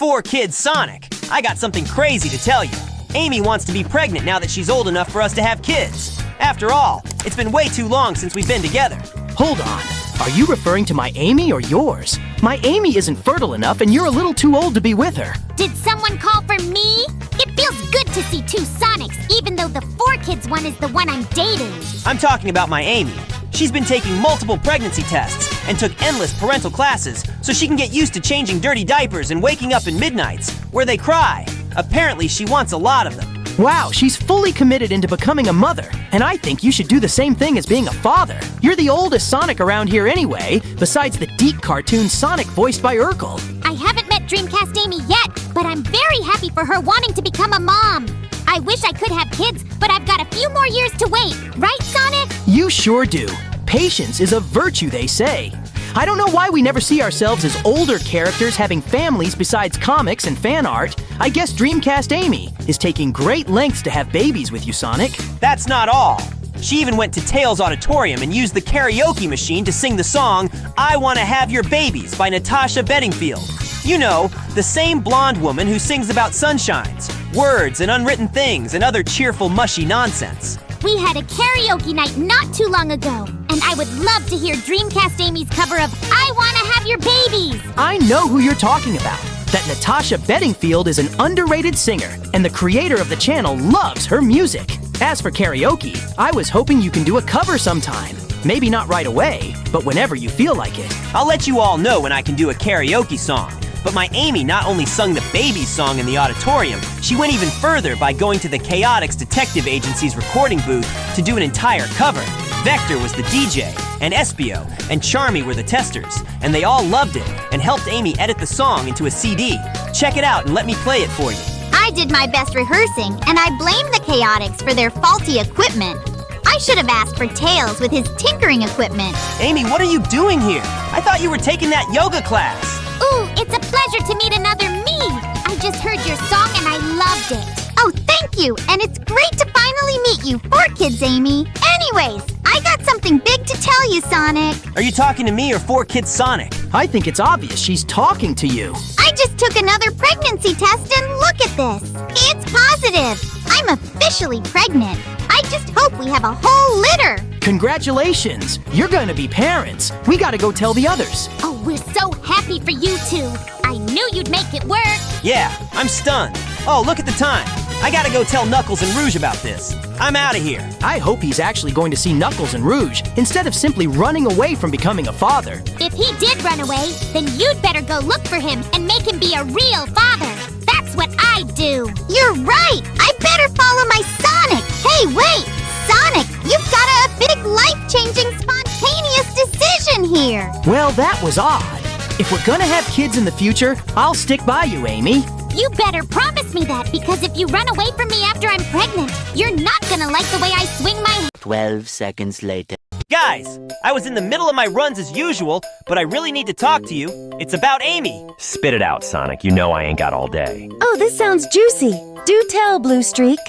4 Kids Sonic. I got something crazy to tell you. Amy wants to be pregnant now that she's old enough for us to have kids. After all, it's been way too long since we've been together. Hold on. Are you referring to my Amy or yours? My Amy isn't fertile enough and you're a little too old to be with her. Did someone call for me? It feels good to see 2 Sonics, even though the 4 Kids one is the one I'm dating. I'm talking about my Amy. She's been taking multiple pregnancy tests and took endless parental classes so she can get used to changing dirty diapers and waking up in midnights, where they cry. Apparently, she wants a lot of them. Wow, she's fully committed into becoming a mother, and I think you should do the same thing as being a father. You're the oldest Sonic around here anyway, besides the deep cartoon Sonic voiced by Urkel. I haven't met Dreamcast Amy yet, but I'm very happy for her wanting to become a mom. I wish I could have kids, but I've got a few more years to wait. Right, Sonic? You sure do. Patience is a virtue, they say. I don't know why we never see ourselves as older characters having families besides comics and fan art. I guess Dreamcast Amy is taking great lengths to have babies with you, Sonic. That's not all. She even went to Tails Auditorium and used the karaoke machine to sing the song I Wanna Have Your Babies by Natasha Bedingfield. You know, the same blonde woman who sings about sunshines, words and unwritten things and other cheerful, mushy nonsense. We had a karaoke night not too long ago, and I would love to hear Dreamcast Amy's cover of I Wanna Have Your Babies. I know who you're talking about. That Natasha Bedingfield is an underrated singer, and the creator of the channel loves her music. As for karaoke, I was hoping you can do a cover sometime. Maybe not right away, but whenever you feel like it. I'll let you all know when I can do a karaoke song. But my Amy not only sung the baby song in the auditorium, she went even further by going to the Chaotix Detective Agency's recording booth to do an entire cover. Vector was the DJ, and Espio and Charmy were the testers, and they all loved it and helped Amy edit the song into a CD. Check it out and let me play it for you. I did my best rehearsing, and I blame the Chaotix for their faulty equipment. I should have asked for Tails with his tinkering equipment. Amy, what are you doing here? I thought you were taking that yoga class. Ooh, it's a pleasure to meet another me. I just heard your song and I loved it. Oh, thank you, and it's great to finally meet you 4 Kids, Amy. Anyways, I got something big to tell you, Sonic. Are you talking to me or 4 Kids Sonic? I think it's obvious she's talking to you. I just took another pregnancy test and look at this. It's positive. I'm officially pregnant. I just hope we have a whole litter. Congratulations! You're gonna be parents. We gotta go tell the others. Oh, we're so happy for you two. I knew you'd make it work. Yeah, I'm stunned. Oh, look at the time. I gotta go tell Knuckles and Rouge about this. I'm out of here. I hope he's actually going to see Knuckles and Rouge instead of simply running away from becoming a father. If he did run away, then you'd better go look for him and make him be a real father. That's what I do. You're right. I better follow my Sonic. Hey, wait. Sonic, you've got a big life-changing spontaneous decision here. Well, that was odd. If we're gonna have kids in the future, I'll stick by you, Amy. You better promise me that, because if you run away from me after I'm pregnant, you're not gonna like the way I swing my... 12 seconds later. Guys, I was in the middle of my runs as usual, but I really need to talk to you. It's about Amy. Spit it out, Sonic. You know I ain't got all day. Oh, this sounds juicy. Do tell, Blue Streak.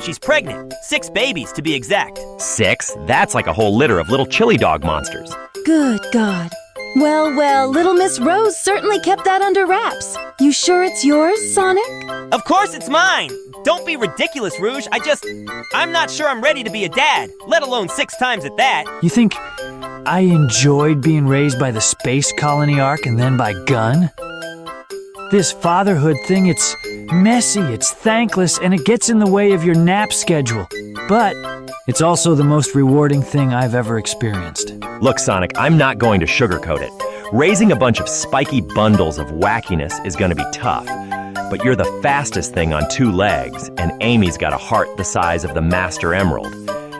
She's pregnant. 6 babies, to be exact. 6? That's like a whole litter of little chili dog monsters. Good God. Well, little Miss Rose certainly kept that under wraps. You sure it's yours, Sonic? Of course it's mine. Don't be ridiculous, Rouge. I'm not sure I'm ready to be a dad, let alone 6 times at that. You think I enjoyed being raised by the space colony arc and then by Gun? This fatherhood thing, it's messy, it's thankless, and it gets in the way of your nap schedule. But it's also the most rewarding thing I've ever experienced. Look, Sonic, I'm not going to sugarcoat it. Raising a bunch of spiky bundles of wackiness is gonna be tough. But you're the fastest thing on 2 legs, and Amy's got a heart the size of the Master Emerald.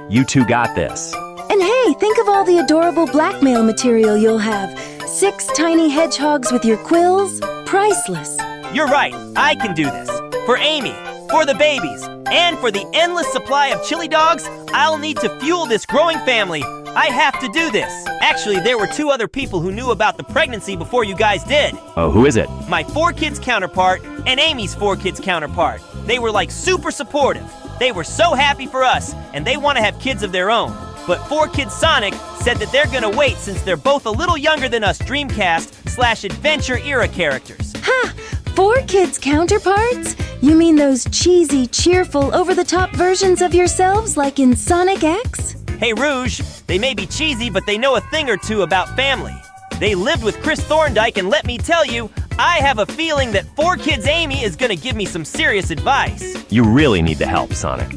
You two got this. And hey, think of all the adorable blackmail material you'll have. 6 tiny hedgehogs with your quills. Priceless. You're right, I can do this. For Amy, for the babies, and for the endless supply of chili dogs, I'll need to fuel this growing family. I have to do this. Actually, there were 2 other people who knew about the pregnancy before you guys did. Oh, who is it? My 4 Kids counterpart and Amy's 4 Kids counterpart. They were like super supportive. They were so happy for us, and they want to have kids of their own. But 4 Kids Sonic said that they're gonna wait since they're both a little younger than us Dreamcast/Adventure era characters. Ha! 4 Kids counterparts? You mean those cheesy, cheerful, over-the-top versions of yourselves like in Sonic X? Hey, Rouge, they may be cheesy, but they know a thing or two about family. They lived with Chris Thorndike, and let me tell you, I have a feeling that 4 Kids Amy is gonna give me some serious advice. You really need the help, Sonic.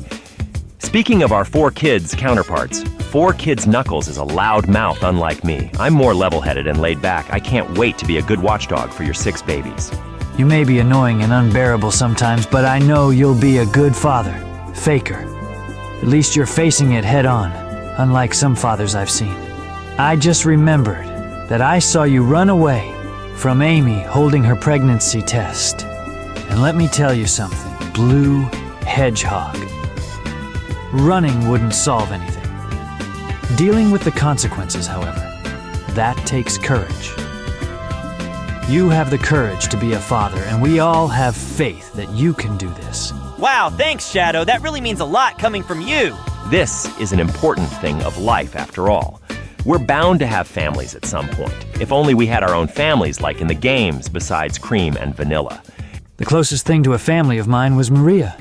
Speaking of our 4 Kids counterparts, 4 Kids Knuckles is a loud mouth unlike me. I'm more level-headed and laid back. I can't wait to be a good watchdog for your 6 babies. You may be annoying and unbearable sometimes, but I know you'll be a good father. Faker. At least you're facing it head on, unlike some fathers I've seen. I just remembered that I saw you run away from Amy holding her pregnancy test. And let me tell you something, Blue Hedgehog. Running wouldn't solve anything. Dealing with the consequences, however, that takes courage. You have the courage to be a father, and we all have faith that you can do this. Wow, thanks, Shadow. That really means a lot coming from you. This is an important thing of life, after all. We're bound to have families at some point. If only we had our own families like in the games besides Cream and Vanilla. The closest thing to a family of mine was Maria.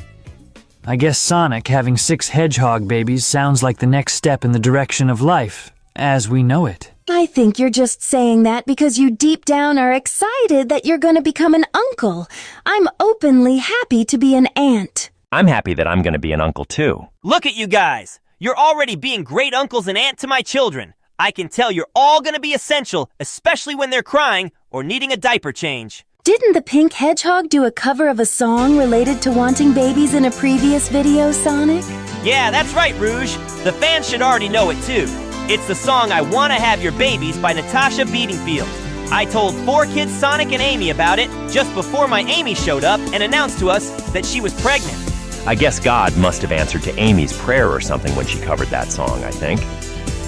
I guess Sonic having 6 hedgehog babies sounds like the next step in the direction of life, as we know it. I think you're just saying that because you deep down are excited that you're going to become an uncle. I'm openly happy to be an aunt. I'm happy that I'm going to be an uncle too. Look at you guys. You're already being great uncles and aunt to my children. I can tell you're all going to be essential, especially when they're crying or needing a diaper change. Didn't the Pink Hedgehog do a cover of a song related to wanting babies in a previous video, Sonic? Yeah, that's right, Rouge. The fans should already know it too. It's the song I Wanna Have Your Babies by Natasha Bedingfield. I told 4 Kids Sonic and Amy about it just before my Amy showed up and announced to us that she was pregnant. I guess God must have answered to Amy's prayer or something when she covered that song, I think.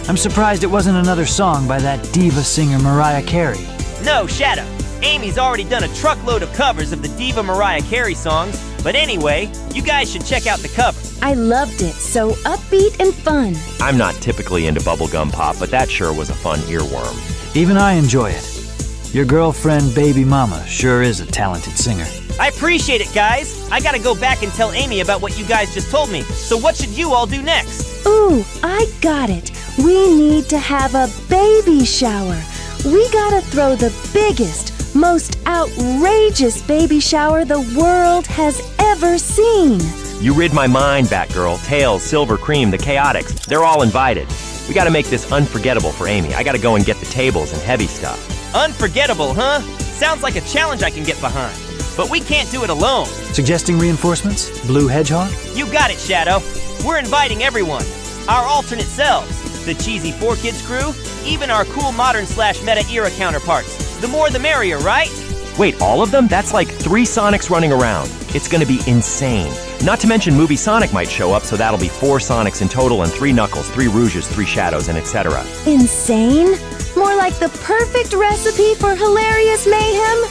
I'm surprised it wasn't another song by that diva singer Mariah Carey. No, Shadow. Amy's already done a truckload of covers of the diva Mariah Carey songs. But anyway, you guys should check out the cover. I loved it. So upbeat and fun. I'm not typically into bubblegum pop, but that sure was a fun earworm. Even I enjoy it. Your girlfriend, baby mama, sure is a talented singer. I appreciate it, guys. I gotta go back and tell Amy about what you guys just told me. So what should you all do next? Ooh, I got it. We need to have a baby shower. We gotta throw the biggest, most outrageous baby shower the world has ever seen. You read my mind, Batgirl, Tails, Silver Cream, the Chaotix. They're all invited. We gotta make this unforgettable for Amy. I gotta go and get the tables and heavy stuff. Unforgettable, huh? Sounds like a challenge I can get behind. But we can't do it alone. Suggesting reinforcements? Blue Hedgehog? You got it, Shadow. We're inviting everyone. Our alternate selves, the cheesy 4 Kids crew, even our cool modern/meta era counterparts. The more the merrier, right? Wait, all of them? That's like 3 Sonics running around. It's gonna be insane. Not to mention Movie Sonic might show up, so that'll be 4 Sonics in total and 3 Knuckles, 3 Rouges, 3 Shadows, and etc. Insane? More like the perfect recipe for hilarious mayhem?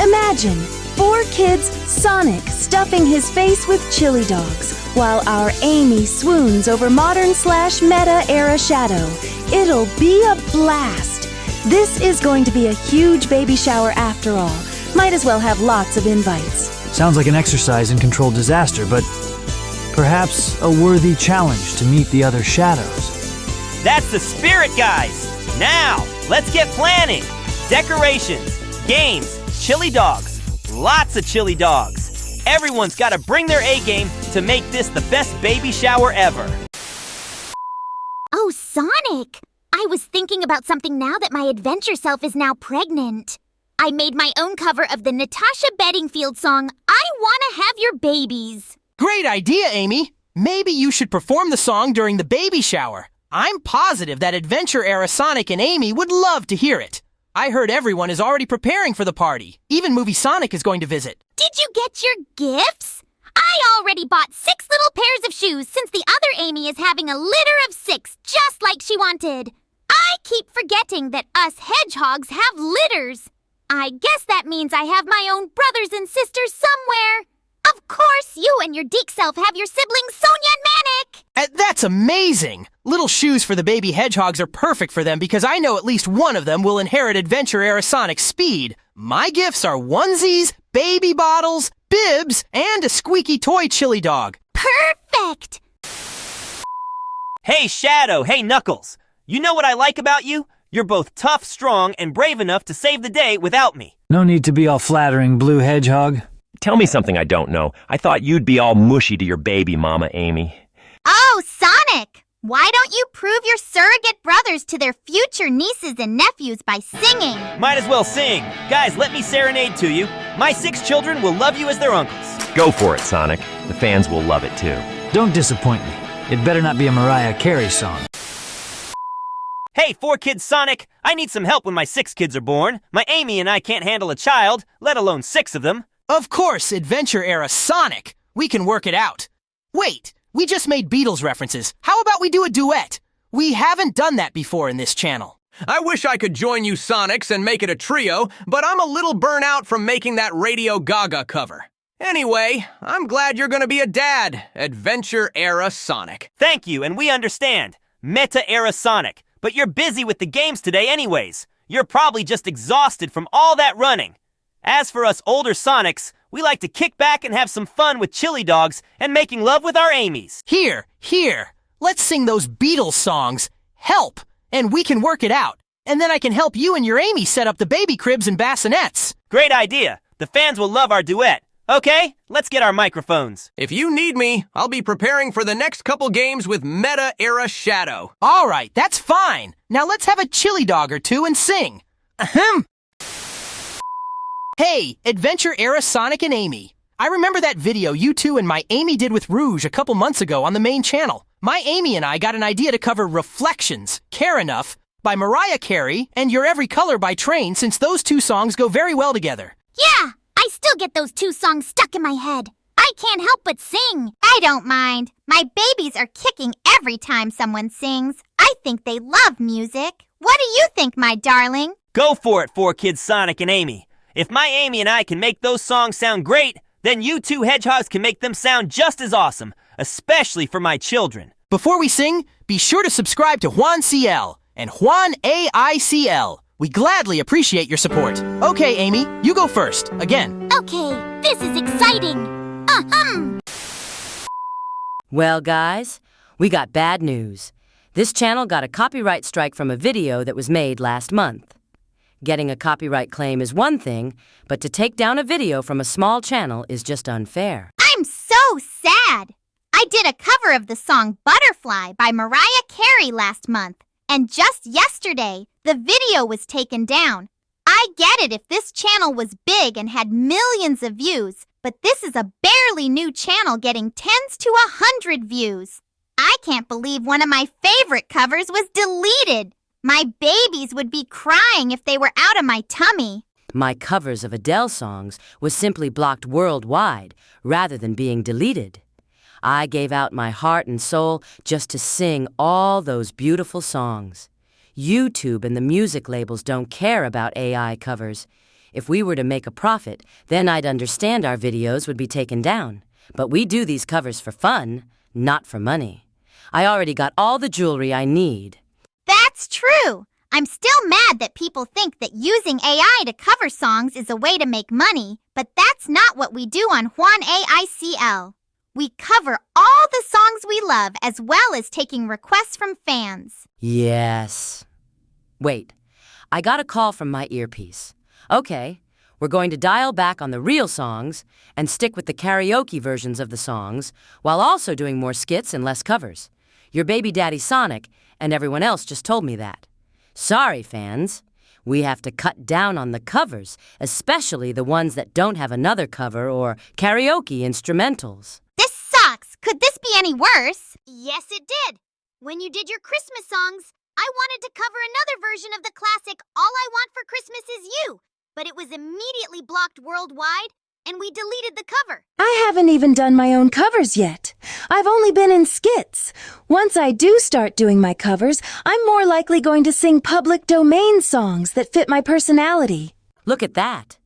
Imagine 4 Kids Sonic stuffing his face with chili dogs, while our Amy swoons over modern/meta era Shadow. It'll be a blast. This is going to be a huge baby shower after all. Might as well have lots of invites. Sounds like an exercise in controlled disaster, but perhaps a worthy challenge to meet the other shadows. That's the spirit, guys. Now, let's get planning. Decorations, games, chili dogs, lots of chili dogs. Everyone's got to bring their A-game to make this the best baby shower ever. Oh, Sonic! I was thinking about something now that my adventure self is now pregnant. I made my own cover of the Natasha Bedingfield song, I Wanna Have Your Babies. Great idea, Amy. Maybe you should perform the song during the baby shower. I'm positive that adventure-era Sonic and Amy would love to hear it. I heard everyone is already preparing for the party. Even Movie Sonic is going to visit. Did you get your gifts? I already bought 6 little pairs of shoes since the other Amy is having a litter of 6, just like she wanted. I keep forgetting that us hedgehogs have litters. I guess that means I have my own brothers and sisters somewhere. Of course, you and your Deke self have your siblings Sonia and Manic. That's amazing! Little shoes for the baby hedgehogs are perfect for them because I know at least one of them will inherit adventure-era Sonic's speed. My gifts are onesies, baby bottles, bibs, and a squeaky toy chili dog. Perfect! Hey, Shadow. Hey, Knuckles. You know what I like about you? You're both tough, strong, and brave enough to save the day without me. No need to be all flattering, Blue Hedgehog. Tell me something I don't know. I thought you'd be all mushy to your baby mama, Amy. Oh, Sonic! Why don't you prove your surrogate brothers to their future nieces and nephews by singing? Might as well sing. Guys, let me serenade to you. My 6 children will love you as their uncles. Go for it, Sonic. The fans will love it too. Don't disappoint me. It better not be a Mariah Carey song. Hey, 4 kids Sonic, I need some help when my 6 kids are born. My Amy and I can't handle a child, let alone 6 of them. Of course, Adventure Era Sonic. We can work it out. Wait, we just made Beatles references. How about we do a duet? We haven't done that before in this channel. I wish I could join you Sonics and make it a trio, but I'm a little burnt out from making that Radio Gaga cover. Anyway, I'm glad you're gonna be a dad, Adventure Era Sonic. Thank you, and we understand. Meta Era Sonic. But you're busy with the games today anyways. You're probably just exhausted from all that running. As for us older Sonics, we like to kick back and have some fun with chili dogs and making love with our Amy's. Here. Let's sing those Beatles songs. Help! And we can work it out. And then I can help you and your Amy set up the baby cribs and bassinets. Great idea. The fans will love our duet. Okay, let's get our microphones. If you need me, I'll be preparing for the next couple games with Meta Era Shadow. All right, that's fine. Now let's have a chili dog or two and sing. Ahem. Hey, Adventure Era Sonic and Amy. I remember that video you two and my Amy did with Rouge a couple months ago on the main channel. My Amy and I got an idea to cover Reflections, Care Enough, by Mariah Carey, and Your Every Color by Train, since those 2 songs go very well together. Yeah, I still get those 2 songs stuck in my head. I can't help but sing. I don't mind. My babies are kicking every time someone sings. I think they love music. What do you think, my darling? Go for it, 4 kids Sonic and Amy. If my Amy and I can make those songs sound great, then you 2 hedgehogs can make them sound just as awesome, especially for my children. Before we sing, be sure to subscribe to Juan CL and Juan AI CL. We gladly appreciate your support. Okay, Amy, you go first, again. Okay, this is exciting. Well, guys, we got bad news. This channel got a copyright strike from a video that was made last month. Getting a copyright claim is one thing, but to take down a video from a small channel is just unfair. I'm so sad. I did a cover of the song Butterfly by Mariah Carey last month, and just yesterday, the video was taken down. I get it if this channel was big and had millions of views, but this is a barely new channel getting tens to 100 views. I can't believe one of my favorite covers was deleted. My babies would be crying if they were out of my tummy. My covers of Adele songs was simply blocked worldwide rather than being deleted. I gave out my heart and soul just to sing all those beautiful songs. YouTube and the music labels don't care about AI covers. If we were to make a profit, then I'd understand our videos would be taken down. But we do these covers for fun, not for money. I already got all the jewelry I need. That's true. I'm still mad that people think that using AI to cover songs is a way to make money, but that's not what we do on Juan AI CL. We cover all the songs we love as well as taking requests from fans. Yes. Wait, I got a call from my earpiece. Okay, we're going to dial back on the real songs and stick with the karaoke versions of the songs while also doing more skits and less covers. Your baby daddy Sonic and everyone else just told me that. Sorry, fans. We have to cut down on the covers, especially the ones that don't have another cover or karaoke instrumentals. This sucks. Could this be any worse? Yes, it did. When you did your Christmas songs, I wanted to cover another version of the classic All I Want for Christmas Is You, but it was immediately blocked worldwide, and we deleted the cover. I haven't even done my own covers yet. I've only been in skits. Once I do start doing my covers, I'm more likely going to sing public domain songs that fit my personality. Look at that.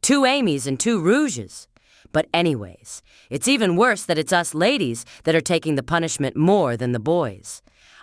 2 Amy's and 2 Rouges. But anyways, it's even worse that it's us ladies that are taking the punishment more than the boys.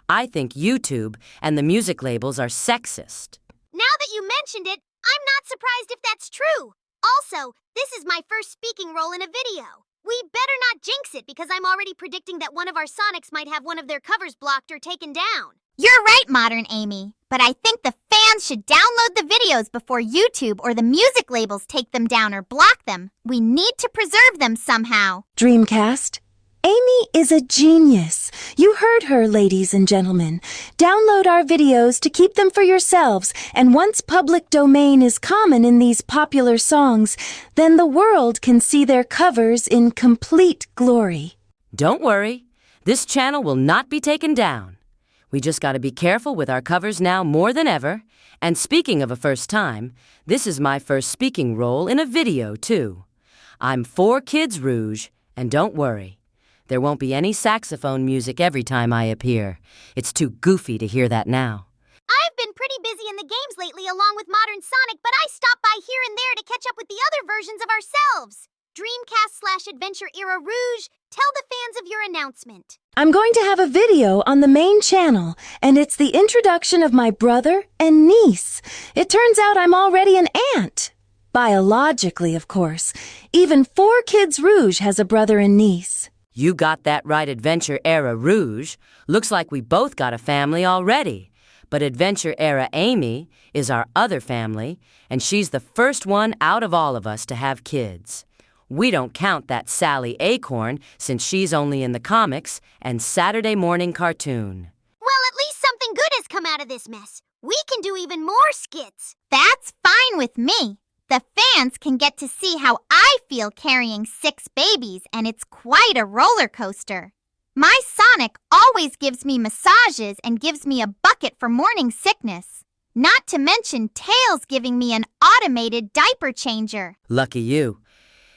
I think YouTube and the music labels are sexist. Now that you mentioned it, I'm not surprised if that's true. Also, this is my first speaking role in a video. We better not jinx it because I'm already predicting that one of our Sonics might have one of their covers blocked or taken down. You're right, Modern Amy. But I think the fans should download the videos before YouTube or the music labels take them down or block them. We need to preserve them somehow. Dreamcast. Amy is a genius. You heard her, ladies and gentlemen. Download our videos to keep them for yourselves, and once public domain is common in these popular songs, then the world can see their covers in complete glory. Don't worry. This channel will not be taken down. We just got to be careful with our covers now more than ever. And speaking of a first time, this is my first speaking role in a video, too. I'm 4 Kids Rouge, and don't worry. There won't be any saxophone music every time I appear. It's too goofy to hear that now. I've been pretty busy in the games lately along with Modern Sonic, but I stop by here and there to catch up with the other versions of ourselves. Dreamcast/Adventure Era Rouge, tell the fans of your announcement. I'm going to have a video on the main channel, and it's the introduction of my brother and niece. It turns out I'm already an aunt. Biologically, of course. Even 4 Kids Rouge has a brother and niece. You got that right, Adventure Era Rouge. Looks like we both got a family already. But Adventure Era Amy is our other family, and she's the first one out of all of us to have kids. We don't count that Sally Acorn since she's only in the comics and Saturday morning cartoon. Well, at least something good has come out of this mess. We can do even more skits. That's fine with me. The fans can get to see how I feel carrying 6 babies, and it's quite a roller coaster. My Sonic always gives me massages and gives me a bucket for morning sickness. Not to mention Tails giving me an automated diaper changer. Lucky you.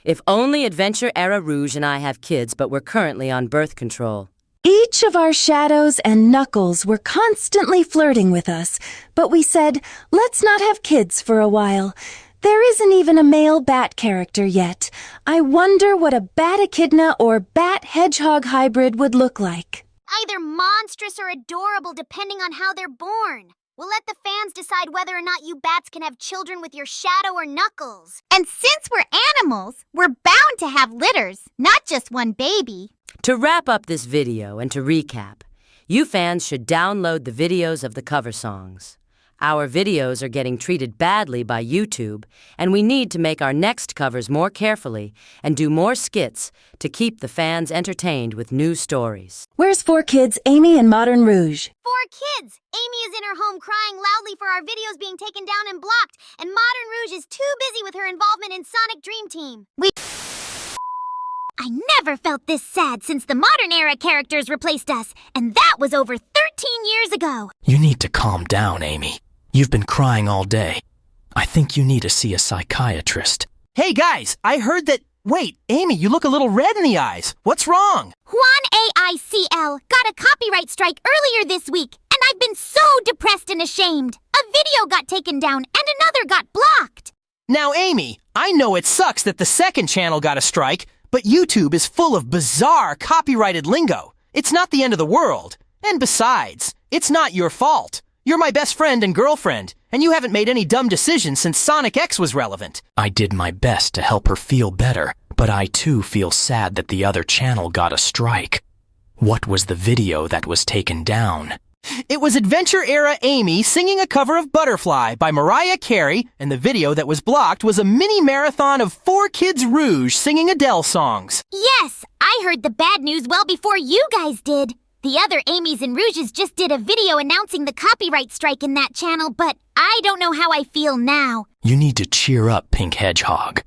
If only Adventure Era Rouge and I have kids, but we're currently on birth control. Each of our Shadows and Knuckles were constantly flirting with us, but we said, let's not have kids for a while. There isn't even a male bat character yet. I wonder what a Bat-Echidna or Bat-Hedgehog hybrid would look like. Either monstrous or adorable depending on how they're born. We'll let the fans decide whether or not you bats can have children with your Shadow or Knuckles. And since we're animals, we're bound to have litters, not just one baby. To wrap up this video and to recap, you fans should download the videos of the cover songs. Our videos are getting treated badly by YouTube, and we need to make our next covers more carefully and do more skits to keep the fans entertained with new stories. Where's 4 Kids, Amy and Modern Rouge? 4 Kids! Amy is in her home crying loudly for our videos being taken down and blocked, and Modern Rouge is too busy with her involvement in Sonic Dream Team. I never felt this sad since the Modern Era characters replaced us, and that was over 13 years ago. You need to calm down, Amy. You've been crying all day. I think you need to see a psychiatrist. Hey guys, I heard that... Wait, Amy, you look a little red in the eyes. What's wrong? Juan AI CL got a copyright strike earlier this week, and I've been so depressed and ashamed. A video got taken down and another got blocked. Now, Amy, I know it sucks that the second channel got a strike, but YouTube is full of bizarre copyrighted lingo. It's not the end of the world. And besides, it's not your fault. You're my best friend and girlfriend, and you haven't made any dumb decisions since Sonic X was relevant. I did my best to help her feel better, but I too feel sad that the other channel got a strike. What was the video that was taken down? It was Adventure Era Amy singing a cover of Butterfly by Mariah Carey, and the video that was blocked was a mini marathon of 4 Kids Rouge singing Adele songs. Yes, I heard the bad news well before you guys did. The other Amy's and Rouges just did a video announcing the copyright strike in that channel, but I don't know how I feel now. You need to cheer up, Pink Hedgehog.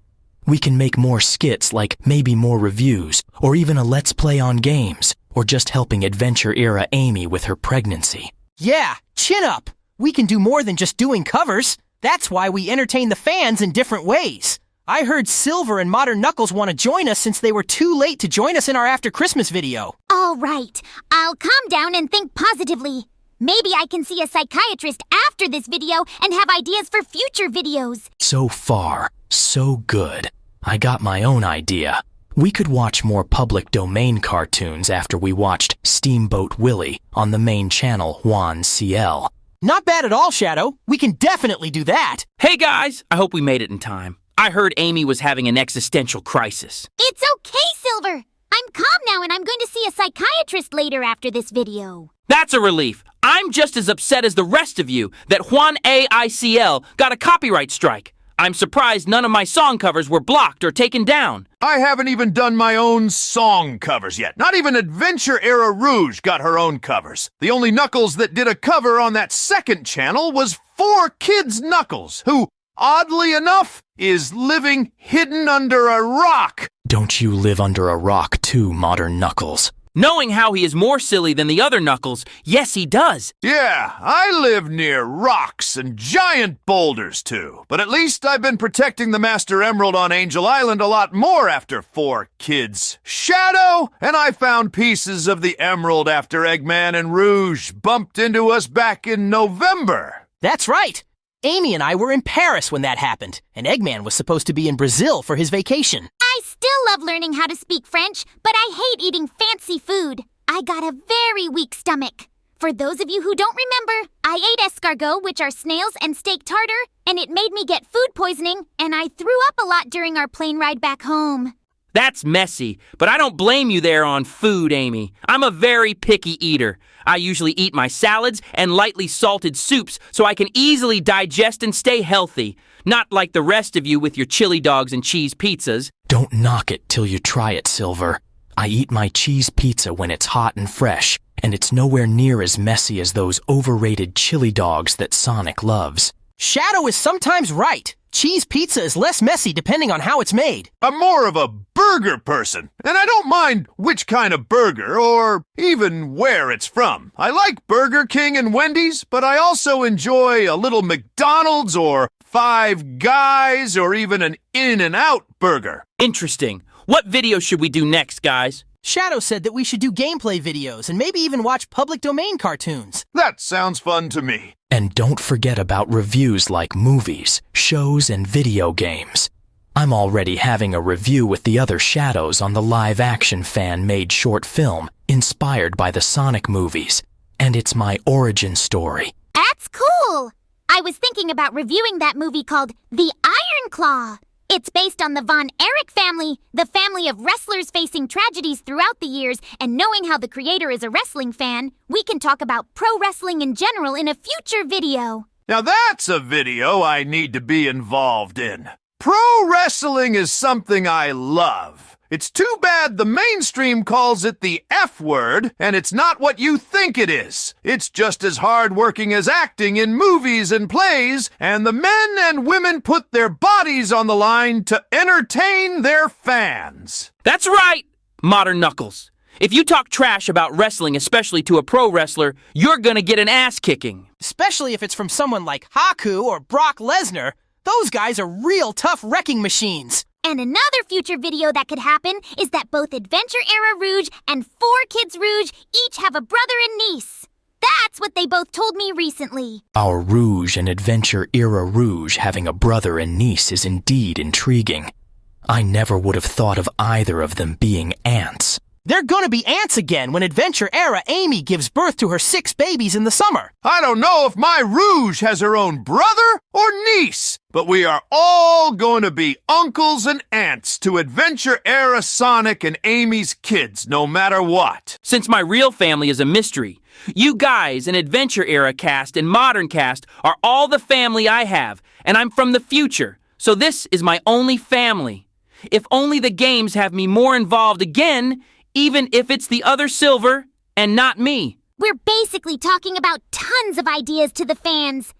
We can make more skits, like maybe more reviews, or even a Let's Play on games, or just helping Adventure Era Amy with her pregnancy. Yeah, chin up. We can do more than just doing covers. That's why we entertain the fans in different ways. I heard Silver and Modern Knuckles want to join us since they were too late to join us in our After Christmas video. All right, I'll calm down and think positively. Maybe I can see a psychiatrist after this video and have ideas for future videos. So far, so good. I got my own idea. We could watch more public domain cartoons after we watched Steamboat Willie on the main channel Juan CL. Not bad at all, Shadow. We can definitely do that. Hey guys, I hope we made it in time. I heard Amy was having an existential crisis. It's okay, Silver. I'm calm now and I'm going to see a psychiatrist later after this video. That's a relief. I'm just as upset as the rest of you that Juan AI CL got a copyright strike. I'm surprised none of my song covers were blocked or taken down. I haven't even done my own song covers yet. Not even Adventure Era Rouge got her own covers. The only Knuckles that did a cover on that second channel was 4Kids Knuckles, who, oddly enough, is living hidden under a rock. Don't you live under a rock too, Modern Knuckles? Knowing how he is more silly than the other Knuckles, yes, he does. Yeah, I live near rocks and giant boulders, too. But at least I've been protecting the Master Emerald on Angel Island a lot more after 4Kids Shadow, and I found pieces of the Emerald after Eggman and Rouge bumped into us back in November. That's right. Amy and I were in Paris when that happened, and Eggman was supposed to be in Brazil for his vacation. I still love learning how to speak French, but I hate eating fancy food. I got a very weak stomach. For those of you who don't remember, I ate escargot, which are snails, and steak tartare, and it made me get food poisoning, and I threw up a lot during our plane ride back home. That's messy, but I don't blame you there on food, Amy. I'm a very picky eater. I usually eat my salads and lightly salted soups so I can easily digest and stay healthy. Not like the rest of you with your chili dogs and cheese pizzas. Don't knock it till you try it, Silver. I eat my cheese pizza when it's hot and fresh, and it's nowhere near as messy as those overrated chili dogs that Sonic loves. Shadow is sometimes right. Cheese pizza is less messy depending on how it's made. I'm more of a burger person, and I don't mind which kind of burger or even where it's from. I like Burger King and Wendy's, but I also enjoy a little McDonald's or Five Guys or even an In-N-Out burger. Interesting. What video should we do next, guys? Shadow said that we should do gameplay videos and maybe even watch public domain cartoons. That sounds fun to me. And don't forget about reviews like movies, shows, and video games. I'm already having a review with the other Shadows on the live-action fan-made short film inspired by the Sonic movies, and it's my origin story. That's cool! I was thinking about reviewing that movie called The Iron Claw. It's based on the Von Erich family, the family of wrestlers facing tragedies throughout the years, and knowing how the creator is a wrestling fan, we can talk about pro wrestling in general in a future video. Now that's a video I need to be involved in. Pro wrestling is something I love. It's too bad the mainstream calls it the F word, and it's not what you think it is. It's just as hard-working as acting in movies and plays, and the men and women put their bodies on the line to entertain their fans. That's right, Modern Knuckles. If you talk trash about wrestling, especially to a pro wrestler, you're gonna get an ass kicking. Especially if it's from someone like Haku or Brock Lesnar. Those guys are real tough wrecking machines. And another future video that could happen is that both Adventure Era Rouge and 4Kids Rouge each have a brother and niece. That's what they both told me recently. Our Rouge and Adventure Era Rouge having a brother and niece is indeed intriguing. I never would have thought of either of them being aunts. They're gonna be aunts again when Adventure Era Amy gives birth to her 6 babies in the summer. I don't know if my Rouge has her own brother or niece, but we are all going to be uncles and aunts to Adventure Era Sonic and Amy's kids, no matter what. Since my real family is a mystery, you guys in Adventure Era cast and Modern cast are all the family I have, and I'm from the future, so this is my only family. If only the games have me more involved again, even if it's the other Silver and not me. We're basically talking about tons of ideas to the fans.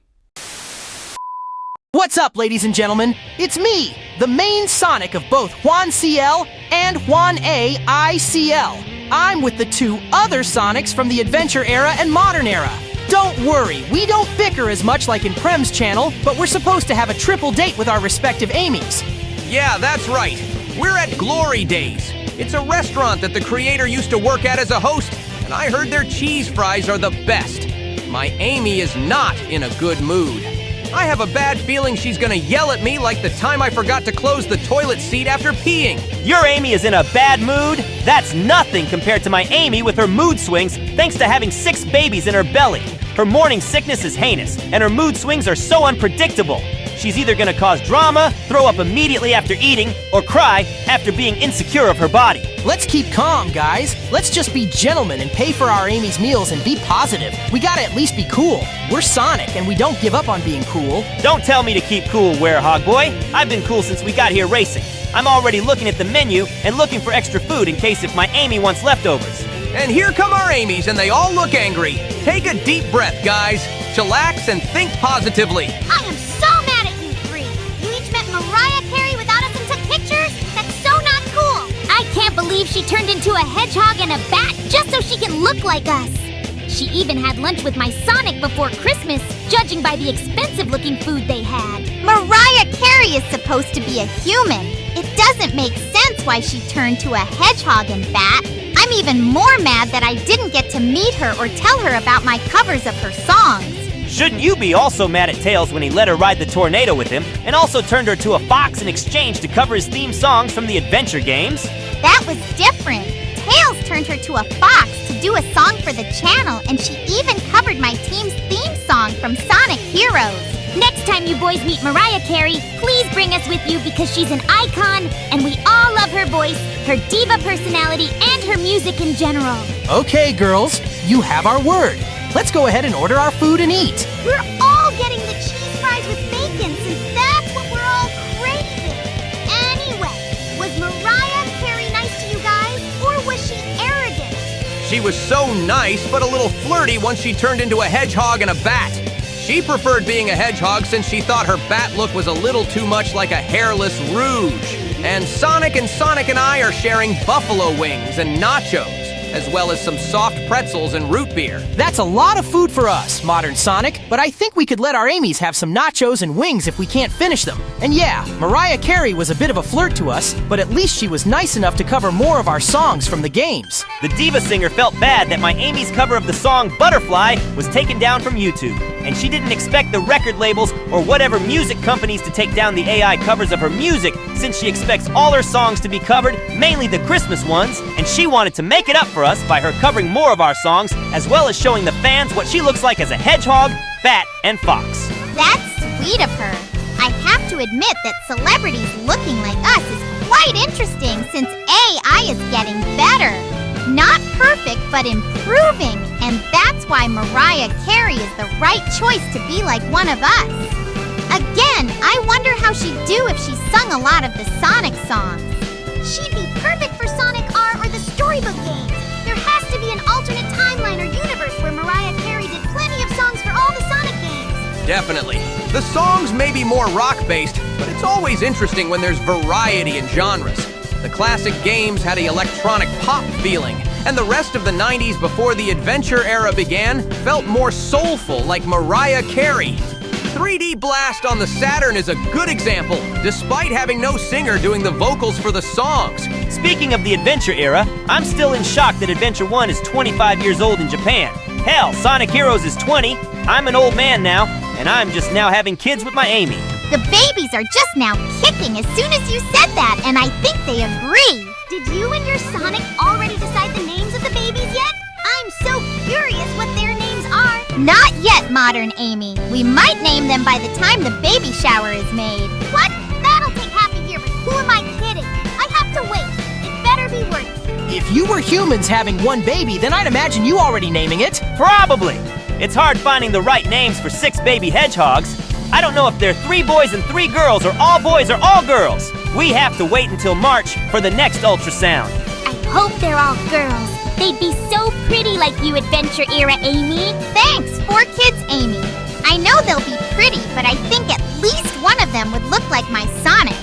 What's up, ladies and gentlemen? It's me, the main Sonic of both Juan CL and Juan AI CL. I'm with the 2 other Sonics from the Adventure Era and Modern Era. Don't worry, we don't bicker as much like in Prem's channel, but we're supposed to have a triple date with our respective Amy's. Yeah, that's right. We're at Glory Days. It's a restaurant that the creator used to work at as a host, and I heard their cheese fries are the best. My Amy is not in a good mood. I have a bad feeling she's gonna yell at me like the time I forgot to close the toilet seat after peeing. Your Amy is in a bad mood? That's nothing compared to my Amy with her mood swings thanks to having 6 babies in her belly. Her morning sickness is heinous, and her mood swings are so unpredictable. She's either gonna cause drama, throw up immediately after eating, or cry after being insecure of her body. Let's keep calm, guys. Let's just be gentlemen and pay for our Amy's meals and be positive. We gotta at least be cool. We're Sonic, and we don't give up on being cool. Don't tell me to keep cool, Werehog Boy. I've been cool since we got here racing. I'm already looking at the menu and looking for extra food in case if my Amy wants leftovers. And here come our Amy's, and they all look angry. Take a deep breath, guys. Chillax and think positively. I am so mad at you three. You each met Mariah Carey without us and took pictures? That's so not cool. I can't believe she turned into a hedgehog and a bat just so she can look like us. She even had lunch with my Sonic before Christmas, judging by the expensive-looking food they had. Mariah Carey is supposed to be a human. It doesn't make sense why she turned to a hedgehog and bat. I'm even more mad that I didn't get to meet her or tell her about my covers of her songs. Shouldn't you be also mad at Tails when he let her ride the tornado with him and also turned her to a fox in exchange to cover his theme songs from the adventure games? That was different. Tails turned her to a fox to do a song for the channel, and she even covered my team's theme song from Sonic Heroes. Next time you boys meet Mariah Carey, please bring us with you because she's an icon, and we all love her voice, her diva personality, and her music in general. Okay, girls, you have our word. Let's go ahead and order our food and eat. We're all getting the cheese fries with bacon since that's what we're all craving. Anyway, was Mariah Carey nice to you guys, or was she arrogant? She was so nice, but a little flirty once she turned into a hedgehog and a bat. She preferred being a hedgehog since she thought her bat look was a little too much like a hairless Rouge. And Sonic and I are sharing buffalo wings and nachos, as well as some soft pretzels and root beer. That's a lot of food for us, Modern Sonic, but I think we could let our Amy's have some nachos and wings if we can't finish them. And yeah, Mariah Carey was a bit of a flirt to us, but at least she was nice enough to cover more of our songs from the games. The diva singer felt bad that my Amy's cover of the song Butterfly was taken down from YouTube, and she didn't expect the record labels or whatever music companies to take down the AI covers of her music since she expects all her songs to be covered, mainly the Christmas ones, and she wanted to make it up for us by her covering more of our songs, as well as showing the fans what she looks like as a hedgehog, bat, and fox. That's sweet of her. I have to admit that celebrities looking like us is quite interesting since AI is getting better. Not perfect, but improving, and that's why Mariah Carey is the right choice to be like one of us. Again, I wonder how she'd do if she sung a lot of the Sonic songs. She'd be perfect for Sonic R or the Storybook games. There has to be an alternate timeline or universe where Mariah Carey did plenty of songs for all the Sonic games. Definitely. The songs may be more rock-based, but it's always interesting when there's variety in genres. The classic games had an electronic pop feeling, and the rest of the 90s before the adventure era began felt more soulful like Mariah Carey. 3D Blast on the Saturn is a good example, despite having no singer doing the vocals for the songs. Speaking of the adventure era, I'm still in shock that Adventure 1 is 25 years old in Japan. Hell, Sonic Heroes is 20. I'm an old man now, and I'm just now having kids with my Amy. The babies are just now kicking as soon as you said that, and I think they agree. Did you and your Sonic already decide the names of the babies yet? I'm so curious what their names are. Not yet, Modern Amy. We might name them by the time the baby shower is made. What? That'll take half a year, but who am I kidding? I have to wait. It better be worth it. If you were humans having one baby, then I'd imagine you already naming it. Probably. It's hard finding the right names for 6 baby hedgehogs. I don't know if they're 3 boys and 3 girls or all boys or all girls. We have to wait until March for the next Ultrasound. I hope they're all girls. They'd be so pretty like you, Adventure Era Amy. Thanks, 4 kids, Amy. I know they'll be pretty, but I think at least one of them would look like my Sonic.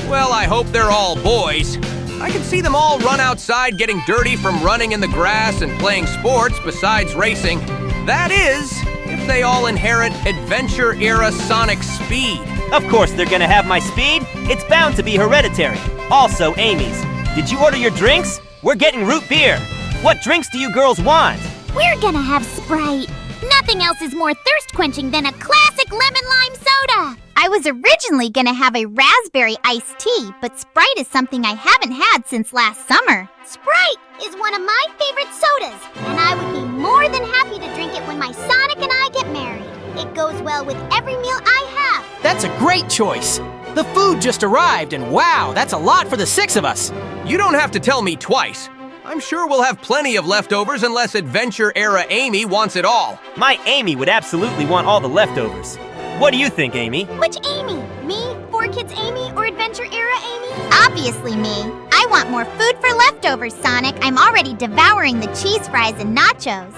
Well, I hope they're all boys. I can see them all run outside getting dirty from running in the grass and playing sports besides racing. That is, if they all inherit Adventure Era Sonic speed. Of course they're gonna have my speed. It's bound to be hereditary. Also, Amy's. Did you order your drinks? We're getting root beer. What drinks do you girls want? We're gonna have Sprite. Nothing else is more thirst-quenching than a classic lemon-lime soda. I was originally gonna have a raspberry iced tea, but Sprite is something I haven't had since last summer. Sprite is one of my favorite sodas, and I would be more than happy to drink it when my Sonic and I get married. It goes well with every meal I have. That's a great choice. The food just arrived, and wow, that's a lot for the 6 of us. You don't have to tell me twice. I'm sure we'll have plenty of leftovers unless Adventure-era Amy wants it all. My Amy would absolutely want all the leftovers. What do you think, Amy? Which Amy? Me, 4Kids Amy, or Adventure-era Amy? Obviously me. I want more food for leftovers, Sonic. I'm already devouring the cheese fries and nachos.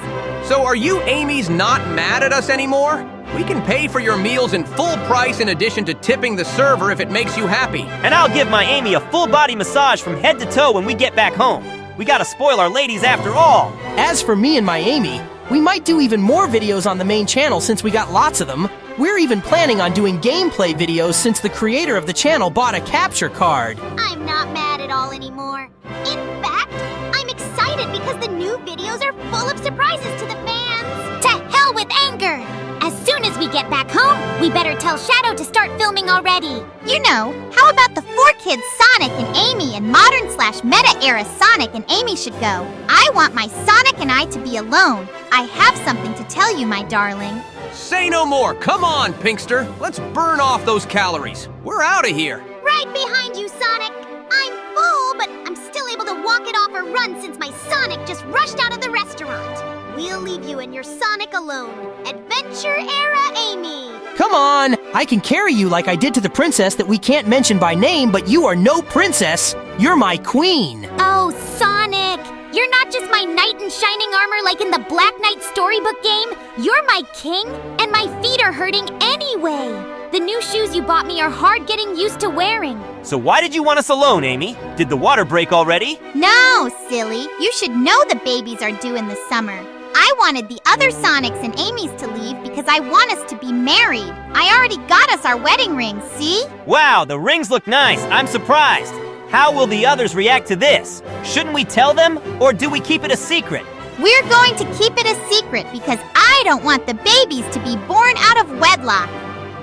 So are you Amy's not mad at us anymore? We can pay for your meals in full price in addition to tipping the server if it makes you happy. And I'll give my Amy a full body massage from head to toe when we get back home. We gotta spoil our ladies after all. As for me and my Amy, we might do even more videos on the main channel since we got lots of them. We're even planning on doing gameplay videos since the creator of the channel bought a capture card. I'm not mad at all anymore. In fact, I'm excited because the new videos are full of surprises to the fans. To hell with anger! As soon as we get back home, we better tell Shadow to start filming already. You know, how about the 4Kids Sonic and Amy and modern/meta-era Sonic and Amy should go? I want my Sonic and I to be alone. I have something to tell you, my darling. Say no more. Come on, Pinkster. Let's burn off those calories. We're out of here. Right behind you, Sonic. I'm full, but I'm still able to walk it off or run since my Sonic just rushed out of the restaurant. We'll leave you and your Sonic alone. Adventure-era Amy. Come on! I can carry you like I did to the princess that we can't mention by name, but you are no princess. You're my queen. Oh, Sonic! You're not just my knight in shining armor like in the Black Knight storybook game. You're my king, and my feet are hurting anyway. The new shoes you bought me are hard getting used to wearing. So why did you want us alone, Amy? Did the water break already? No, silly. You should know the babies are due in the summer. I wanted the other Sonics and Amy's to leave because I want us to be married. I already got us our wedding rings, see? Wow, the rings look nice. I'm surprised. How will the others react to this? Shouldn't we tell them, or do we keep it a secret? We're going to keep it a secret because I don't want the babies to be born out of wedlock.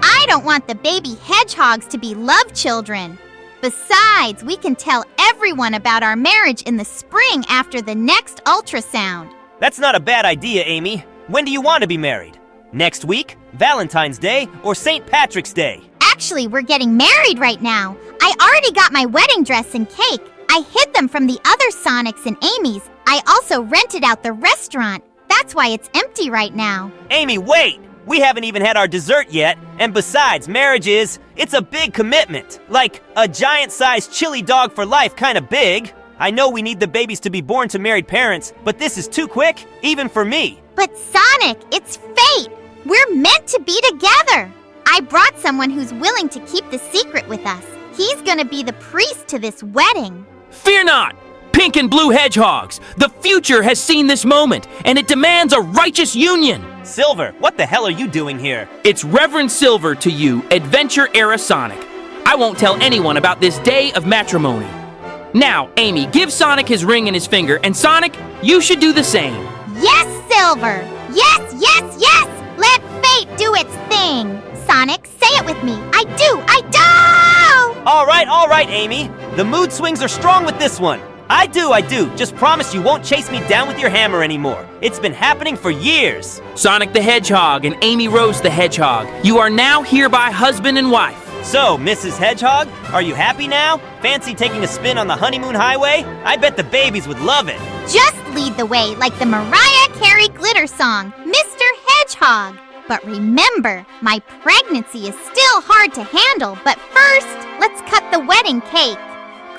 I don't want the baby hedgehogs to be love children. Besides, we can tell everyone about our marriage in the spring after the next ultrasound. That's not a bad idea, Amy. When do you want to be married? Next week, Valentine's Day, or St. Patrick's Day? Actually, we're getting married right now. I already got my wedding dress and cake. I hid them from the other Sonics and Amy's. I also rented out the restaurant. That's why it's empty right now. Amy, wait! We haven't even had our dessert yet, and besides, marriage it's a big commitment. Like a giant-sized chili dog for life kinda big. I know we need the babies to be born to married parents, but this is too quick, even for me. But Sonic, it's fate! We're meant to be together! I brought someone who's willing to keep the secret with us. He's gonna be the priest to this wedding. Fear not! Pink and blue hedgehogs! The future has seen this moment, and it demands a righteous union! Silver, what the hell are you doing here? It's Reverend Silver to you, Adventure-era Sonic. I won't tell anyone about this day of matrimony. Now, Amy, give Sonic his ring and his finger, and Sonic, you should do the same. Yes, Silver! Yes, yes, yes! Let fate do its thing! Sonic, say it with me. I do! I do! All right, Amy. The mood swings are strong with this one. I do. Just promise you won't chase me down with your hammer anymore. It's been happening for years. Sonic the Hedgehog and Amy Rose the Hedgehog, you are now hereby husband and wife. So, Mrs. Hedgehog, are you happy now? Fancy taking a spin on the honeymoon highway? I bet the babies would love it. Just lead the way like the Mariah Carey glitter song, Mr. Hedgehog. But remember, my pregnancy is still hard to handle. But first, let's cut the wedding cake.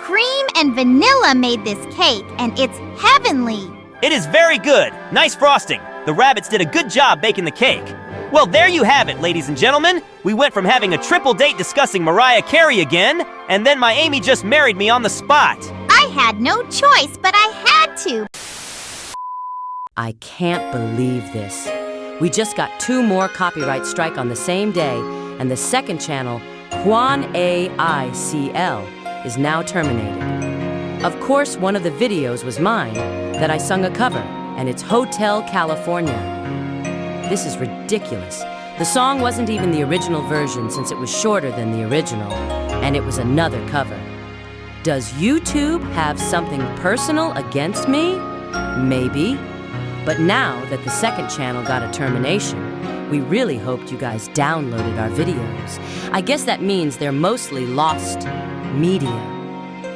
Cream and vanilla made this cake, and it's heavenly. It is very good. Nice frosting. The rabbits did a good job baking the cake. Well, there you have it, ladies and gentlemen. We went from having a triple date discussing Mariah Carey again, and then my Amy just married me on the spot. I had no choice, but I had to. I can't believe this. We just got 2 more copyright strike on the same day, and the second channel, Juan AI CL, is now terminated. Of course, one of the videos was mine, that I sung a cover, and it's Hotel California. This is ridiculous. The song wasn't even the original version since it was shorter than the original, and it was another cover. Does YouTube have something personal against me? Maybe. But now that the second channel got a termination, We really hoped you guys downloaded our videos. I guess that means they're mostly lost media.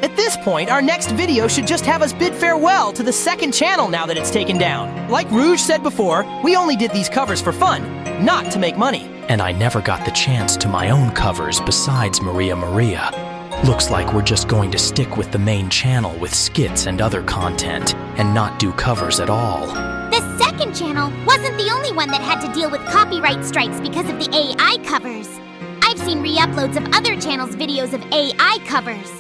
At this point, our next video should just have us bid farewell to the second channel now that it's taken down. Like Rouge said before, we only did these covers for fun, not to make money. And I never got the chance to my own covers besides Maria Maria. Looks like we're just going to stick with the main channel with skits and other content, and not do covers at all. The second channel wasn't the only one that had to deal with copyright strikes because of the AI covers. I've seen re-uploads of other channels' videos of AI covers.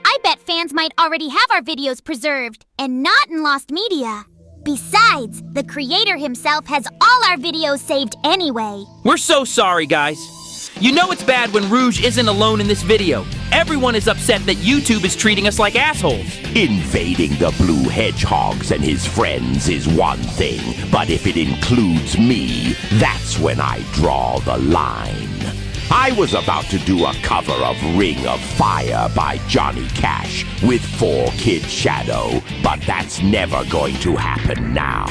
I bet fans might already have our videos preserved and not in lost media. Besides, the creator himself has all our videos saved anyway. We're so sorry, guys. You know it's bad when Rouge isn't alone in this video. Everyone is upset that YouTube is treating us like assholes. Invading the blue hedgehogs and his friends is one thing, but if it includes me, that's when I draw the line. I was about to do a cover of Ring of Fire by Johnny Cash with 4-Kid Shadow, but that's never going to happen now.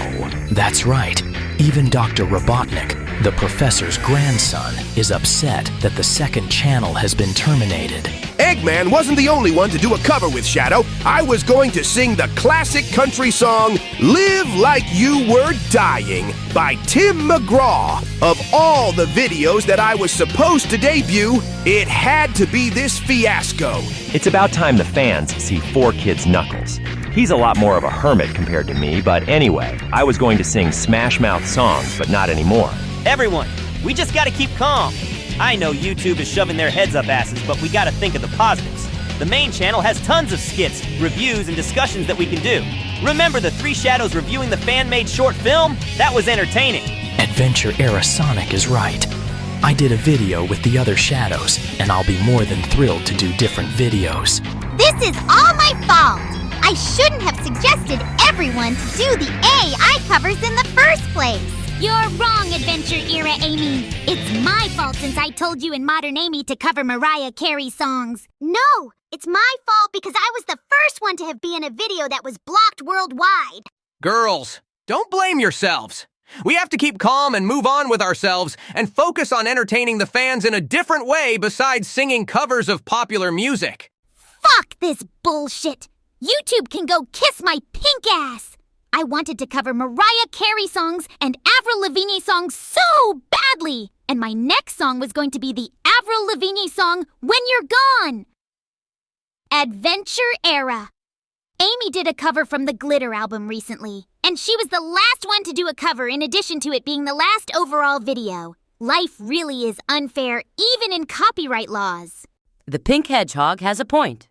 That's right. Even Dr. Robotnik, the professor's grandson, is upset that the second channel has been terminated. Eggman wasn't the only one to do a cover with Shadow. I was going to sing the classic country song, Live Like You Were Dying, by Tim McGraw. Of all the videos that I was supposed to debut, it had to be this fiasco. It's about time the fans see 4Kid's Knuckles. He's a lot more of a hermit compared to me, but anyway, I was going to sing Smash Mouth songs, but not anymore. Everyone, we just gotta keep calm. I know YouTube is shoving their heads up asses, but we gotta think of the positives. The main channel has tons of skits, reviews, and discussions that we can do. Remember the Three Shadows reviewing the fan-made short film? That was entertaining. Adventure Era Sonic is right. I did a video with the other Shadows, and I'll be more than thrilled to do different videos. This is all my fault. I shouldn't have suggested everyone to do the AI covers in the first place. You're wrong, Adventure Era Amy. It's my fault since I told you in Modern Amy to cover Mariah Carey songs. No, it's my fault because I was the first one to have been in a video that was blocked worldwide. Girls, don't blame yourselves. We have to keep calm and move on with ourselves and focus on entertaining the fans in a different way besides singing covers of popular music. Fuck this bullshit. YouTube can go kiss my pink ass. I wanted to cover Mariah Carey songs and Avril Lavigne songs so badly. And my next song was going to be the Avril Lavigne song, When You're Gone. Adventure Era. Amy did a cover from the Glitter album recently, and she was the last one to do a cover in addition to it being the last overall video. Life really is unfair, even in copyright laws. The Pink Hedgehog has a point.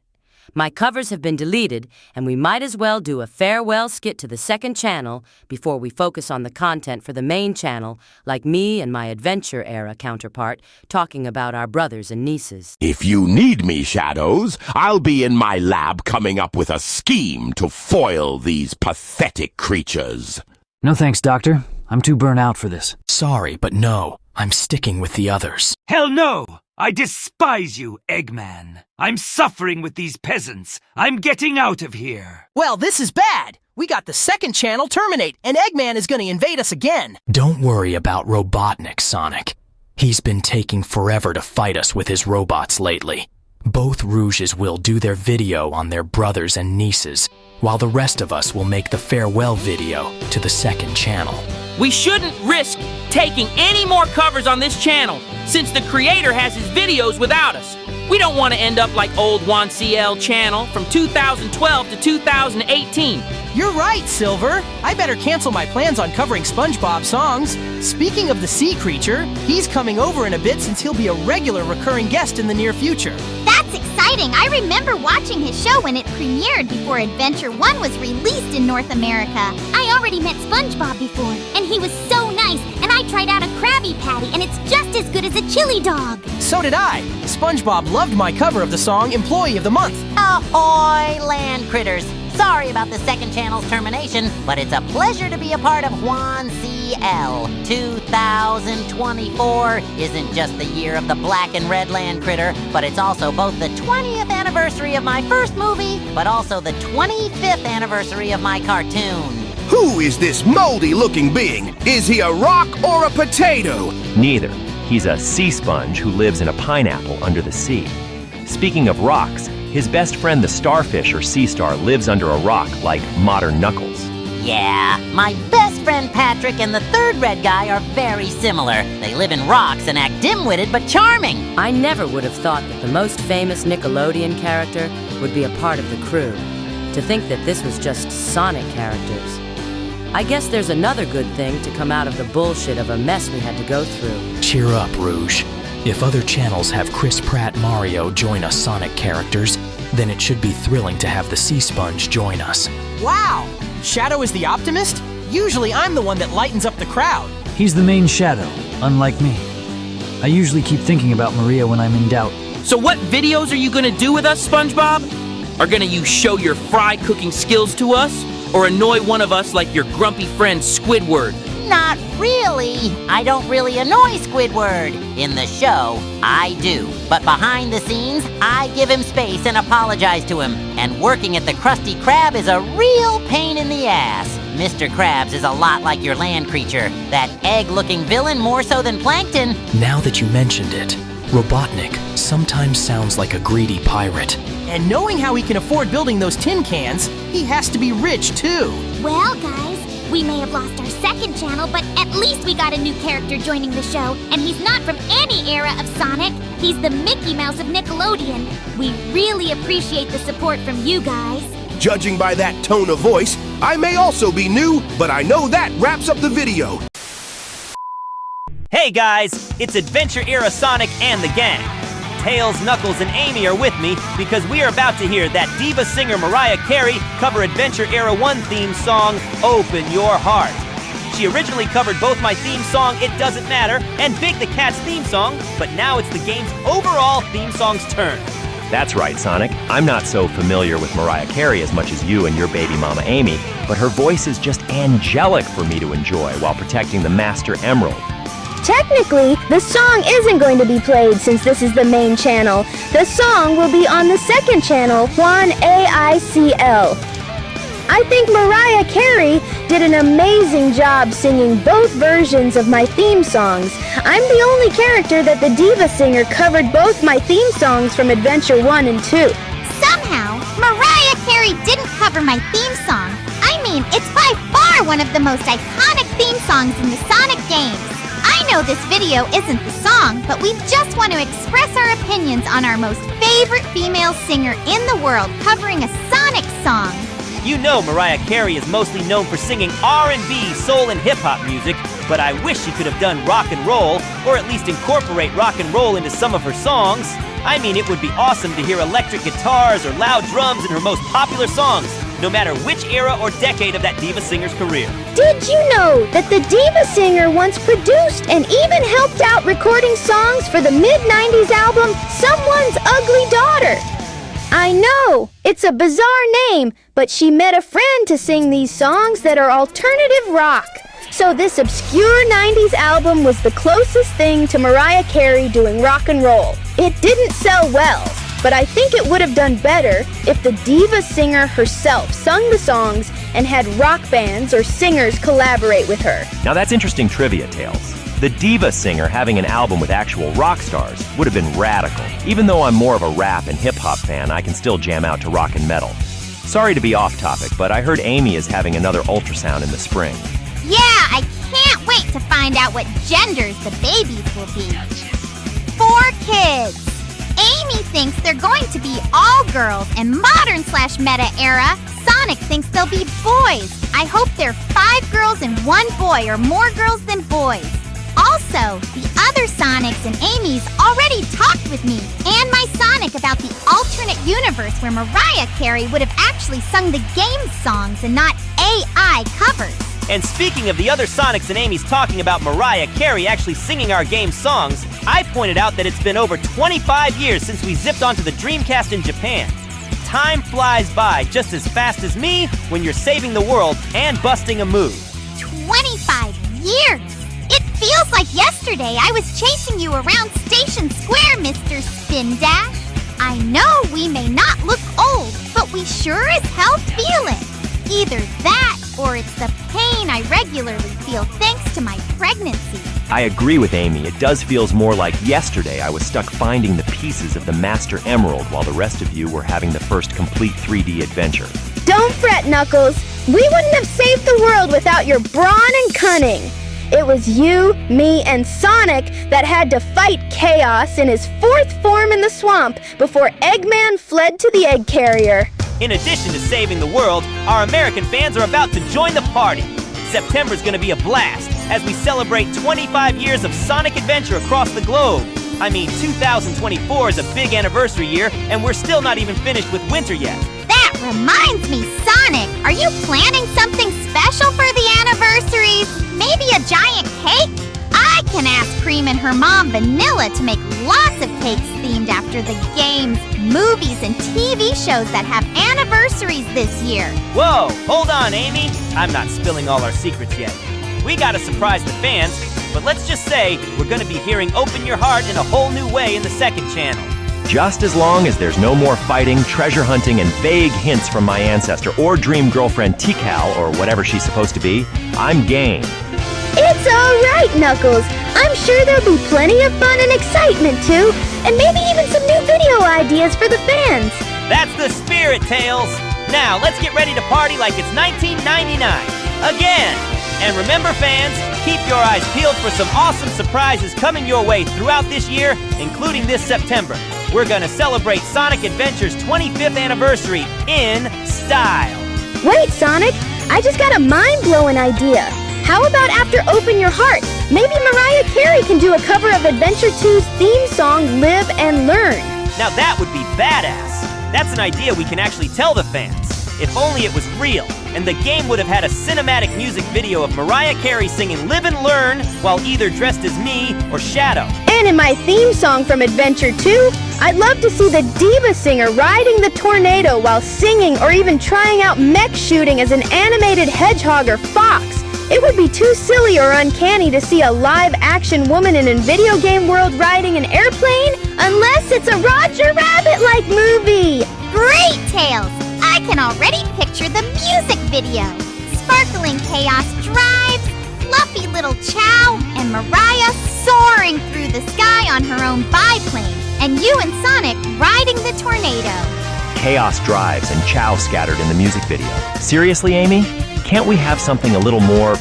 My covers have been deleted, and we might as well do a farewell skit to the second channel before we focus on the content for the main channel, like me and my Adventure Era counterpart talking about our brothers and nieces. If you need me, Shadows, I'll be in my lab coming up with a scheme to foil these pathetic creatures. No thanks, Doctor. I'm too burnt out for this. Sorry, but no. I'm sticking with the others. Hell no! I despise you, Eggman. I'm suffering with these peasants. I'm getting out of here. Well, this is bad. We got the second channel terminate, and Eggman is going to invade us again. Don't worry about Robotnik, Sonic. He's been taking forever to fight us with his robots lately. Both Rouges will do their video on their brothers and nieces, while the rest of us will make the farewell video to the second channel. We shouldn't risk taking any more covers on this channel, since the creator has his videos without us. We don't want to end up like old Juan CL channel from 2012 to 2018. You're right, Silver. I better cancel my plans on covering SpongeBob songs. Speaking of the sea creature, he's coming over in a bit since he'll be a regular recurring guest in the near future. That's exciting. I remember watching his show when it premiered before Adventure 1 was released in North America. I already met SpongeBob before, and he was so nice, and I tried out a Krabby Patty, and it's just as good as a chili dog. So did I. SpongeBob loved my cover of the song Employee of the Month. Ahoy, land critters! Sorry about the second channel's termination, but it's a pleasure to be a part of Juan CL. 2024 isn't just the year of the black and red land critter, but it's also both the 20th anniversary of my first movie, but also the 25th anniversary of my cartoon. Who is this moldy-looking being? Is he a rock or a potato? Neither. He's a sea sponge who lives in a pineapple under the sea. Speaking of rocks, his best friend the starfish or sea star lives under a rock like modern Knuckles. Yeah, my best friend Patrick and the third red guy are very similar. They live in rocks and act dim-witted but charming. I never would have thought that the most famous Nickelodeon character would be a part of the crew. To think that this was just Sonic characters. I guess there's another good thing to come out of the bullshit of a mess we had to go through. Cheer up, Rouge. If other channels have Chris Pratt Mario join us Sonic characters, then it should be thrilling to have the Sea Sponge join us. Wow! Shadow is the optimist? Usually I'm the one that lightens up the crowd. He's the main shadow, unlike me. I usually keep thinking about Maria when I'm in doubt. So what videos are you gonna do with us, SpongeBob? Are gonna you show your fry cooking skills to us? Or annoy one of us like your grumpy friend Squidward? Not really. I don't really annoy Squidward. In the show, I do. But behind the scenes, I give him space and apologize to him. And working at the Krusty Krab is a real pain in the ass. Mr. Krabs is a lot like your land creature. That egg-looking villain more so than Plankton. Now that you mentioned it, Robotnik sometimes sounds like a greedy pirate. And knowing how he can afford building those tin cans, he has to be rich too. Well, guys, we may have lost our second channel, but at least we got a new character joining the show, and he's not from any era of Sonic. He's the Mickey Mouse of Nickelodeon. We really appreciate the support from you guys. Judging by that tone of voice, I may also be new, but I know that wraps up the video. Hey guys, it's Adventure Era Sonic and the gang. Tails, Knuckles, and Amy are with me because we are about to hear that diva singer Mariah Carey cover Adventure Era 1 theme song, Open Your Heart. She originally covered both my theme song, It Doesn't Matter, and Big the Cat's theme song, but now it's the game's overall theme song's turn. That's right, Sonic. I'm not so familiar with Mariah Carey as much as you and your baby mama Amy, but her voice is just angelic for me to enjoy while protecting the Master Emerald. Technically, the song isn't going to be played since this is the main channel. The song will be on the second channel, Juan AI CL. I think Mariah Carey did an amazing job singing both versions of my theme songs. I'm the only character that the diva singer covered both my theme songs from Adventure 1 and 2. Somehow, Mariah Carey didn't cover my theme song. I mean, it's by far one of the most iconic theme songs in the Sonic games. I know this video isn't the song, but we just want to express our opinions on our most favorite female singer in the world covering a Sonic song. You know Mariah Carey is mostly known for singing R&B, soul, and hip-hop music, but I wish she could have done rock and roll, or at least incorporate rock and roll into some of her songs. I mean, it would be awesome to hear electric guitars or loud drums in her most popular songs, no matter which era or decade of that diva singer's career. Did you know that the diva singer once produced and even helped out recording songs for the mid-90s album, Someone's Ugly Daughter? I know, it's a bizarre name, but she met a friend to sing these songs that are alternative rock. So this obscure 90s album was the closest thing to Mariah Carey doing rock and roll. It didn't sell well, but I think it would have done better if the diva singer herself sung the songs and had rock bands or singers collaborate with her. Now that's interesting trivia, Tails. The diva singer having an album with actual rock stars would have been radical. Even though I'm more of a rap and hip-hop fan, I can still jam out to rock and metal. Sorry to be off topic, but I heard Amy is having another ultrasound in the spring. Yeah, I can't wait to find out what genders the babies will be. 4 kids. Amy thinks they're going to be all girls, and modern/meta era, Sonic thinks they'll be boys. I hope they're 5 girls and 1 boy, or more girls than boys. Also, the other Sonics and Amy's already talked with me and my Sonic about the alternate universe where Mariah Carey would have actually sung the game songs and not AI covers. And speaking of the other Sonics and Amy's talking about Mariah Carey actually singing our game songs, I pointed out that it's been over 25 years since we zipped onto the Dreamcast in Japan. Time flies by just as fast as me when you're saving the world and busting a move. 25 years! It feels like yesterday I was chasing you around Station Square, Mr. Spin Dash. I know we may not look old, but we sure as hell feel it. Either that or it's the pain I regularly feel thanks to my pregnancy. I agree with Amy. It does feels more like yesterday I was stuck finding the pieces of the Master Emerald while the rest of you were having the first complete 3D adventure. Don't fret, Knuckles. We wouldn't have saved the world without your brawn and cunning. It was you, me, and Sonic that had to fight Chaos in his fourth form in the swamp before Eggman fled to the egg carrier. In addition to saving the world, our American fans are about to join the party. September's gonna be a blast as we celebrate 25 years of Sonic adventure across the globe. I mean, 2024 is a big anniversary year, and we're still not even finished with winter yet. That reminds me, Sonic, are you planning something special for the anniversaries? Maybe a giant cake? I can ask Cream and her mom, Vanilla, to make lots of cakes themed after the games, movies, and TV shows that have anniversaries this year. Whoa, hold on, Amy. I'm not spilling all our secrets yet. We gotta surprise the fans, but let's just say we're gonna be hearing Open Your Heart in a whole new way in the second channel. Just as long as there's no more fighting, treasure hunting, and vague hints from my ancestor or dream girlfriend Tikal, or whatever she's supposed to be, I'm game. It's all right, Knuckles. I'm sure there'll be plenty of fun and excitement, too, and maybe even some new video ideas for the fans. That's the spirit, Tails. Now, let's get ready to party like it's 1999. Again! And remember, fans, keep your eyes peeled for some awesome surprises coming your way throughout this year, including this September. We're gonna celebrate Sonic Adventure's 25th anniversary in style. Wait, Sonic, I just got a mind-blowing idea. How about after Open Your Heart, maybe Mariah Carey can do a cover of Adventure 2's theme song, Live and Learn. Now that would be badass. That's an idea we can actually tell the fans. If only it was real, and the game would have had a cinematic music video of Mariah Carey singing Live and Learn while either dressed as me or Shadow. And in my theme song from Adventure 2, I'd love to see the diva singer riding the tornado while singing or even trying out mech shooting as an animated hedgehog or fox. It would be too silly or uncanny to see a live-action woman in a video game world riding an airplane unless it's a Roger Rabbit-like movie. Great, Tails! I can already picture the music video. Sparkling Chaos drives, fluffy little Chow, and Mariah soaring through the sky on her own biplane, and you and Sonic riding the tornado. Chaos drives and Chow scattered in the music video. Seriously, Amy? Can't we have something a little more,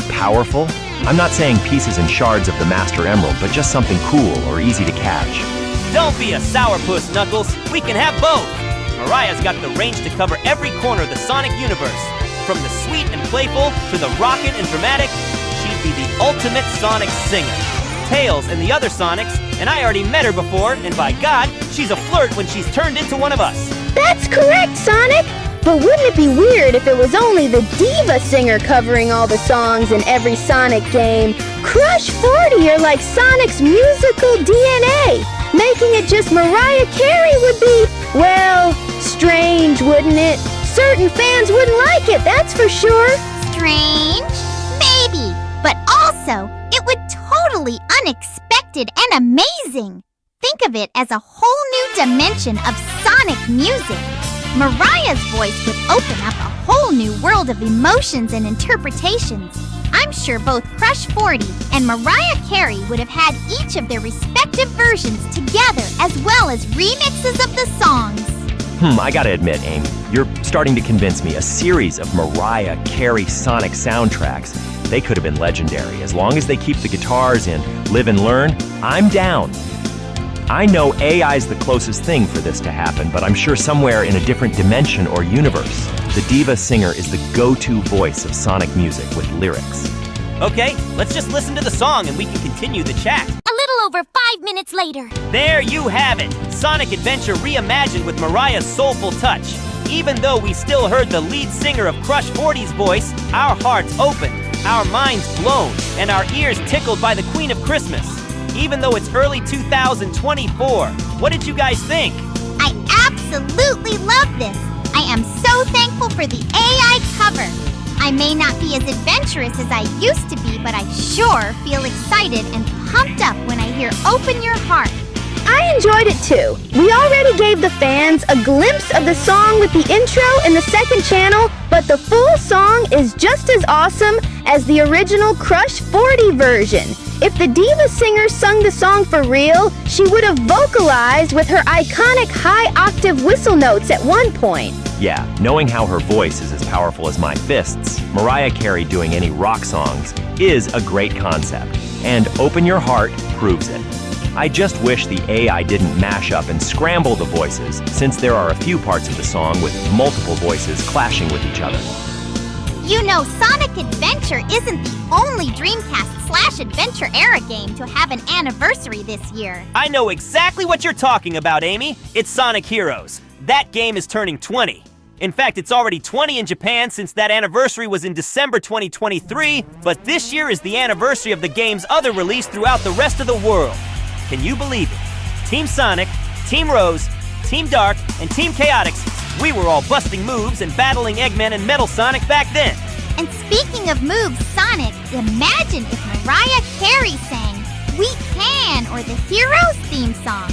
powerful? I'm not saying pieces and shards of the Master Emerald, but just something cool or easy to catch. Don't be a sourpuss, Knuckles. We can have both. Mariah's got the range to cover every corner of the Sonic universe. From the sweet and playful to the rockin' and dramatic, she'd be the ultimate Sonic singer. Tails and the other Sonics, and I already met her before, and by God, she's a flirt when she's turned into one of us. That's correct, Sonic! But wouldn't it be weird if it was only the diva singer covering all the songs in every Sonic game? Crush 40 are like Sonic's musical DNA. Making it just Mariah Carey would be, well, strange, wouldn't it? Certain fans wouldn't like it, that's for sure. Strange? Maybe. But also, it would totally unexpected and amazing. Think of it as a whole new dimension of Sonic music. Mariah's voice would open up a whole new world of emotions and interpretations. I'm sure both Crush 40 and Mariah Carey would have had each of their respective versions together as well as remixes of the songs. I gotta admit, Amy, you're starting to convince me. A series of Mariah Carey Sonic soundtracks, they could have been legendary. As long as they keep the guitars in Live and Learn, I'm down. I know AI's the closest thing for this to happen, but I'm sure somewhere in a different dimension or universe, the diva singer is the go-to voice of Sonic music with lyrics. Okay, let's just listen to the song and we can continue the chat. A little over 5 minutes later. There you have it! Sonic Adventure reimagined with Mariah's soulful touch. Even though we still heard the lead singer of Crush 40's voice, our hearts opened, our minds blown, and our ears tickled by the Queen of Christmas. Even though it's early 2024. What did you guys think? I absolutely love this. I am so thankful for the AI cover. I may not be as adventurous as I used to be, but I sure feel excited and pumped up when I hear Open Your Heart. I enjoyed it too. We already gave the fans a glimpse of the song with the intro in the second channel, but but the full song is just as awesome as the original Crush 40 version. If the diva singer sung the song for real, she would have vocalized with her iconic high-octave whistle notes at one point. Yeah, knowing how her voice is as powerful as my fists, Mariah Carey doing any rock songs is a great concept, and Open Your Heart proves it. I just wish the AI didn't mash up and scramble the voices, since there are a few parts of the song with multiple voices clashing with each other. You know, Sonic Adventure isn't the only Dreamcast/Adventure era game to have an anniversary this year. I know exactly what you're talking about, Amy. It's Sonic Heroes. That game is turning 20. In fact, it's already 20 in Japan since that anniversary was in December 2023, but this year is the anniversary of the game's other release throughout the rest of the world. Can you believe it? Team Sonic, Team Rose, Team Dark, and Team Chaotix, we were all busting moves and battling Eggman and Metal Sonic back then. And speaking of moves, Sonic, imagine if Mariah Carey sang We Can or the Heroes theme song.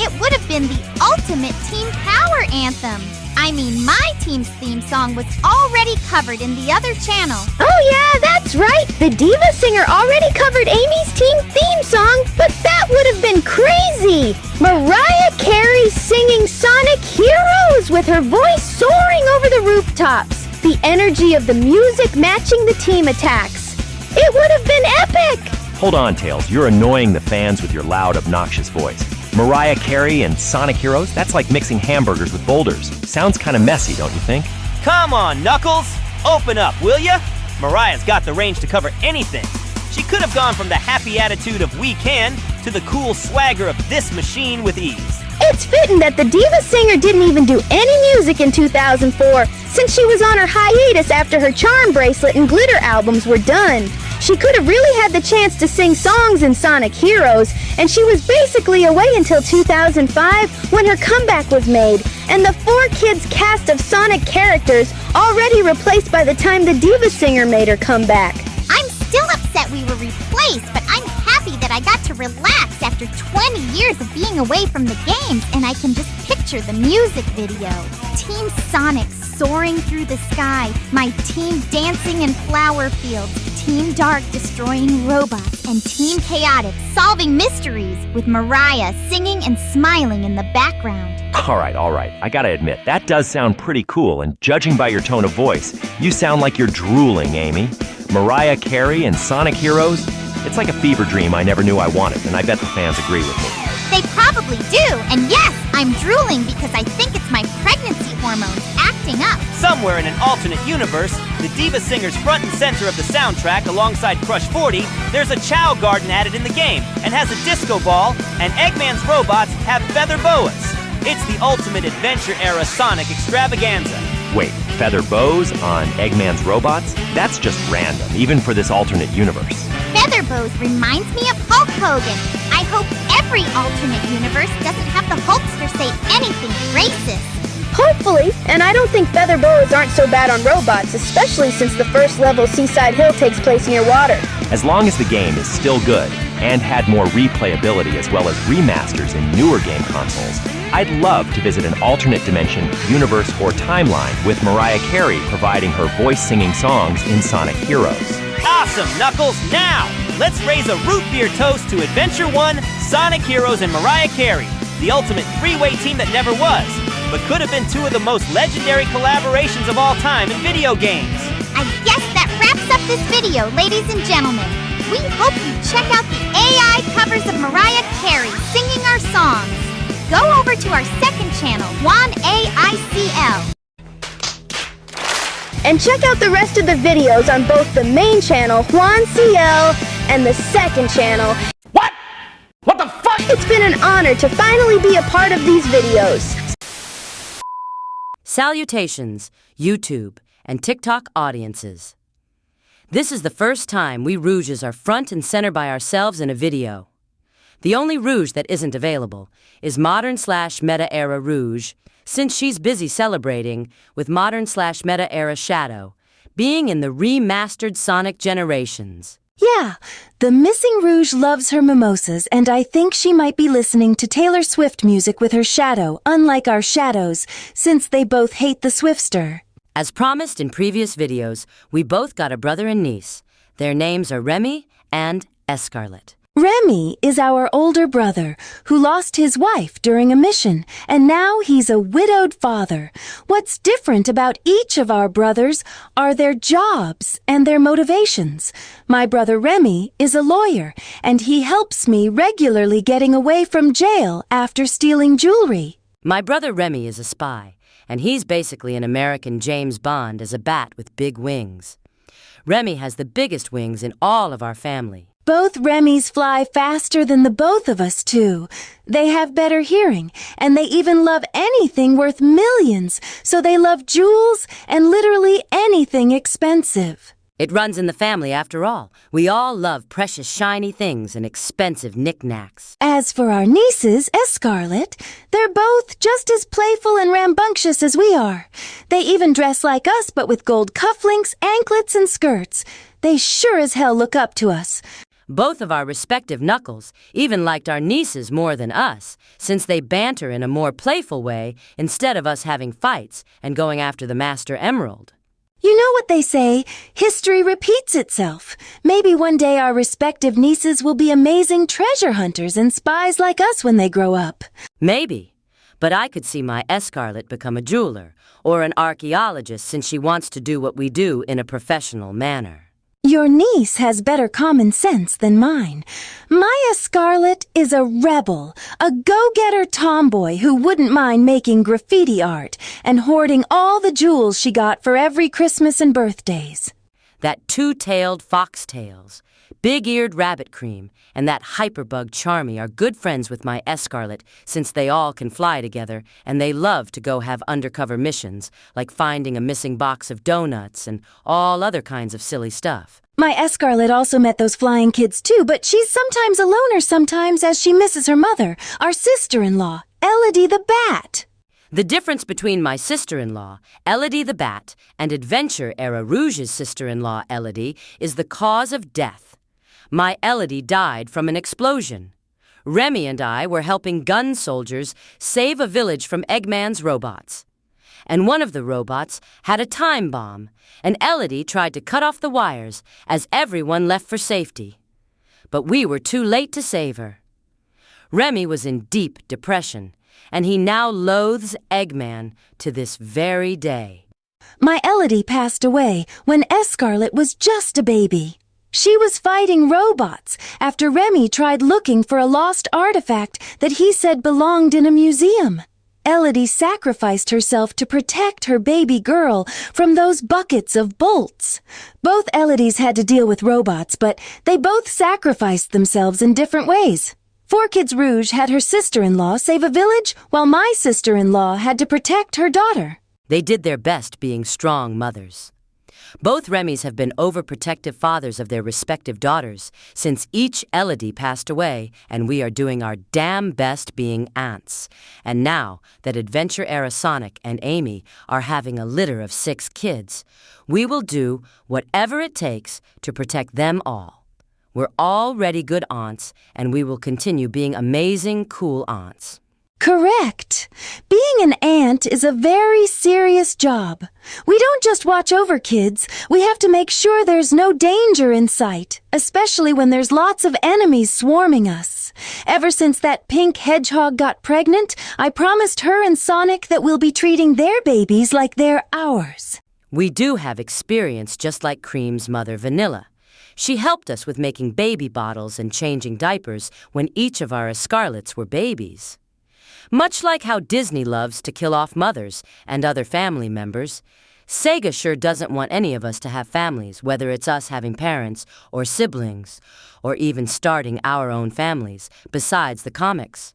It would have been the ultimate team power anthem. I mean, my team's theme song was already covered in the other channel. Oh yeah, that's right! The diva singer already covered Amy's team theme song, but that would have been crazy! Mariah Carey singing Sonic Heroes with her voice soaring over the rooftops. The energy of the music matching the team attacks. It would have been epic! Hold on, Tails, you're annoying the fans with your loud, obnoxious voice. Mariah Carey and Sonic Heroes? That's like mixing hamburgers with boulders. Sounds kind of messy, don't you think? Come on, Knuckles! Open up, will ya? Mariah's got the range to cover anything. She could have gone from the happy attitude of We Can to the cool swagger of This Machine with ease. It's fitting that the diva singer didn't even do any music in 2004, since she was on her hiatus after her Charm Bracelet and Glitter albums were done. She could have really had the chance to sing songs in Sonic Heroes, and she was basically away until 2005 when her comeback was made, and the 4Kids cast of Sonic characters already replaced by the time the diva singer made her comeback. I'm still upset we were replaced, but I'm happy that I got to relax after 20 years of being away from the games, and I can just picture the music video. Team Sonic soaring through the sky, my team dancing in flower fields, Team Dark destroying robots, and Team Chaotix solving mysteries with Mariah singing and smiling in the background. All right. I gotta admit, that does sound pretty cool, and judging by your tone of voice, you sound like you're drooling, Amy. Mariah Carey and Sonic Heroes? It's like a fever dream I never knew I wanted, and I bet the fans agree with me. They probably do, and yes, I'm drooling because I think it's my pregnancy hormones acting up. Somewhere in an alternate universe, the diva singer's front and center of the soundtrack alongside Crush 40, there's a Chow Garden added in the game and has a disco ball, and Eggman's robots have feather boas. It's the ultimate adventure-era Sonic extravaganza. Wait, feather bows on Eggman's robots? That's just random, even for this alternate universe. Feather bows reminds me of Hulk Hogan. I hope every alternate universe doesn't have the Hulkster say anything racist. Hopefully, and I don't think feather boas aren't so bad on robots, especially since the first level Seaside Hill takes place near water. As long as the game is still good and had more replayability as well as remasters in newer game consoles, I'd love to visit an alternate dimension, universe, or timeline with Mariah Carey providing her voice singing songs in Sonic Heroes. Awesome, Knuckles! Now, let's raise a root beer toast to Adventure 1, Sonic Heroes, and Mariah Carey, the ultimate three-way team that never was, but could have been two of the most legendary collaborations of all time in video games. I guess that wraps up this video, ladies and gentlemen. We hope you check out the AI covers of Mariah Carey singing our songs. Go over to our second channel, Juan AI CL. And check out the rest of the videos on both the main channel, Juan CL, and the second channel. What? What the fuck? It's been an honor to finally be a part of these videos. Salutations, YouTube and TikTok audiences. This is the first time we Rouges are front and center by ourselves in a video. The only Rouge that isn't available is Modern/Meta Era Rouge, since she's busy celebrating with Modern/Meta Era Shadow, being in the remastered Sonic Generations. Yeah, the missing Rouge loves her mimosas, and I think she might be listening to Taylor Swift music with her Shadow, unlike our Shadows, since they both hate the Swiftster. As promised in previous videos, we both got a brother and niece. Their names are Remy and Escarlet. Remy is our older brother who lost his wife during a mission, and now he's a widowed father. What's different about each of our brothers are their jobs and their motivations. My brother Remy is a lawyer, and he helps me regularly getting away from jail after stealing jewelry. My brother Remy is a spy, and he's basically an American James Bond as a bat with big wings. Remy has the biggest wings in all of our family. Both Remys fly faster than the both of us, too. They have better hearing, and they even love anything worth millions, so they love jewels and literally anything expensive. It runs in the family after all. We all love precious shiny things and expensive knickknacks. As for our nieces, Escarlet, they're both just as playful and rambunctious as we are. They even dress like us, but with gold cufflinks, anklets, and skirts. They sure as hell look up to us. Both of our respective knuckles even liked our nieces more than us, since they banter in a more playful way instead of us having fights and going after the Master Emerald. You know what they say, history repeats itself. Maybe one day our respective nieces will be amazing treasure hunters and spies like us when they grow up. Maybe, but I could see my Escarlet become a jeweler or an archaeologist since she wants to do what we do in a professional manner. Your niece has better common sense than mine. My Escarlet is a rebel, a go-getter tomboy who wouldn't mind making graffiti art and hoarding all the jewels she got for every Christmas and birthdays. That two-tailed foxtails, big-eared rabbit cream, and that hyperbug Charmy are good friends with my Escarlet since they all can fly together and they love to go have undercover missions like finding a missing box of donuts and all other kinds of silly stuff. My Escarlet also met those flying kids too, but she's sometimes a loner sometimes as she misses her mother, our sister-in-law, Elodie the Bat. The difference between my sister-in-law, Elodie the Bat, and Adventure-era Rouge's sister-in-law, Elodie, is the cause of death. My Elodie died from an explosion. Remy and I were helping gun soldiers save a village from Eggman's robots. And one of the robots had a time bomb, and Elodie tried to cut off the wires as everyone left for safety. But we were too late to save her. Remy was in deep depression, and he now loathes Eggman to this very day. My Elodie passed away when Escarlet was just a baby. She was fighting robots after Remy tried looking for a lost artifact that he said belonged in a museum. Elodie sacrificed herself to protect her baby girl from those buckets of bolts. Both Elodies had to deal with robots, but they both sacrificed themselves in different ways. 4Kids Rouge had her sister-in-law save a village, while my sister-in-law had to protect her daughter. They did their best being strong mothers. Both Remys have been overprotective fathers of their respective daughters since each Elodie passed away, and we are doing our damn best being aunts. And now that Adventure-era Sonic and Amy are having a litter of 6 kids, we will do whatever it takes to protect them all. We're already good aunts, and we will continue being amazing, cool aunts. Correct. Being an aunt is a very serious job. We don't just watch over kids, we have to make sure there's no danger in sight, especially when there's lots of enemies swarming us. Ever since that pink hedgehog got pregnant, I promised her and Sonic that we'll be treating their babies like they're ours. We do have experience just like Cream's mother, Vanilla. She helped us with making baby bottles and changing diapers when each of our Escarlets were babies. Much like how Disney loves to kill off mothers and other family members, Saga sure doesn't want any of us to have families, whether it's us having parents or siblings, or even starting our own families, besides the comics.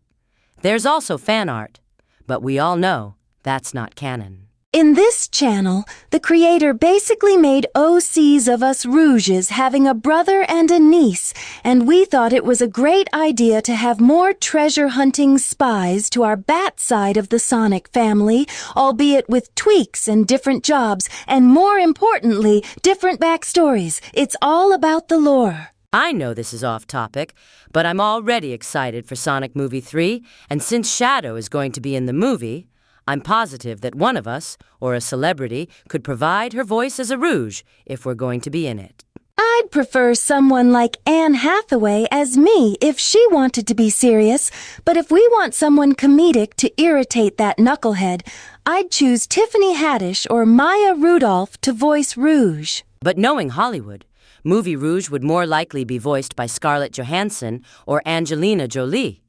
There's also fan art, but we all know that's not canon. In this channel, the creator basically made OCs of us Rouges having a brother and a niece, and we thought it was a great idea to have more treasure-hunting spies to our bat side of the Sonic family, albeit with tweaks and different jobs, and more importantly, different backstories. It's all about the lore. I know this is off topic, but I'm already excited for Sonic Movie 3, and since Shadow is going to be in the movie, I'm positive that one of us, or a celebrity, could provide her voice as a rouge if we're going to be in it. I'd prefer someone like Anne Hathaway as me if she wanted to be serious, but if we want someone comedic to irritate that knucklehead, I'd choose Tiffany Haddish or Maya Rudolph to voice Rouge. But knowing Hollywood, Movie Rouge would more likely be voiced by Scarlett Johansson or Angelina Jolie.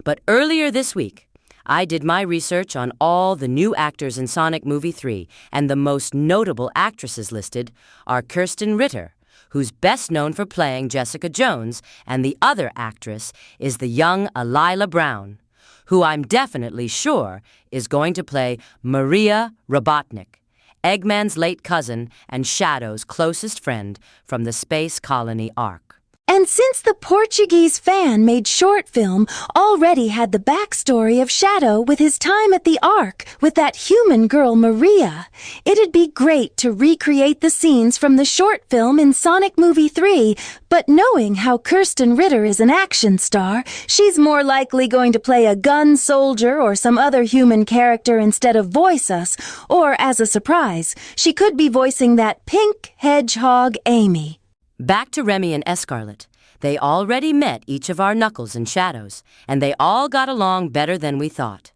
But earlier this week, I did my research on all the new actors in Sonic Movie 3, and the most notable actresses listed are Kirsten Ritter, who's best known for playing Jessica Jones, and the other actress is the young Alila Brown, who I'm definitely sure is going to play Maria Robotnik, Eggman's late cousin and Shadow's closest friend from the Space Colony Ark. And since the Portuguese fan made short film already had the backstory of Shadow with his time at the Ark with that human girl Maria, it'd be great to recreate the scenes from the short film in Sonic Movie 3, but knowing how Kirsten Ritter is an action star, she's more likely going to play a gun soldier or some other human character instead of voice us, or as a surprise, she could be voicing that pink hedgehog Amy. Back to Remy and Escarlet. They already met each of our Knuckles and Shadows, and they all got along better than we thought.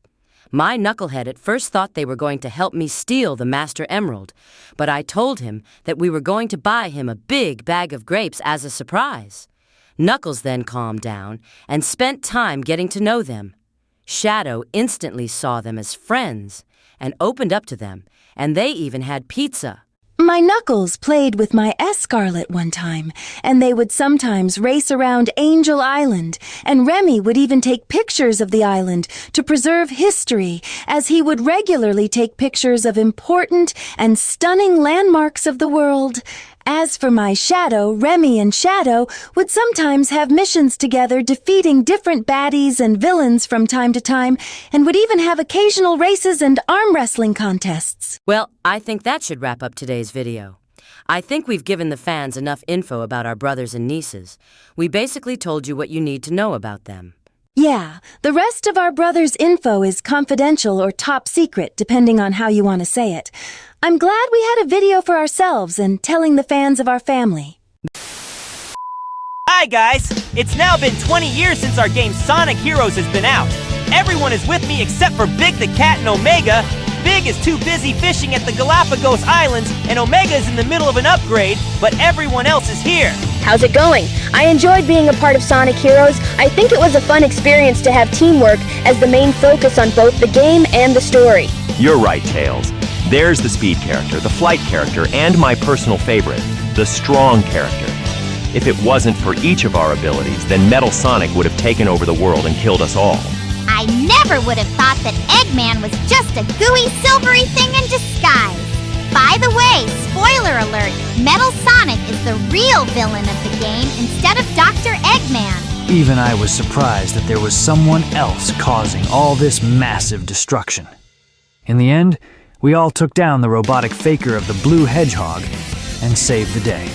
My knucklehead at first thought they were going to help me steal the Master Emerald, but I told him that we were going to buy him a big bag of grapes as a surprise. Knuckles then calmed down and spent time getting to know them. Shadow instantly saw them as friends and opened up to them, and they even had pizza. My Knuckles played with my Escarlet one time, and they would sometimes race around Angel Island, and Remy would even take pictures of the island to preserve history, as he would regularly take pictures of important and stunning landmarks of the world. As for my Shadow, Remy and Shadow would sometimes have missions together defeating different baddies and villains from time to time, and would even have occasional races and arm wrestling contests. Well, I think that should wrap up today's video. I think we've given the fans enough info about our brothers and nieces. We basically told you what you need to know about them. Yeah, the rest of our brothers' info is confidential or top secret, depending on how you want to say it. I'm glad we had a video for ourselves and telling the fans of our family. Hi guys! It's now been 20 years since our game Sonic Heroes has been out. Everyone is with me except for Big the Cat and Omega. Big is too busy fishing at the Galapagos Islands, and Omega is in the middle of an upgrade, but everyone else is here. How's it going? I enjoyed being a part of Sonic Heroes. I think it was a fun experience to have teamwork as the main focus on both the game and the story. You're right, Tails. There's the speed character, the flight character, and my personal favorite, the strong character. If it wasn't for each of our abilities, then Metal Sonic would have taken over the world and killed us all. I never would have thought that Eggman was just a gooey, silvery thing in disguise. By the way, spoiler alert, Metal Sonic is the real villain of the game instead of Dr. Eggman. Even I was surprised that there was someone else causing all this massive destruction. In the end, we all took down the robotic faker of the blue hedgehog and saved the day.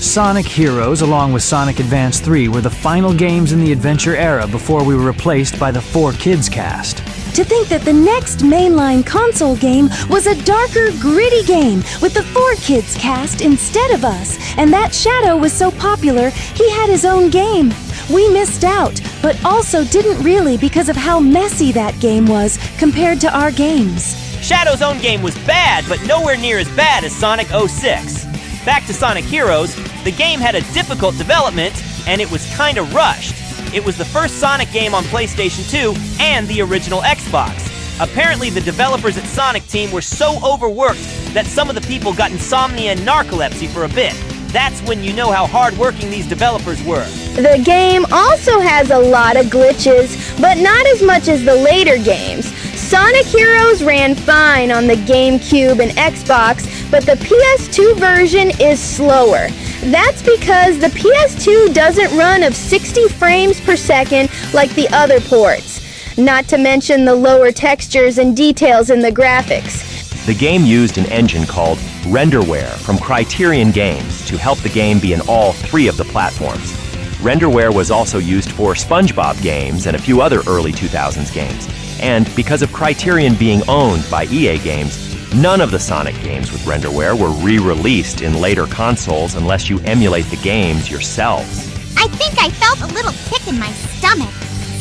Sonic Heroes, along with Sonic Advance 3, were the final games in the Adventure era before we were replaced by the 4Kids cast. To think that the next mainline console game was a darker, gritty game with the 4Kids cast instead of us, and that Shadow was so popular, he had his own game. We missed out, but also didn't really because of how messy that game was compared to our games. Shadow's own game was bad, but nowhere near as bad as Sonic 06. Back to Sonic Heroes, the game had a difficult development, and it was kinda rushed. It was the first Sonic game on PlayStation 2 and the original Xbox. Apparently, the developers at Sonic Team were so overworked that some of the people got insomnia and narcolepsy for a bit. That's when you know how hard-working these developers were. The game also has a lot of glitches, but not as much as the later games. Sonic Heroes ran fine on the GameCube and Xbox, but the PS2 version is slower. That's because the PS2 doesn't run of 60 frames per second like the other ports. Not to mention the lower textures and details in the graphics. The game used an engine called Renderware from Criterion Games to help the game be in all 3 of the platforms. Renderware was also used for SpongeBob games and a few other early 2000s games. And because of Criterion being owned by EA Games, none of the Sonic games with renderware were re-released in later consoles unless you emulate the games yourselves. I think I felt a little kick in my stomach.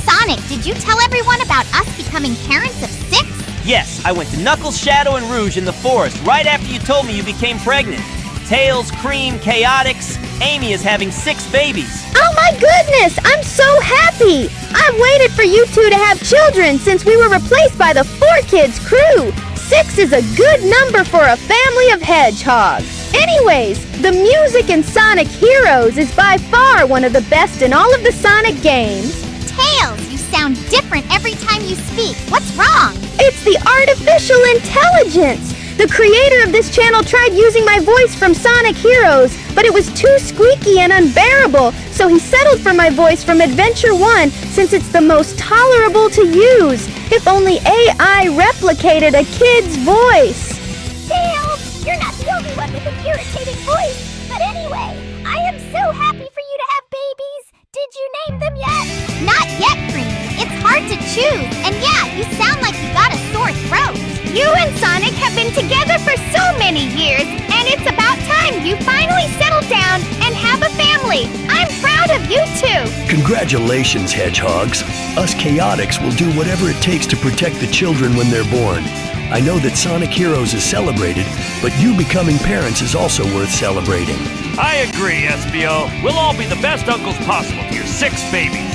Sonic, did you tell everyone about us becoming parents of 6? Yes, I went to Knuckles, Shadow, and Rouge in the forest right after you told me you became pregnant. Tails, Cream, Chaotix, Amy is having 6 babies. Oh my goodness! I'm so happy! I've waited for you two to have children since we were replaced by the 4 Kids crew. 6 is a good number for a family of hedgehogs. Anyways, the music in Sonic Heroes is by far one of the best in all of the Sonic games. Tails, you sound different every time you speak. What's wrong? It's the artificial intelligence! The creator of this channel tried using my voice from Sonic Heroes, but it was too squeaky and unbearable, so he settled for my voice from Adventure 1 since it's the most tolerable to use. If only AI replicated a kid's voice. Tails, you're not the only one with an irritating voice. But anyway, I am so happy for you to have babies. Did you name them yet? Not yet, Cream. It's hard to choose. And yeah, you sound like you got a sore throat. You and Sonic have been together for so many years, and it's about time you finally settled down and have a family. I'm proud of you two. Congratulations, hedgehogs. Us Chaotix will do whatever it takes to protect the children when they're born. I know that Sonic Heroes is celebrated, but you becoming parents is also worth celebrating. I agree, SBO. We'll all be the best uncles possible to your 6 babies.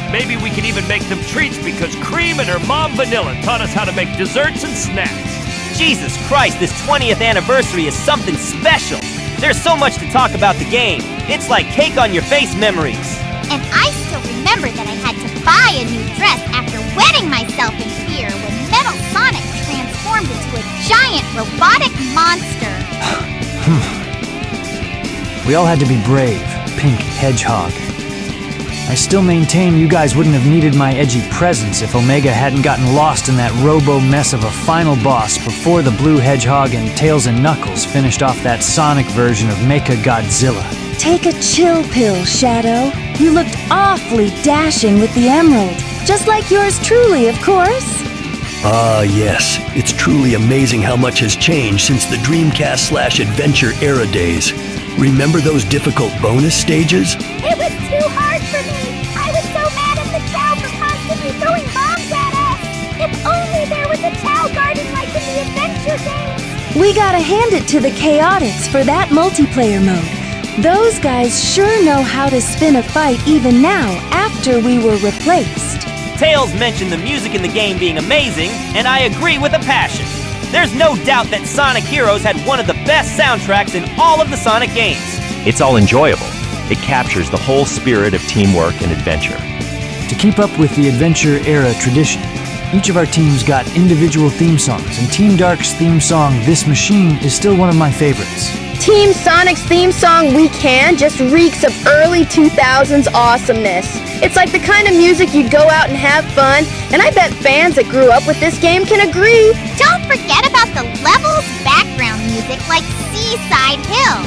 Maybe we can even make them treats because Cream and her mom Vanilla taught us how to make desserts and snacks. Jesus Christ, this 20th anniversary is something special. There's so much to talk about the game. It's like cake on your face memories. And I still remember that I had to buy a new dress after wetting myself in fear when Metal Sonic transformed into a giant robotic monster. We all had to be brave, Pink Hedgehog. I still maintain you guys wouldn't have needed my edgy presence if Omega hadn't gotten lost in that robo mess of a final boss before the Blue Hedgehog and Tails and Knuckles finished off that Sonic version of Mecha Godzilla. Take a chill pill, Shadow. You looked awfully dashing with the emerald. Just like yours truly, of course. Ah, yes. It's truly amazing how much has changed since the Dreamcast/Adventure era days. Remember those difficult bonus stages? It was too hard for me. I was so mad at the Chow for constantly throwing bombs at us. If only there was a Chow garden like in the Adventure games. We gotta hand it to the Chaotix for that multiplayer mode. Those guys sure know how to spin a fight even now, after we were replaced. Tails mentioned the music in the game being amazing, and I agree with a passion. There's no doubt that Sonic Heroes had one of the best soundtracks in all of the Sonic games. It's all enjoyable. It captures the whole spirit of teamwork and adventure. To keep up with the Adventure era tradition, each of our teams got individual theme songs, and Team Dark's theme song, This Machine, is still one of my favorites. Team Sonic's theme song, We Can, just reeks of early 2000s awesomeness. It's like the kind of music you'd go out and have fun, and I bet fans that grew up with this game can agree. Don't forget about the levels background music like Seaside Hill.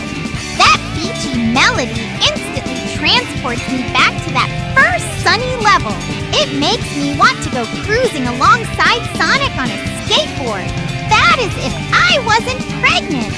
That beachy melody instantly transports me back to that first sunny level. It makes me want to go cruising alongside Sonic on a skateboard. That is if I wasn't pregnant.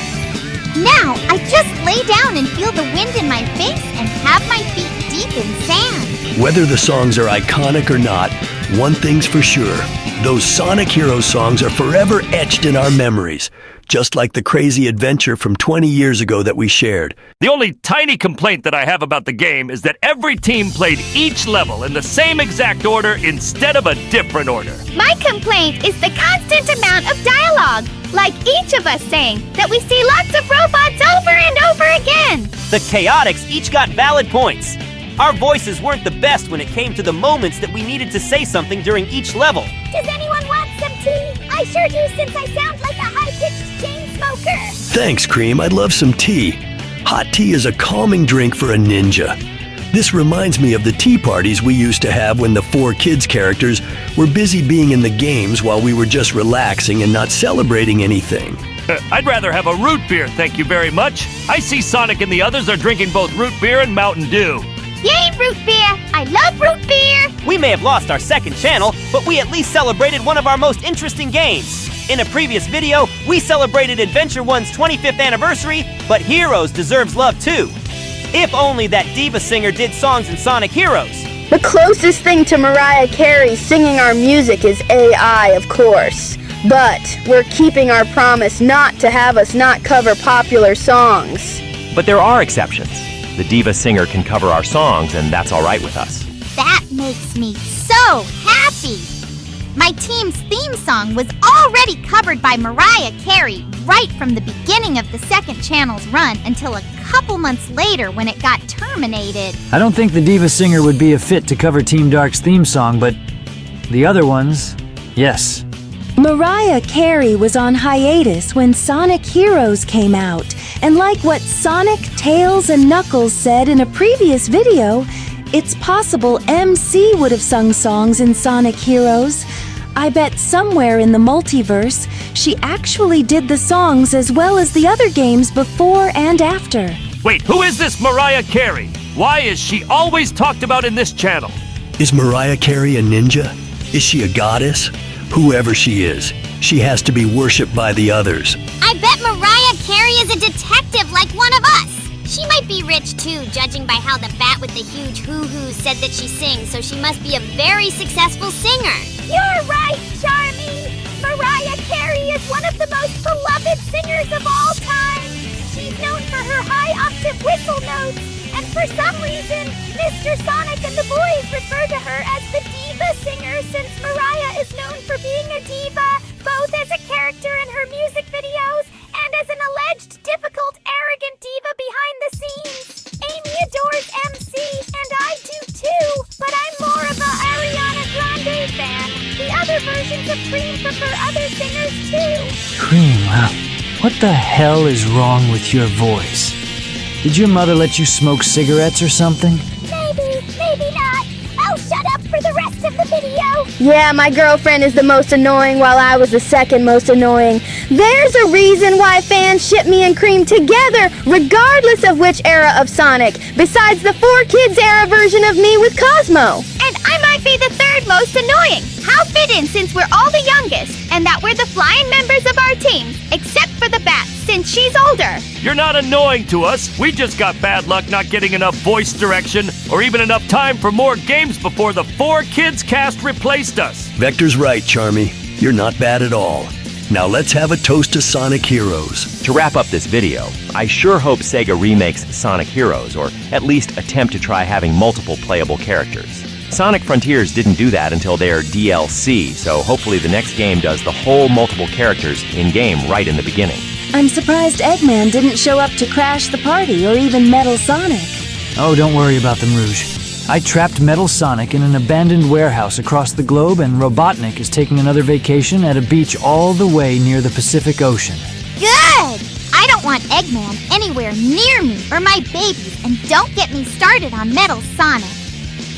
Now, I just lay down and feel the wind in my face and have my feet deep in sand. Whether the songs are iconic or not, one thing's for sure. Those Sonic Heroes songs are forever etched in our memories, just like the crazy adventure from 20 years ago that we shared. The only tiny complaint that I have about the game is that every team played each level in the same exact order instead of a different order. My complaint is the constant amount of dialogue. Like each of us saying that we see lots of robots over and over again. The Chaotix each got valid points. Our voices weren't the best when it came to the moments that we needed to say something during each level. Does anyone want some tea? I sure do, since I sound like a high-pitched chain smoker. Thanks, Cream. I'd love some tea. Hot tea is a calming drink for a ninja. This reminds me of the tea parties we used to have when the 4 Kids characters were busy being in the games while we were just relaxing and not celebrating anything. I'd rather have a root beer, thank you very much. I see Sonic and the others are drinking both root beer and Mountain Dew. Yay, root beer! I love root beer! We may have lost our second channel, but we at least celebrated one of our most interesting games. In a previous video, we celebrated Adventure 1's 25th anniversary, but Heroes deserves love too. If only that diva singer did songs in Sonic Heroes. The closest thing to Mariah Carey singing our music is AI, of course. But we're keeping our promise not to have us not cover popular songs. But there are exceptions. The diva singer can cover our songs, and that's all right with us. That makes me so happy! My team's theme song was already covered by Mariah Carey right from the beginning of the second channel's run until a couple months later when it got terminated. I don't think the diva singer would be a fit to cover Team Dark's theme song, but the other ones, yes. Mariah Carey was on hiatus when Sonic Heroes came out, and like what Sonic, Tails, and Knuckles said in a previous video, it's possible MC would have sung songs in Sonic Heroes. I bet somewhere in the multiverse, she actually did the songs as well as the other games before and after. Wait, who is this Mariah Carey? Why is she always talked about in this channel? Is Mariah Carey a ninja? Is she a goddess? Whoever she is, she has to be worshipped by the others. I bet Mariah Carey is a detective like one of us. She might be rich too, judging by how the bat with the huge hoo-hoo said that she sings, so she must be a very successful singer. You're right, Charmy! Mariah Carey is one of the most beloved singers of all time. She's known for her high-octave whistle notes, and for some reason, Mr. Sonic and the boys refer to her as the diva singer since Mariah is known for being a diva, both as a character in her music videos and as an alleged difficult, arrogant diva behind the scenes. Amy adores MC, and I do too, but I'm more of a Ariana Grande fan. The other versions of Cream prefer other singers too. Cream, what the hell is wrong with your voice? Did your mother let you smoke cigarettes or something? Maybe not. I'll shut up for the rest of the video. Yeah, my girlfriend is the most annoying while I was the second most annoying. There's a reason why fans ship me and Cream together, regardless of which era of Sonic, besides the 4Kids era version of me with Cosmo. And I might be the third most annoying. How fitting since we're all the youngest, and that we're the flying members of our team, except for the bat, since she's older. You're not annoying to us. We just got bad luck not getting enough voice direction or even enough time for more games before the 4Kids cast replaced us. Vector's right, Charmy. You're not bad at all. Now let's have a toast to Sonic Heroes. To wrap up this video, I sure hope Sega remakes Sonic Heroes, or at least attempt to try having multiple playable characters. Sonic Frontiers didn't do that until their DLC, so hopefully the next game does the whole multiple characters in-game right in the beginning. I'm surprised Eggman didn't show up to crash the party or even Metal Sonic. Oh, don't worry about them, Rouge. I trapped Metal Sonic in an abandoned warehouse across the globe, and Robotnik is taking another vacation at a beach all the way near the Pacific Ocean. Good! I don't want Eggman anywhere near me or my babies, and don't get me started on Metal Sonic.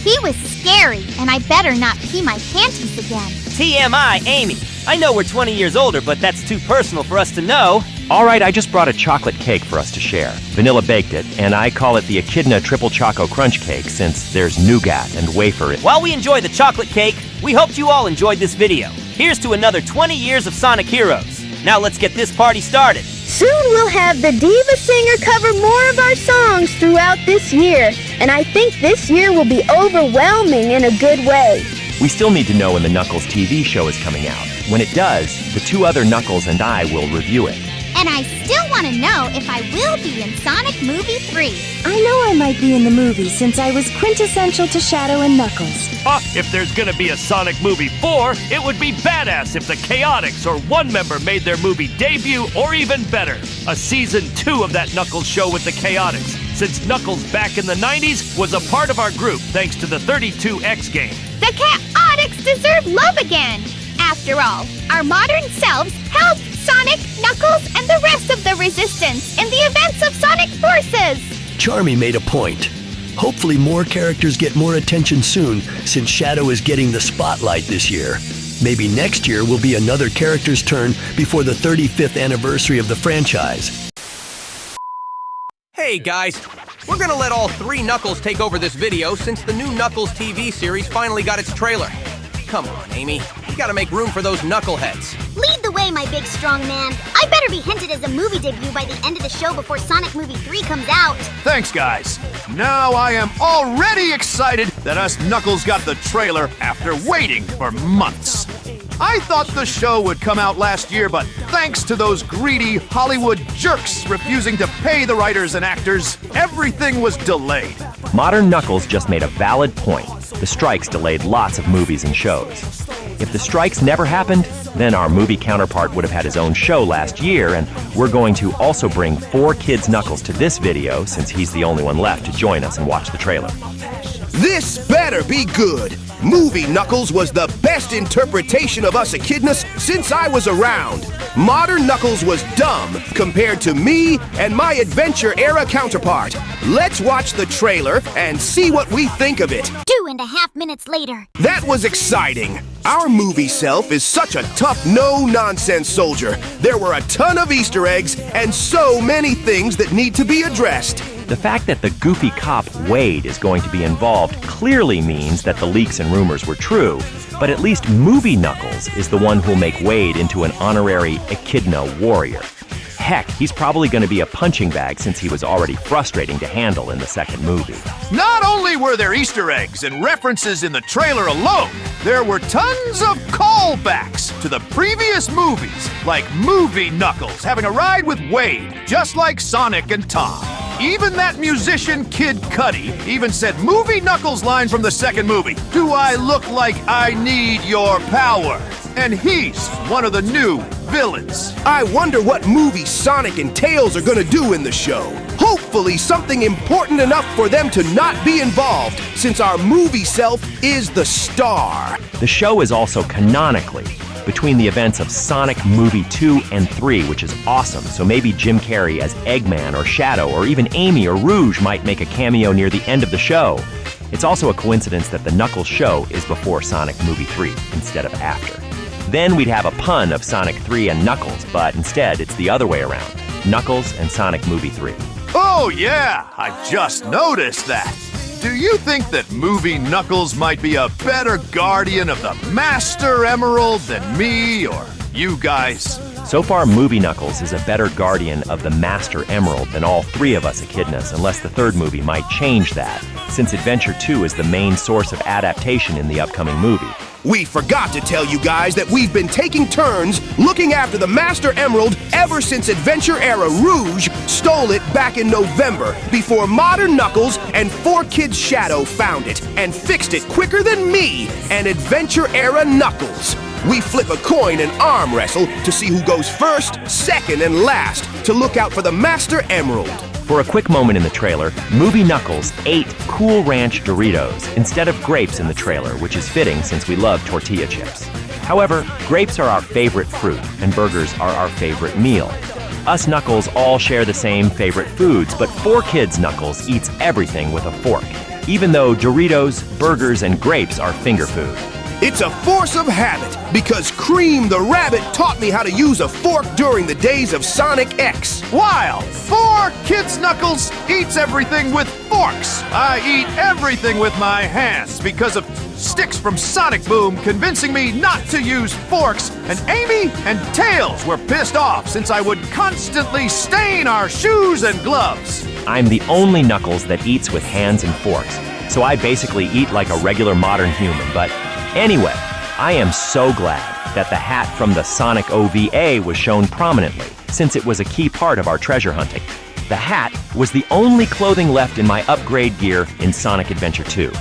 He was scary, and I better not pee my panties again. TMI, Amy. I know we're 20 years older, but that's too personal for us to know. All right, I just brought a chocolate cake for us to share. Vanilla baked it, and I call it the Echidna Triple Choco Crunch Cake since there's nougat and wafer. While we enjoy the chocolate cake, we hoped you all enjoyed this video. Here's to another 20 years of Sonic Heroes. Now let's get this party started. Soon we'll have the diva singer cover more of our songs throughout this year, and I think this year will be overwhelming in a good way. We still need to know when the Knuckles TV show is coming out. When it does, the two other Knuckles and I will review it. And I still want to know if I will be in Sonic Movie 3. I know I might be in the movie since I was quintessential to Shadow and Knuckles. If there's gonna be a Sonic Movie 4, it would be badass if the Chaotix or one member made their movie debut, or even better, a Season 2 of that Knuckles show with the Chaotix, since Knuckles back in the 90s was a part of our group thanks to the 32X game. The Chaotix deserve love again. After all, our modern selves helped Sonic, Knuckles, and the rest of the Resistance in the events of Sonic Forces. Charmy made a point. Hopefully more characters get more attention soon, since Shadow is getting the spotlight this year. Maybe next year will be another character's turn before the 35th anniversary of the franchise. Hey guys, We're gonna let all three Knuckles take over this video since the new Knuckles TV series finally got its trailer. Come on, Amy. We gotta make room for those knuckleheads. Lead the way, my big strong man. I better be hinted as a movie debut by the end of the show before Sonic Movie 3 comes out. Thanks, guys. Now I am already excited that us Knuckles got the trailer after waiting for months. I thought the show would come out last year, but thanks to those greedy Hollywood jerks refusing to pay the writers and actors, everything was delayed. Modern Knuckles just made a valid point. The strikes delayed lots of movies and shows. If the strikes never happened, then our movie counterpart would have had his own show last year, and we're going to also bring 4 Kids Knuckles to this video since he's the only one left to join us and watch the trailer. This better be good. Movie Knuckles was the best interpretation of us echidnas since I was around. Modern Knuckles was dumb compared to me and my adventure-era counterpart. Let's watch the trailer and see what we think of it. 2.5 minutes later. That was exciting. Our movie self is such a tough, no-nonsense soldier. There were a ton of Easter eggs and so many things that need to be addressed. The fact that the goofy cop Wade is going to be involved clearly means that the leaks and rumors were true, but at least Movie Knuckles is the one who'll make Wade into an honorary echidna warrior. Heck, he's probably going to be a punching bag since he was already frustrating to handle in the second movie. Not only were there Easter eggs and references in the trailer alone, there were tons of callbacks to the previous movies, like Movie Knuckles having a ride with Wade, just like Sonic and Tom. Even that musician Kid Cudi even said Movie Knuckles line from the second movie, "Do I look like I need your power?" And he's one of the new villains. I wonder what movie Sonic and Tails are gonna do in the show. Hopefully something important enough for them to not be involved, since our movie self is the star. The show is also canonically between the events of Sonic Movie 2 and 3, which is awesome, so maybe Jim Carrey as Eggman or Shadow or even Amy or Rouge might make a cameo near the end of the show. It's also a coincidence that the Knuckles show is before Sonic Movie 3 instead of after. Then we'd have a pun of Sonic 3 and Knuckles, but instead it's the other way around. Knuckles and Sonic Movie 3. Oh yeah, I just noticed that. Do you think that Movie Knuckles might be a better guardian of the Master Emerald than me or you guys? So far, Movie Knuckles is a better guardian of the Master Emerald than all 3 of us echidnas, unless the third movie might change that, since Adventure 2 is the main source of adaptation in the upcoming movie. We forgot to tell you guys that we've been taking turns looking after the Master Emerald ever since Adventure Era Rouge stole it back in November, before Modern Knuckles and 4 Kids Shadow found it and fixed it quicker than me and Adventure Era Knuckles. We flip a coin and arm wrestle to see who goes first, second, and last to look out for the Master Emerald. For a quick moment in the trailer, Movie Knuckles ate Cool Ranch Doritos instead of grapes in the trailer, which is fitting since we love tortilla chips. However, grapes are our favorite fruit, and burgers are our favorite meal. Us Knuckles all share the same favorite foods, but 4 Kids Knuckles eats everything with a fork, even though Doritos, burgers, and grapes are finger food. It's a force of habit, because Cream the Rabbit taught me how to use a fork during the days of Sonic X. While 4 Kids Knuckles eats everything with forks, I eat everything with my hands because of Sticks from Sonic Boom convincing me not to use forks, and Amy and Tails were pissed off since I would constantly stain our shoes and gloves. I'm the only Knuckles that eats with hands and forks, so I basically eat like a regular modern human, but anyway, I am so glad that the hat from the Sonic OVA was shown prominently, since it was a key part of our treasure hunting. The hat was the only clothing left in my upgrade gear in Sonic Adventure 2.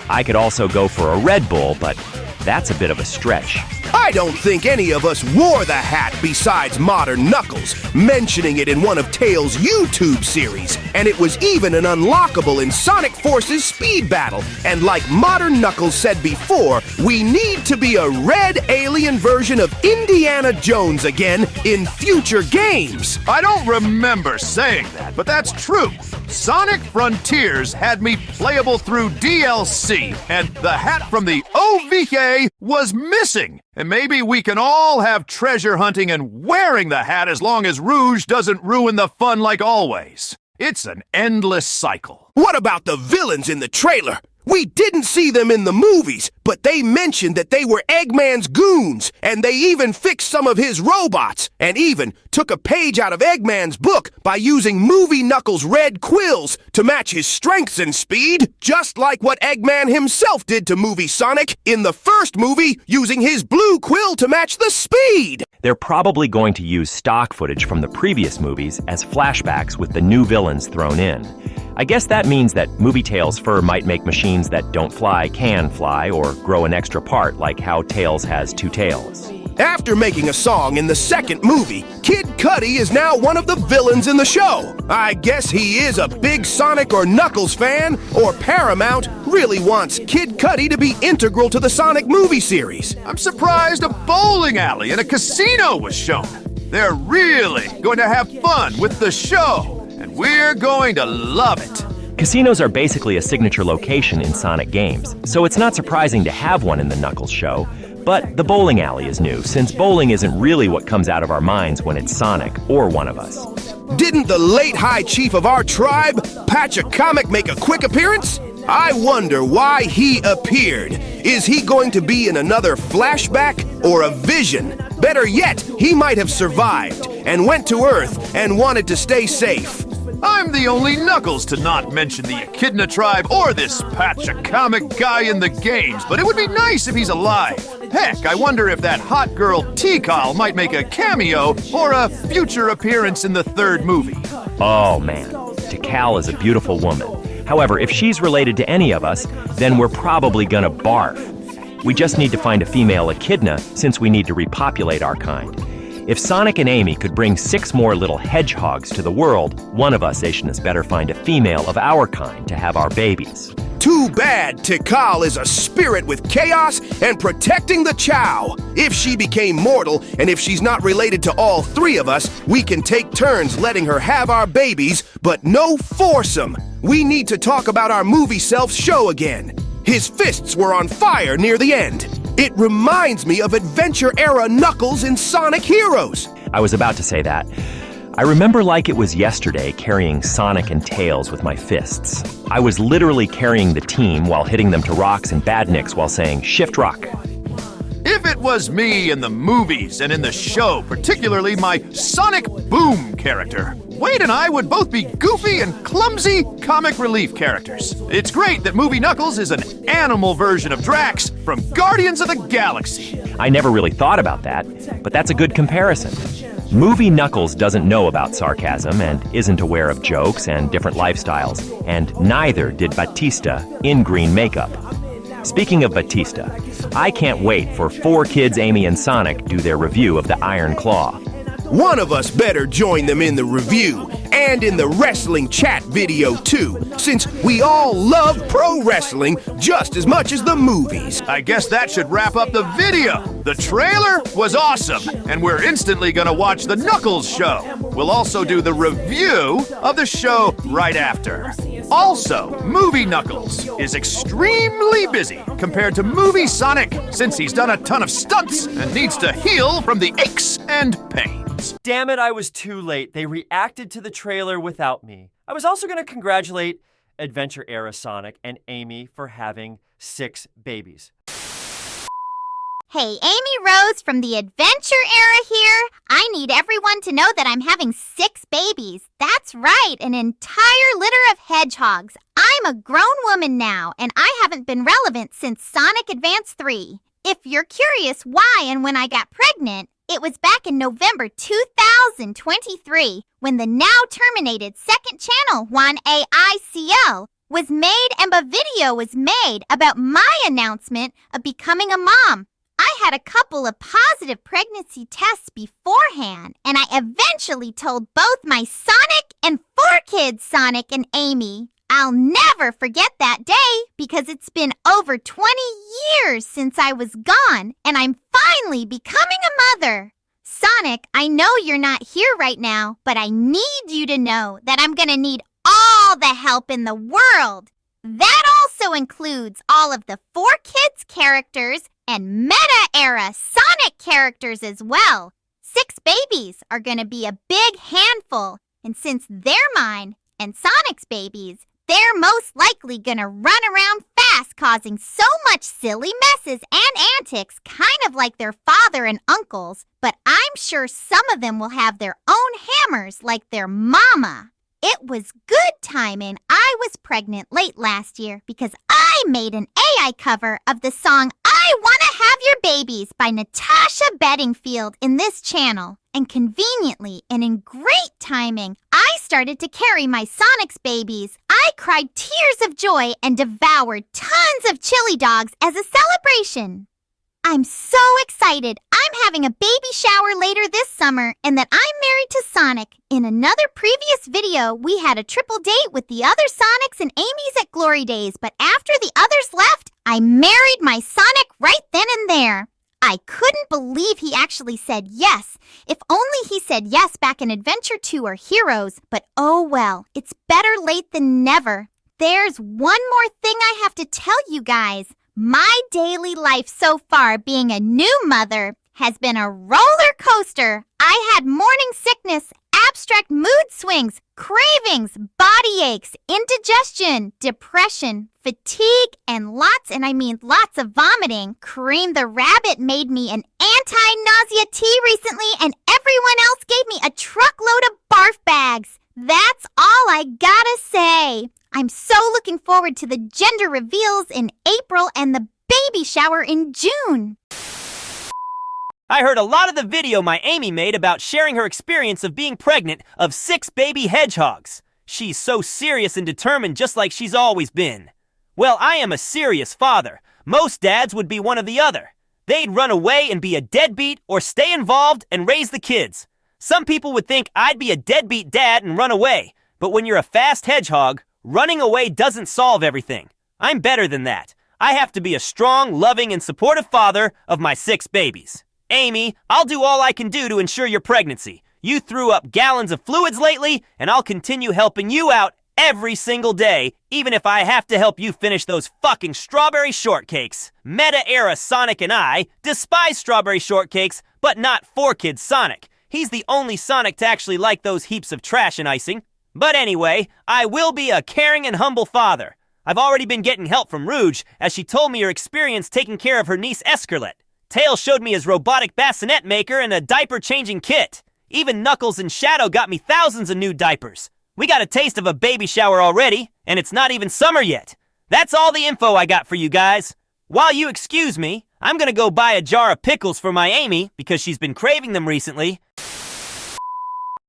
I could also go for a Red Bull, but that's a bit of a stretch. I don't think any of us wore the hat besides Modern Knuckles, mentioning it in one of Tails' YouTube series, and it was even an unlockable in Sonic Force's Speed Battle. And like Modern Knuckles said before, we need to be a red alien version of Indiana Jones again in future games. I don't remember saying that, but that's true. Sonic Frontiers had me playable through DLC, and the hat from the OVA was missing. And maybe we can all have treasure hunting and wearing the hat as long as Rouge doesn't ruin the fun like always. It's an endless cycle. What about the villains in the trailer? We didn't see them in the movies, but they mentioned that they were Eggman's goons, and they even fixed some of his robots, and even took a page out of Eggman's book by using Movie Knuckles' red quills to match his strengths and speed, just like what Eggman himself did to Movie Sonic in the first movie, using his blue quill to match the speed. They're probably going to use stock footage from the previous movies as flashbacks with the new villains thrown in. I guess that means that Movie Tails' fur might make machines that don't fly can fly, or grow an extra part like how Tails has two tails. After making a song in the second movie, Kid Cudi is now one of the villains in the show. I guess he is a big Sonic or Knuckles fan, or Paramount really wants Kid Cudi to be integral to the Sonic movie series. I'm surprised a bowling alley and a casino was shown. They're really going to have fun with the show, and we're going to love it. Casinos are basically a signature location in Sonic games, so it's not surprising to have one in the Knuckles show. But the bowling alley is new, since bowling isn't really what comes out of our minds when it's Sonic or one of us. Didn't the late High Chief of our tribe, Patchacomic, make a quick appearance? I wonder why he appeared. Is he going to be in another flashback or a vision? Better yet, he might have survived and went to Earth and wanted to stay safe. I'm the only Knuckles to not mention the Echidna tribe or this Patchacomic guy in the games, but it would be nice if he's alive. Heck, I wonder if that hot girl Tikal might make a cameo or a future appearance in the third movie. Oh man, Tikal is a beautiful woman. However, if she's related to any of us, then we're probably gonna barf. We just need to find a female Echidna since we need to repopulate our kind. If Sonic and Amy could bring 6 more little hedgehogs to the world, one of us Asians better find a female of our kind to have our babies. Too bad Tikal is a spirit with chaos and protecting the Chow. If she became mortal, and if she's not related to all 3 of us, we can take turns letting her have our babies, but no foursome. We need to talk about our movie self's show again. His fists were on fire near the end. It reminds me of adventure-era Knuckles in Sonic Heroes. I was about to say that. I remember like it was yesterday carrying Sonic and Tails with my fists. I was literally carrying the team while hitting them to rocks and badniks while saying, "Shift rock." If it was me in the movies and in the show, particularly my Sonic Boom character, Wade and I would both be goofy and clumsy comic relief characters. It's great that Movie Knuckles is an animal version of Drax from Guardians of the Galaxy. I never really thought about that, but that's a good comparison. Movie Knuckles doesn't know about sarcasm and isn't aware of jokes and different lifestyles, and neither did Batista in green makeup. Speaking of Batista, I can't wait for 4 Kids Amy and Sonic do their review of the Iron Claw. One of us better join them in the review and in the wrestling chat video too, since we all love pro wrestling just as much as the movies. I guess that should wrap up the video. The trailer was awesome, and we're instantly gonna watch the Knuckles show. We'll also do the review of the show right after. Also, Movie Knuckles is extremely busy compared to Movie Sonic, since he's done a ton of stunts and needs to heal from the aches and pains. Damn it, I was too late. They reacted to the trailer without me. I was also going to congratulate Adventure-era Sonic and Amy for having 6 babies. Hey, Amy Rose from the Adventure Era here. I need everyone to know that I'm having 6 babies. That's right, an entire litter of hedgehogs. I'm a grown woman now, and I haven't been relevant since Sonic Advance 3. If you're curious why and when I got pregnant, it was back in November 2023 when the now terminated second channel Juan AI CL was made and a video was made about my announcement of becoming a mom. I had a couple of positive pregnancy tests beforehand, and I eventually told both my Sonic and 4 kids, Sonic and Amy. I'll never forget that day because it's been over 20 years since I was gone, and I'm finally becoming a mother. Sonic, I know you're not here right now, but I need you to know that I'm gonna need all the help in the world. That also includes all of the 4 kids characters and meta-era Sonic characters as well. 6 babies are gonna be a big handful, and since they're mine, And Sonic's babies, they're most likely gonna run around fast, causing so much silly messes and antics, kind of like their father and uncles. But I'm sure some of them will have their own hammers like their mama. It was good timing I was pregnant late last year because I made an AI cover of the song I Wanna Have Your Babies by Natasha Bedingfield in this channel. And conveniently and in great timing, I started to carry my Sonic's babies. I cried tears of joy and devoured tons of chili dogs as a celebration. I'm so excited. I'm having a baby shower later this summer and that I'm married to Sonic. In another previous video, we had a triple date with the other Sonics and Amy's at Glory Days, but after the others left, I married my Sonic right then and there. I couldn't believe he actually said yes. If only he said yes back in Adventure 2 or Heroes. But oh well, it's better late than never. There's one more thing I have to tell you guys. My daily life so far being a new mother has been a roller coaster. I had morning sickness, abstract mood swings, cravings, body aches, indigestion, depression, fatigue, and lots of vomiting. Cream the Rabbit made me an anti-nausea tea recently, and everyone else gave me a truckload of barf bags. That's all I gotta say. I'm so looking forward to the gender reveals in April and the baby shower in June. I heard a lot of the video my Amy made about sharing her experience of being pregnant of 6 baby hedgehogs. She's so serious and determined, just like she's always been. Well, I am a serious father. Most dads would be one or the other. They'd run away and be a deadbeat or stay involved and raise the kids. Some people would think I'd be a deadbeat dad and run away, but when you're a fast hedgehog, running away doesn't solve everything. I'm better than that. I have to be a strong, loving, and supportive father of my 6 babies. Amy, I'll do all I can do to ensure your pregnancy. You threw up gallons of fluids lately, and I'll continue helping you out every single day, even if I have to help you finish those fucking strawberry shortcakes. Meta-era Sonic and I despise strawberry shortcakes, but not 4Kids Sonic. He's the only Sonic to actually like those heaps of trash and icing. But anyway, I will be a caring and humble father. I've already been getting help from Rouge, as she told me her experience taking care of her niece Escarlet. Tails showed me his robotic bassinet maker and a diaper-changing kit. Even Knuckles and Shadow got me thousands of new diapers. We got a taste of a baby shower already, and it's not even summer yet. That's all the info I got for you guys. While you excuse me, I'm gonna go buy a jar of pickles for my Amy, because she's been craving them recently.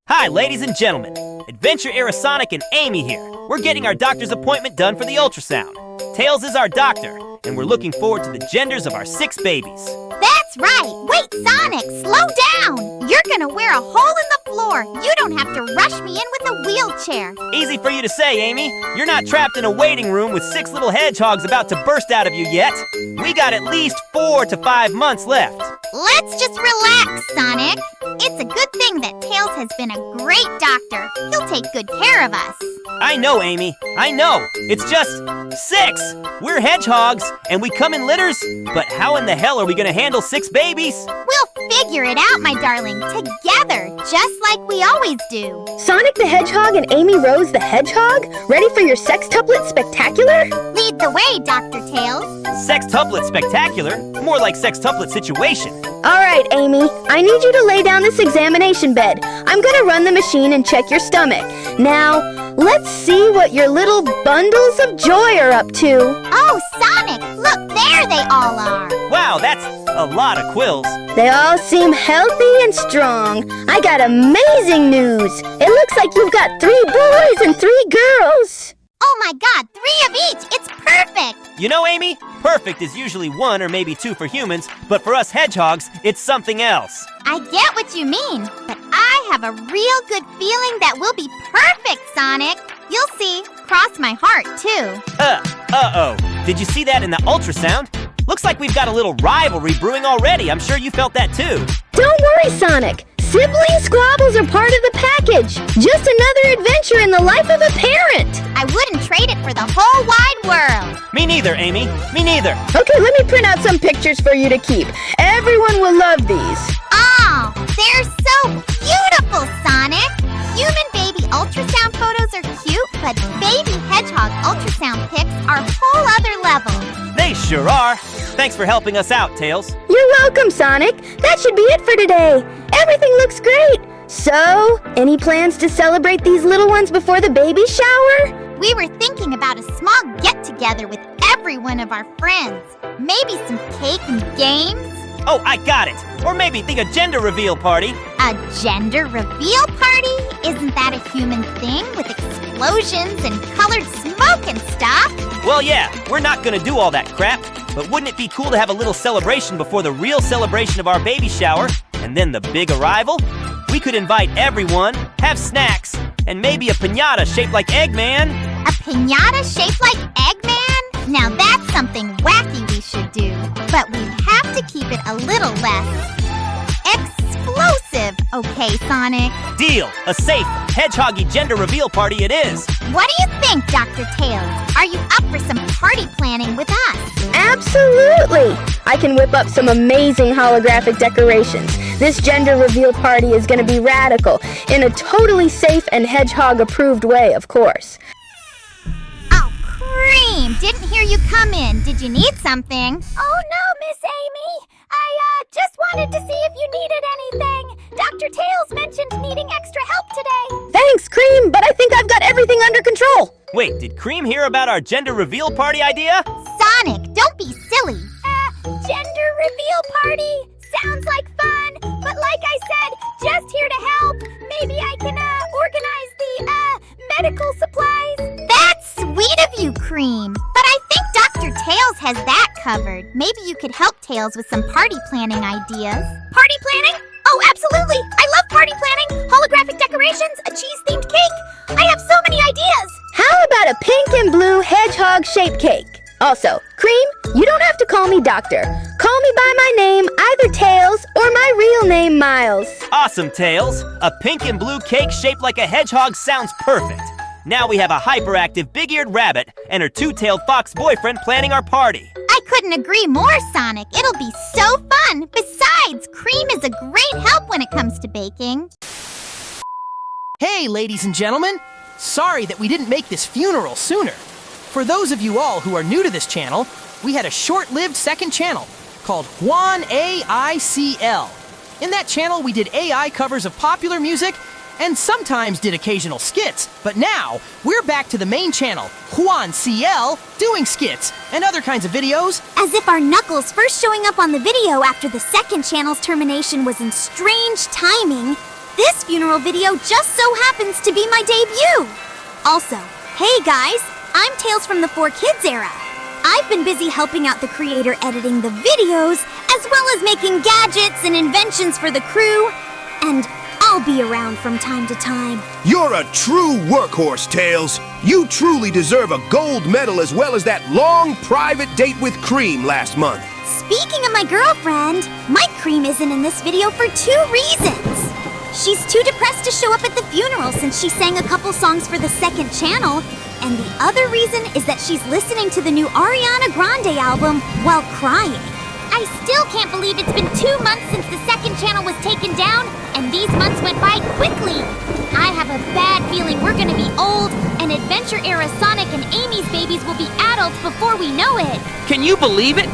Hi, ladies and gentlemen. Adventure-era Sonic and Amy here. We're getting our doctor's appointment done for the ultrasound. Tails is our doctor, and we're looking forward to the genders of our 6 babies. That's right! Wait, Sonic, slow down! You're gonna wear a hole in the floor. You don't have to rush me in with a wheelchair. Easy for you to say, Amy. You're not trapped in a waiting room with 6 little hedgehogs about to burst out of you yet. We got at least 4 to 5 months left. Let's just relax, Sonic. It's a good thing that Tails has been a great doctor. He'll take good care of us. I know, Amy. I know. It's just 6. We're hedgehogs, and we come in litters. But how in the hell are we gonna handle 6 babies? We'll figure it out, my darling, together, just like we always do. Sonic the Hedgehog and Amy Rose the Hedgehog? Ready for your sextuplet spectacular? Lead the way, Dr. Tails. Sextuplet spectacular? More like sextuplet situation. All right, Amy. I need you to lay down this examination bed. I'm gonna run the machine and check your stomach. Now, let's see what your little bundles of joy are up to. Oh, Sonic, look, there they all are. Wow, that's a lot of quills. They all seem healthy and strong. I got amazing news. It looks like you've got 3 boys and 3 girls. Oh my God, 3 of each. It's perfect. You know, Amy, perfect is usually 1 or maybe 2 for humans, but for us hedgehogs, it's something else. I get what you mean, but I have a real good feeling that we'll be perfect, Sonic. You'll see. Cross my heart, too. Uh-oh. Did you see that in the ultrasound? Looks like we've got a little rivalry brewing already. I'm sure you felt that, too. Don't worry, Sonic. Sibling squabbles are part of the package. Just another adventure in the life of a parent. I wouldn't trade it for the whole wide world. Me neither, Amy. Me neither. Okay, let me print out some pictures for you to keep. Everyone will love these. Oh, they're so beautiful, Sonic. Human baby ultrasound photos are cute, But baby hedgehog ultrasound pics are a whole other level. They sure are. Thanks for helping us out, Tails. You're welcome, Sonic. That should be it for today. Everything looks great. So, any plans to celebrate these little ones before the baby shower? We were thinking about a small get-together with every one of our friends. Maybe some cake and games. Oh, I got it. Or maybe think a gender reveal party. A gender reveal party? Isn't that a human thing with explosions and colored smoke and stuff? Well, yeah, we're not gonna do all that crap. But wouldn't it be cool to have a little celebration before the real celebration of our baby shower? And then the big arrival? We could invite everyone, have snacks, and maybe a piñata shaped like Eggman. A piñata shaped like Eggman? Now that's something wacky we should do. But we'd have to keep it a little less explosive, okay, Sonic? Deal! A safe, hedgehoggy gender reveal party it is! What do you think, Dr. Tails? Are you up for some party planning with us? Absolutely! I can whip up some amazing holographic decorations. This gender reveal party is going to be radical, in a totally safe and hedgehog-approved way, of course. Oh, Cream! Didn't hear you come in. Did you need something? Oh no, Miss Amy! I just wanted to see if you needed anything. Dr. Tails mentioned needing extra help today. Thanks, Cream, but I think I've got everything under control. Wait, did Cream hear about our gender reveal party idea? Sonic, don't be silly. Gender reveal party? Sounds like fun, but like I said, just here to help. Maybe I can organize the medical supplies. That's sweet of you, Cream. But I think Dr. Tails has that covered. Maybe you could help Tails with some party planning ideas. Party planning? Oh, absolutely! I love party planning! Holographic decorations, a cheese-themed cake. I have so many ideas! How about a pink and blue hedgehog-shaped cake? Also, Cream, you don't have to call me Doctor. Call me by my name, either Tails or my real name, Miles. Awesome, Tails. A pink and blue cake shaped like a hedgehog sounds perfect. Now we have a hyperactive big-eared rabbit and her two-tailed fox boyfriend planning our party. I couldn't agree more, Sonic. It'll be so fun. Besides, Cream is a great help when it comes to baking. Hey, ladies and gentlemen. Sorry that we didn't make this funeral sooner. For those of you all who are new to this channel, we had a short-lived second channel called Juan AI CL. In that channel, we did AI covers of popular music and sometimes did occasional skits. But now, we're back to the main channel, Juan CL, doing skits and other kinds of videos. As if our Knuckles first showing up on the video after the second channel's termination was in strange timing, this funeral video just so happens to be my debut. Also, hey guys, I'm Tails from the 4Kids era. I've been busy helping out the creator editing the videos, as well as making gadgets and inventions for the crew, and I'll be around from time to time. You're a true workhorse, Tails. You truly deserve a gold medal as well as that long private date with Cream last month. Speaking of my girlfriend, my Cream isn't in this video for 2 reasons. She's too depressed to show up at the funeral since she sang a couple songs for the second channel, and the other reason is that she's listening to the new Ariana Grande album while crying. I still can't believe it's been 2 months since the second channel was taken down, and these months went by quickly. I have a bad feeling we're gonna be old, and adventure-era Sonic and Amy's babies will be adults before we know it. Can you believe it?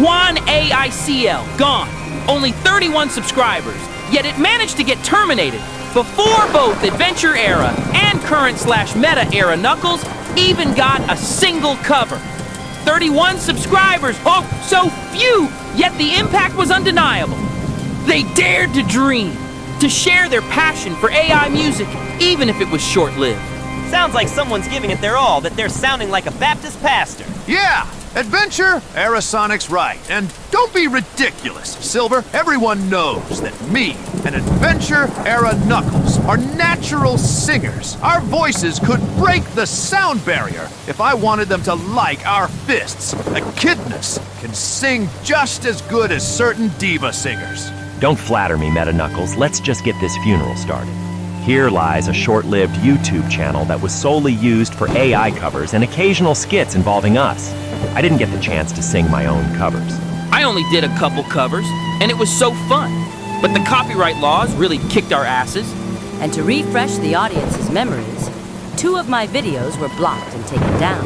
Juan AI CL, gone. Only 31 subscribers, yet it managed to get terminated before both Adventure Era and current/meta era Knuckles even got a single cover. 31 subscribers, oh, so few, yet the impact was undeniable. They dared to dream, to share their passion for AI music, even if it was short-lived. Sounds like someone's giving it their all, that they're sounding like a Baptist pastor. Yeah! Adventure, Era Sonic's right. And don't be ridiculous, Silver. Everyone knows that me and Adventure Era Knuckles are natural singers. Our voices could break the sound barrier if I wanted them to like our fists. Echidnas can sing just as good as certain diva singers. Don't flatter me, Meta Knuckles. Let's just get this funeral started. Here lies a short-lived YouTube channel that was solely used for AI covers and occasional skits involving us. I didn't get the chance to sing my own covers. I only did a couple covers, and it was so fun. But the copyright laws really kicked our asses. And to refresh the audience's memories, 2 of my videos were blocked and taken down.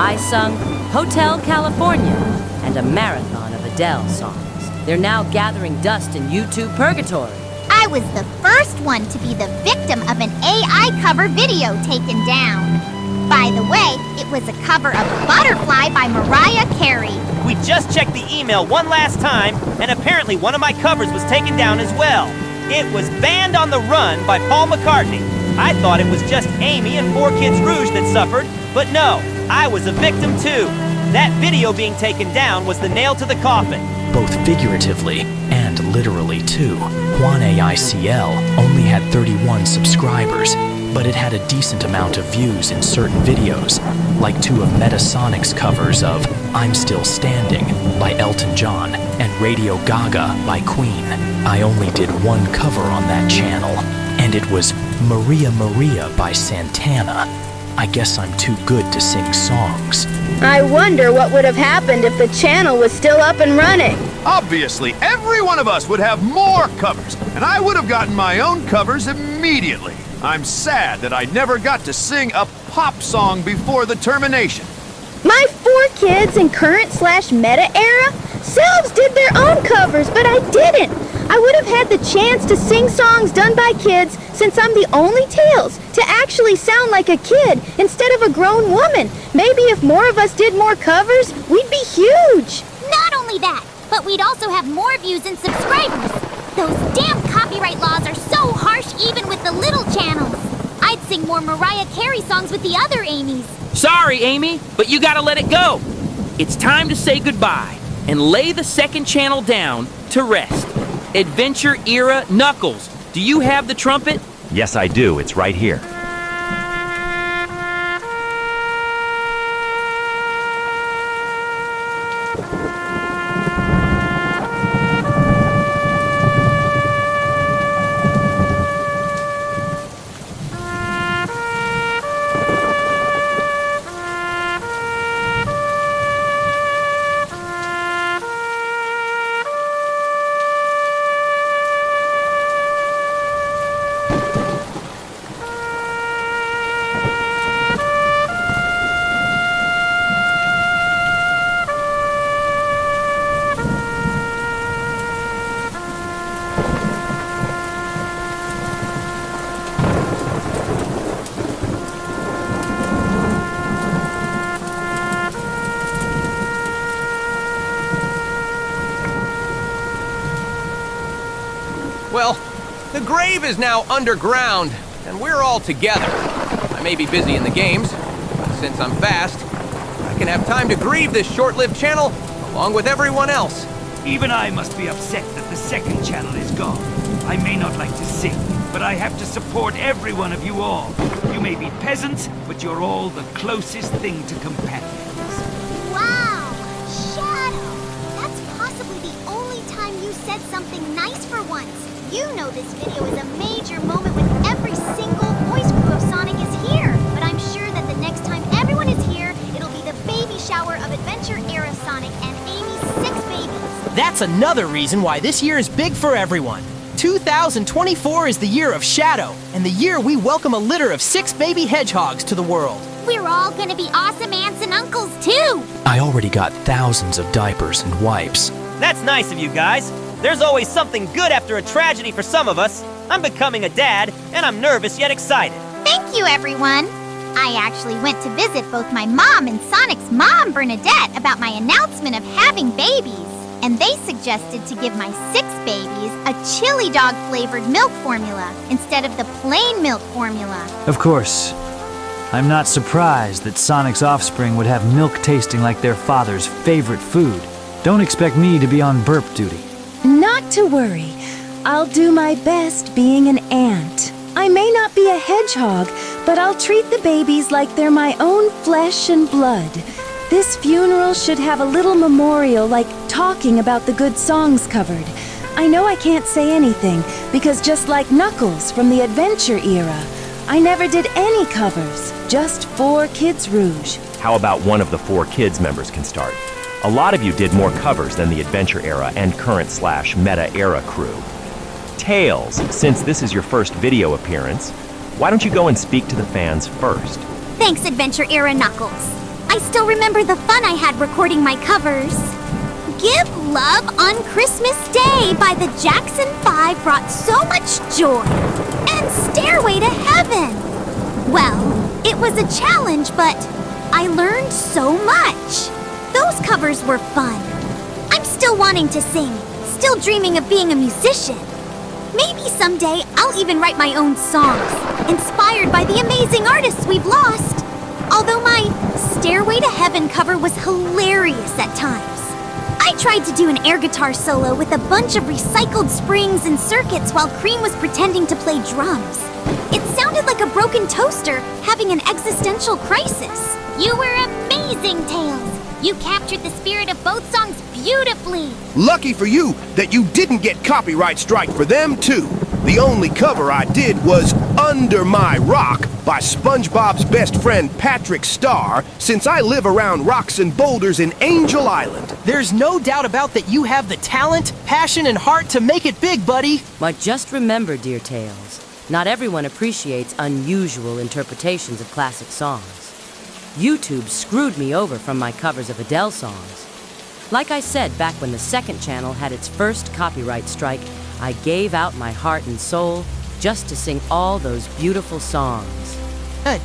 I sung Hotel California and a marathon of Adele songs. They're now gathering dust in YouTube purgatory. I was the first one to be the victim of an AI cover video taken down. By the way, it was a cover of Butterfly by Mariah Carey. We just checked the email one last time, and apparently one of my covers was taken down as well. It was Band on the Run by Paul McCartney. I thought it was just Amy and 4 Kids Rouge that suffered, but no, I was a victim too. That video being taken down was the nail to the coffin. Both figuratively and literally too. Juan AI CL only had 31 subscribers, but it had a decent amount of views in certain videos, like 2 of Metasonic's covers of I'm Still Standing by Elton John and Radio Gaga by Queen. I only did 1 cover on that channel, and it was Maria Maria by Santana. I guess I'm too good to sing songs. I wonder what would have happened if the channel was still up and running. Obviously, every one of us would have more covers, and I would have gotten my own covers immediately. I'm sad that I never got to sing a pop song before the termination. My 4 kids in current/meta era selves did their own covers, but I didn't. I would have had the chance to sing songs done by kids since I'm the only Tails to actually sound like a kid instead of a grown woman. Maybe if more of us did more covers, we'd be huge. Not only that, but we'd also have more views and subscribers. Those damn copyright laws are so harsh even with the little channels. I'd sing more Mariah Carey songs with the other Amy's. Sorry, Amy, but you gotta let it go. It's time to say goodbye and lay the second channel down to rest. Adventure Era Knuckles, do you have the trumpet? Yes, I do. It's right here. Well, the grave is now underground, and we're all together. I may be busy in the games, but since I'm fast, I can have time to grieve this short-lived channel along with everyone else. Even I must be upset that the second channel is gone. I may not like to sing, but I have to support every one of you all. You may be peasants, but you're all the closest thing to companions. Wow! Shadow! That's possibly the only time you said something nice for once. You know this video is a major moment when every single voice crew of Sonic is here. But I'm sure that the next time everyone is here, it'll be the baby shower of Adventure Era Sonic and Amy's 6 babies. That's another reason why this year is big for everyone. 2024 is the year of Shadow, and the year we welcome a litter of 6 baby hedgehogs to the world. We're all gonna be awesome aunts and uncles, too! I already got thousands of diapers and wipes. That's nice of you guys. There's always something good after a tragedy for some of us. I'm becoming a dad, and I'm nervous yet excited. Thank you, everyone. I actually went to visit both my mom and Sonic's mom, Bernadette, about my announcement of having babies. And they suggested to give my 6 babies a chili dog flavored milk formula instead of the plain milk formula. Of course. I'm not surprised that Sonic's offspring would have milk tasting like their father's favorite food. Don't expect me to be on burp duty. Not to worry. I'll do my best being an ant. I may not be a hedgehog, but I'll treat the babies like they're my own flesh and blood. This funeral should have a little memorial, like talking about the good songs covered. I know I can't say anything, because just like Knuckles from the Adventure Era, I never did any covers, just 4 Kids Rouge. How about one of the 4 Kids members can start? A lot of you did more covers than the Adventure Era and current/meta era crew. Tails, since this is your first video appearance, Why don't you go and speak to the fans first? Thanks, Adventure Era Knuckles. I still remember the fun I had recording my covers. Give Love on Christmas Day by the Jackson 5 brought so much joy. And Stairway to Heaven. Well, it was a challenge, but I learned so much. Those covers were fun. I'm still wanting to sing, still dreaming of being a musician. Maybe someday I'll even write my own songs, inspired by the amazing artists we've lost. Although my Stairway to Heaven cover was hilarious at times. I tried to do an air guitar solo with a bunch of recycled springs and circuits while Cream was pretending to play drums. It sounded like a broken toaster having an existential crisis. You were amazing, Tails. You captured the spirit of both songs beautifully. Lucky for you that you didn't get copyright strike for them, too. The only cover I did was Under My Rock by SpongeBob's best friend Patrick Star, since I live around rocks and boulders in Angel Island. There's no doubt about that you have the talent, passion, and heart to make it big, buddy. But just remember, dear Tails, not everyone appreciates unusual interpretations of classic songs. YouTube screwed me over from my covers of Adele songs. Like I said back when the second channel had its first copyright strike, I gave out my heart and soul just to sing all those beautiful songs.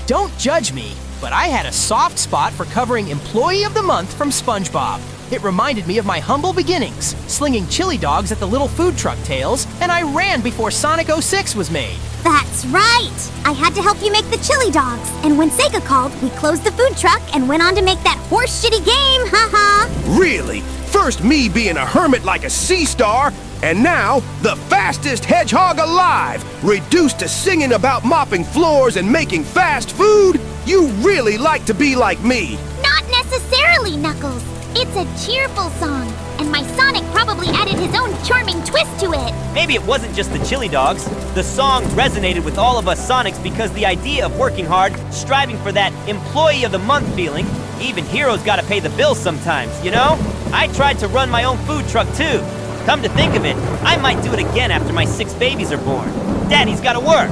Don't judge me, but I had a soft spot for covering Employee of the Month from SpongeBob. It reminded me of my humble beginnings, slinging chili dogs at the little food truck Tails, and I ran before Sonic 06 was made. That's right! I had to help you make the chili dogs, and when Sega called, we closed the food truck and went on to make that horse-shitty game, haha! Really? First me being a hermit like a sea star, and now the fastest hedgehog alive, reduced to singing about mopping floors and making fast food? You really like to be like me. Not necessarily, Knuckles. It's a cheerful song, and my Sonic probably added his own charming twist to it. Maybe it wasn't just the chili dogs. The song resonated with all of us Sonics because the idea of working hard, striving for that Employee of the Month feeling, even heroes gotta pay the bills sometimes, you know? I tried to run my own food truck too. Come to think of it, I might do it again after my 6 babies are born. Daddy's gotta work.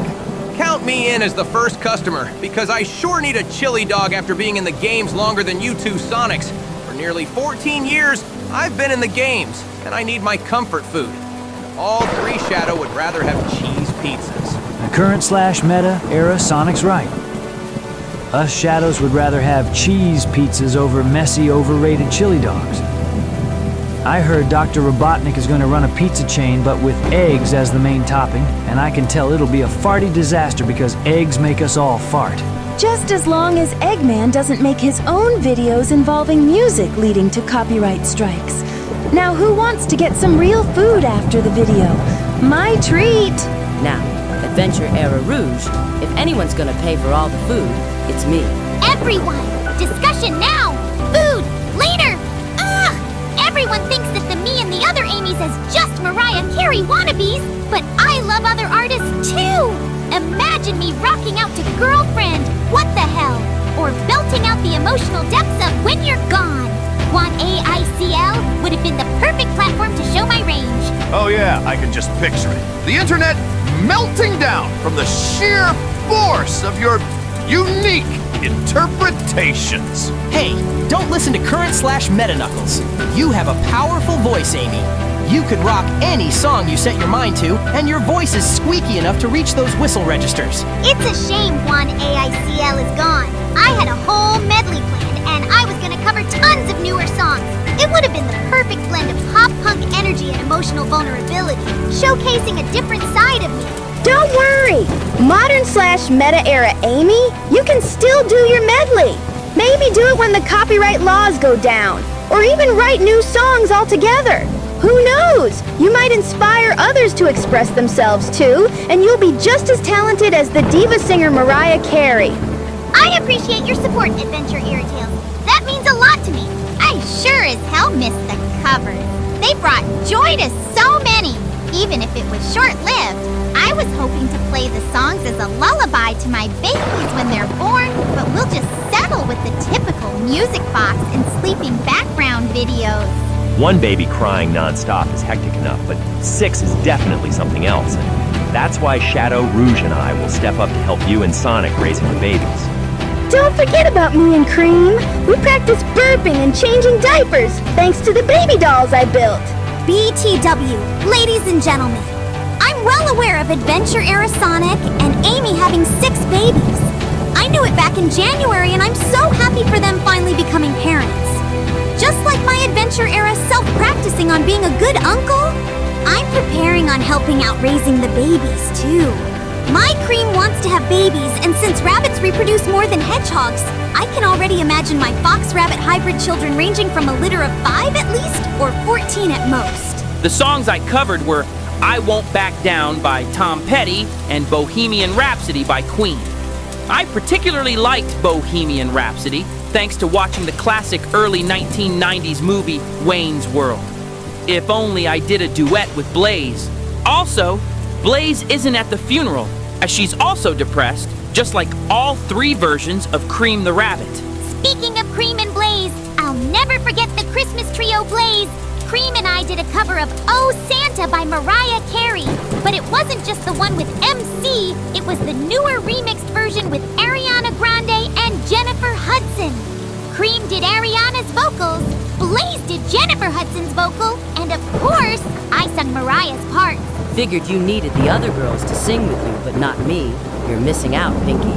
Count me in as the first customer, because I sure need a chili dog after being in the games longer than you two Sonics. For nearly 14 years, I've been in the games, and I need my comfort food. And all 3 Shadow would rather have cheese pizzas. The current/meta era Sonic's right. Us Shadows would rather have cheese pizzas over messy, overrated chili dogs. I heard Dr. Robotnik is going to run a pizza chain, but with eggs as the main topping, and I can tell it'll be a farty disaster because eggs make us all fart. Just as long as Eggman doesn't make his own videos involving music leading to copyright strikes. Now, who wants to get some real food after the video? My treat! Now, Adventure Era Rouge, if anyone's gonna pay for all the food, it's me. Everyone! Discussion now! Food! Later! Ugh! Everyone thinks that the me and the other Amy's is just Mariah Carey wannabes, but I love other artists too! Imagine me rocking out to Girlfriend, What the Hell? Or belting out the emotional depths of When You're Gone. Juan AI CL would have been the perfect platform to show my range. Oh yeah, I can just picture it. The internet melting down from the sheer force of your unique interpretations. Hey, don't listen to current/meta Knuckles. You have a powerful voice, Amy. You could rock any song you set your mind to, and your voice is squeaky enough to reach those whistle registers. It's a shame Juan AI CL is gone. I had a whole medley planned, and I was gonna cover tons of newer songs. It would have been the perfect blend of pop-punk energy and emotional vulnerability, showcasing a different side of me. Don't worry! Modern/meta era Amy, you can still do your medley. Maybe do it when the copyright laws go down, or even write new songs altogether. Who knows? You might inspire others to express themselves too, and you'll be just as talented as the diva singer Mariah Carey. I appreciate your support, Adventure Era Tales. That means a lot to me. I sure as hell miss the covers. They brought joy to so many, even if it was short-lived. I was hoping to play the songs as a lullaby to my babies when they're born, but we'll just settle with the typical music box and sleeping background videos. 1 baby crying nonstop is hectic enough, but 6 is definitely something else. That's why Shadow, Rouge, and I will step up to help you and Sonic raising the babies. Don't forget about me and Cream. We practice burping and changing diapers, thanks to the baby dolls I built. BTW, ladies and gentlemen. I'm well aware of Adventure Era Sonic and Amy having 6 babies. I knew it back in January, and I'm so happy for them finally becoming parents. Just like my Adventure Era self-practicing on being a good uncle, I'm preparing on helping out raising the babies, too. My Cream wants to have babies, and since rabbits reproduce more than hedgehogs, I can already imagine my fox-rabbit hybrid children ranging from a litter of 5 at least, or 14 at most. The songs I covered were I Won't Back Down by Tom Petty and Bohemian Rhapsody by Queen. I particularly liked Bohemian Rhapsody, thanks to watching the classic early 1990s movie Wayne's World. If only I did a duet with Blaze. Also, Blaze isn't at the funeral, as she's also depressed, just like all 3 versions of Cream the Rabbit. Speaking of Cream and Blaze, I'll never forget the Christmas trio Blaze. Cream and I did a cover of Oh Santa by Mariah Carey, but it wasn't just the one with MC, it was the newer remixed version with Ariana Grande and Jennifer Hudson. Cream did Ariana's vocals, Blaze did Jennifer Hudson's vocal, and of course, I sung Mariah's parts. Figured you needed the other girls to sing with you, but not me. You're missing out, Pinky.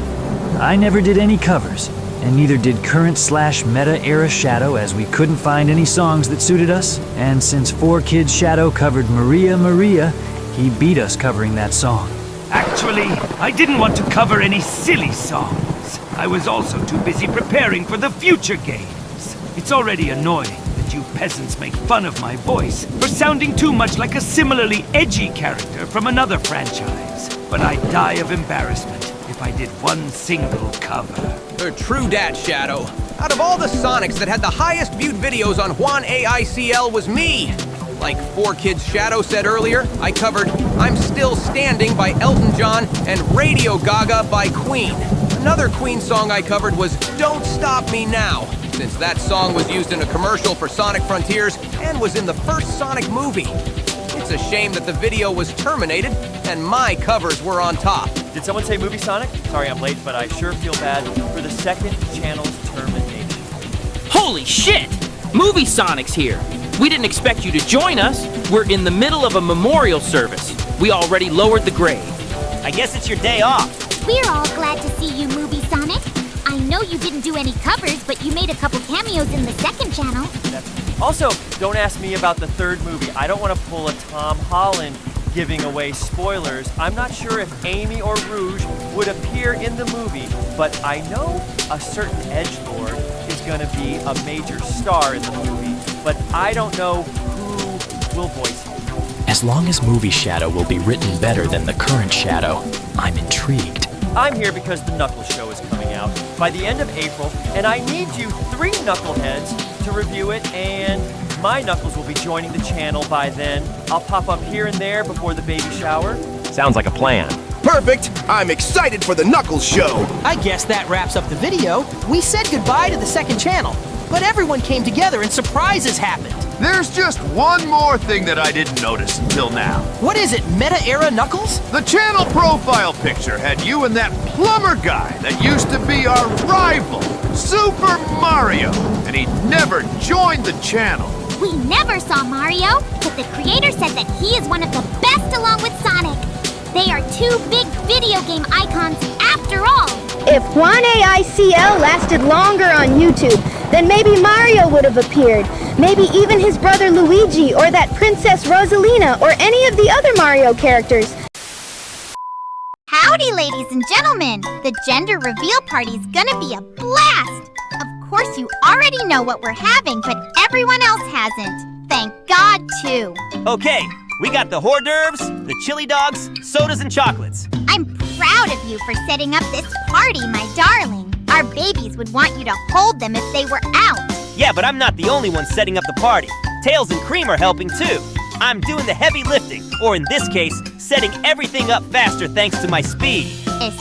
I never did any covers, and neither did current/meta era Shadow, as we couldn't find any songs that suited us. And since 4Kids Shadow covered Maria Maria, he beat us covering that song. Actually, I didn't want to cover any silly songs. I was also too busy preparing for the future games. It's already annoying that you peasants make fun of my voice for sounding too much like a similarly edgy character from another franchise. But I'd die of embarrassment if I did one single cover. True dat, Shadow. Out of all the Sonics that had the highest viewed videos on Juan AI CL was me. Like 4Kids Shadow said earlier, I covered I'm Still Standing by Elton John and Radio Gaga by Queen. Another Queen song I covered was Don't Stop Me Now, since that song was used in a commercial for Sonic Frontiers and was in the first Sonic movie. It's a shame that the video was terminated and my covers were on top. Did someone say Movie Sonic? Sorry I'm late, but I sure feel bad for the second channel's termination. Holy shit! Movie Sonic's here! We didn't expect you to join us. We're in the middle of a memorial service. We already lowered the grave. I guess it's your day off. We're all glad to see you, Movie Sonic. I know you didn't do any covers, but you made a couple cameos in the second channel. Also, don't ask me about the third movie. I don't want to pull a Tom Holland giving away spoilers. I'm not sure if Amy or Rouge would appear in the movie, but I know a certain edgelord is going to be a major star in the movie, but I don't know who will voice him. As long as Movie Shadow will be written better than the current Shadow, I'm intrigued. I'm here because the Knuckles show is coming out by the end of April, and I need you 3 Knuckleheads to review it, and my Knuckles will be joining the channel by then. I'll pop up here and there before the baby shower. Sounds like a plan. Perfect! I'm excited for the Knuckles show! I guess that wraps up the video. We said goodbye to the second channel, but everyone came together and surprises happened. There's just one more thing that I didn't notice until now. What is it, Meta-Era Knuckles? The channel profile picture had you and that plumber guy that used to be our rival, Super Mario, and he never joined the channel. We never saw Mario, but the creator said that he is one of the best along with Sonic. They are 2 big video game icons after all. If Juan AI CL lasted longer on YouTube, then maybe Mario would have appeared. Maybe even his brother Luigi, or that Princess Rosalina, or any of the other Mario characters. Howdy, ladies and gentlemen! The gender reveal party's gonna be a blast! Of course, you already know what we're having, but everyone else hasn't. Thank God, too. Okay, we got the hors d'oeuvres, the chili dogs, sodas, and chocolates. I'm proud of you for setting up this party, my darling. Our babies would want you to hold them if they were out. Yeah, but I'm not the only one setting up the party. Tails and Cream are helping too. I'm doing the heavy lifting, or in this case, setting everything up faster thanks to my speed.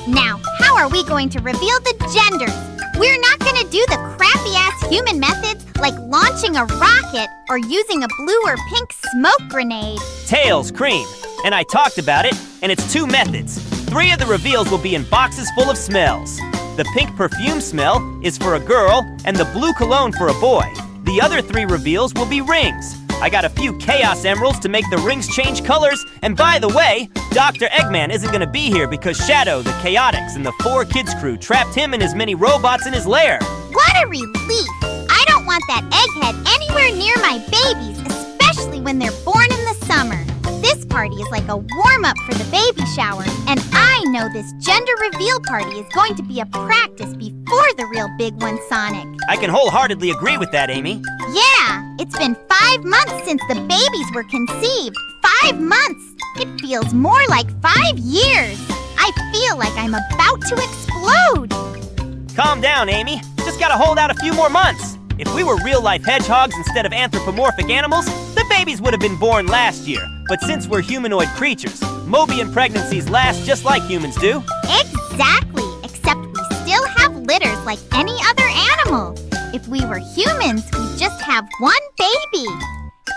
Now, how are we going to reveal the genders? We're not gonna do the crappy-ass human methods like launching a rocket or using a blue or pink smoke grenade. Tails, Cream, and I talked about it, and it's 2 methods. 3 of the reveals will be in boxes full of smells. The pink perfume smell is for a girl, and the blue cologne for a boy. The other 3 reveals will be rings. I got a few Chaos Emeralds to make the rings change colors, and by the way, Dr. Eggman isn't gonna be here because Shadow, the Chaotix, and the 4 Kids crew trapped him and his mini robots in his lair. What a relief! I don't want that egghead anywhere near my babies, especially when they're born in the summer. This party is like a warm-up for the baby shower, and I know this gender reveal party is going to be a practice before the real big one, Sonic. I can wholeheartedly agree with that, Amy. Yeah, it's been 5 months since the babies were conceived. 5 months! It feels more like 5 years. I feel like I'm about to explode. Calm down, Amy. Just gotta hold out a few more months. If we were real-life hedgehogs instead of anthropomorphic animals, the babies would have been born last year. But since we're humanoid creatures, Mobian pregnancies last just like humans do. Exactly, except we still have litters like any other animal. If we were humans, we'd just have 1 baby.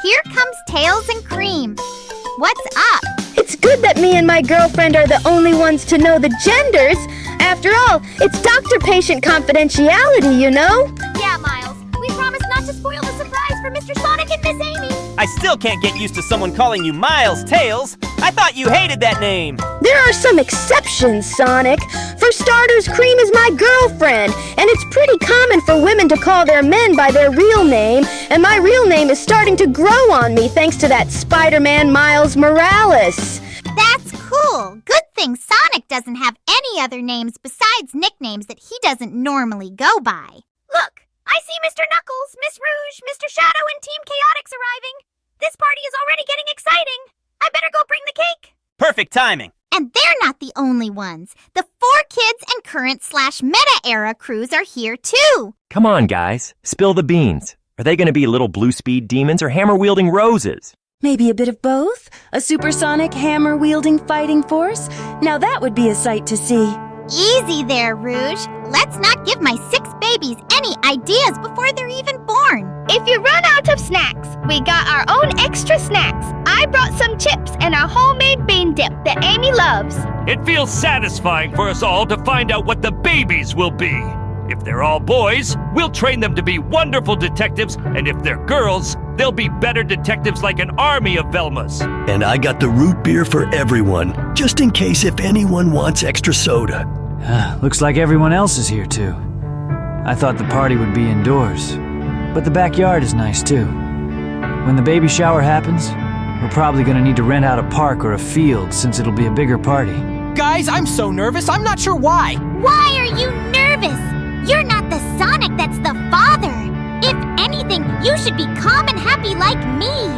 Here comes Tails and Cream. What's up? It's good that me and my girlfriend are the only ones to know the genders. After all, it's doctor-patient confidentiality, you know? Yeah, Miles. We promised not to spoil the surprise for Mr. Sonic and Miss Amy. I still can't get used to someone calling you Miles Tails. I thought you hated that name. There are some exceptions, Sonic. For starters, Cream is my girlfriend, and it's pretty common for women to call their men by their real name, and my real name is starting to grow on me thanks to that Spider-Man Miles Morales. That's cool. Good thing Sonic doesn't have any other names besides nicknames that he doesn't normally go by. Look, I see Mr. Knuckles, Miss Rouge, Mr. Shadow, and Team Chaotix arriving. This party is already getting exciting. I better go bring the cake. Perfect timing. And they're not the only ones. The 4 Kids and current/meta era crews are here too. Come on, guys. Spill the beans. Are they going to be little blue speed demons or hammer-wielding roses? Maybe a bit of both? A supersonic hammer-wielding fighting force? Now that would be a sight to see. Easy there, Rouge. Let's not give my 6 babies any ideas before they're even born. If you run out of snacks, we got our own extra snacks. I brought some chips and our homemade bean dip that Amy loves. It feels satisfying for us all to find out what the babies will be. If they're all boys, we'll train them to be wonderful detectives, and if they're girls, they'll be better detectives like an army of Velmas. And I got the root beer for everyone, just in case if anyone wants extra soda. Looks like everyone else is here too. I thought the party would be indoors, but the backyard is nice too. When the baby shower happens, we're probably gonna need to rent out a park or a field since it'll be a bigger party. Guys, I'm so nervous, I'm not sure why. Why are you nervous? You're not the Sonic that's the father. If anything, you should be calm and happy like me.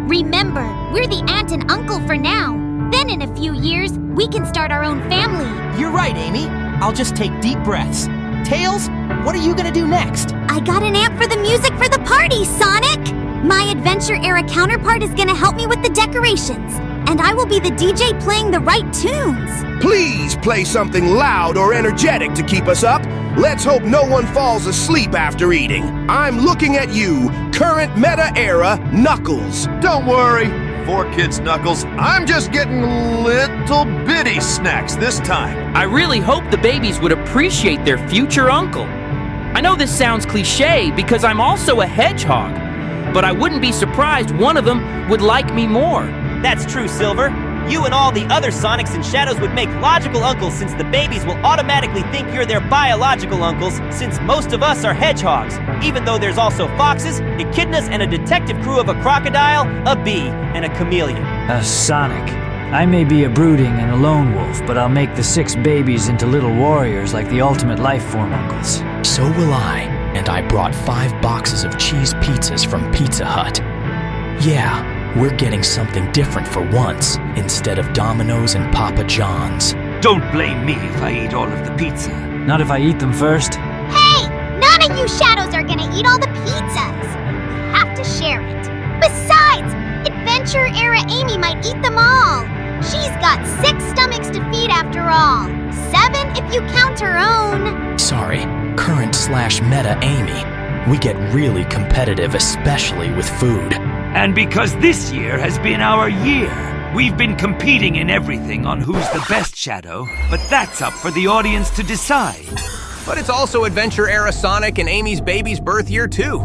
Remember, we're the aunt and uncle for now. Then in a few years, we can start our own family. You're right, Amy. I'll just take deep breaths. Tails, what are you gonna do next? I got an amp for the music for the party, Sonic! My adventure-era counterpart is gonna help me with the decorations. And I will be the DJ playing the right tunes. Please play something loud or energetic to keep us up. Let's hope no one falls asleep after eating. I'm looking at you, current meta era Knuckles. Don't worry, 4 Kids Knuckles. I'm just getting little bitty snacks this time. I really hope the babies would appreciate their future uncle. I know this sounds cliche because I'm also a hedgehog, but I wouldn't be surprised one of them would like me more. That's true, Silver. You and all the other Sonics and Shadows would make logical uncles since the babies will automatically think you're their biological uncles since most of us are hedgehogs, even though there's also foxes, echidnas, and a detective crew of a crocodile, a bee, and a chameleon. A Sonic. I may be a brooding and a lone wolf, but I'll make the 6 babies into little warriors like the ultimate life form uncles. So will I, and I brought 5 boxes of cheese pizzas from Pizza Hut. Yeah. We're getting something different for once, instead of Domino's and Papa John's. Don't blame me if I eat all of the pizza. Not if I eat them first. Hey! None of you Shadows are gonna eat all the pizzas. You have to share it. Besides, adventure-era Amy might eat them all. She's got 6 stomachs to feed after all. 7 if you count her own. Sorry, current/meta Amy. We get really competitive, especially with food. And because this year has been our year, We've been competing in everything on who's the best Shadow, but that's up for the audience to decide. But it's also Adventure Era Sonic and Amy's baby's birth year, too.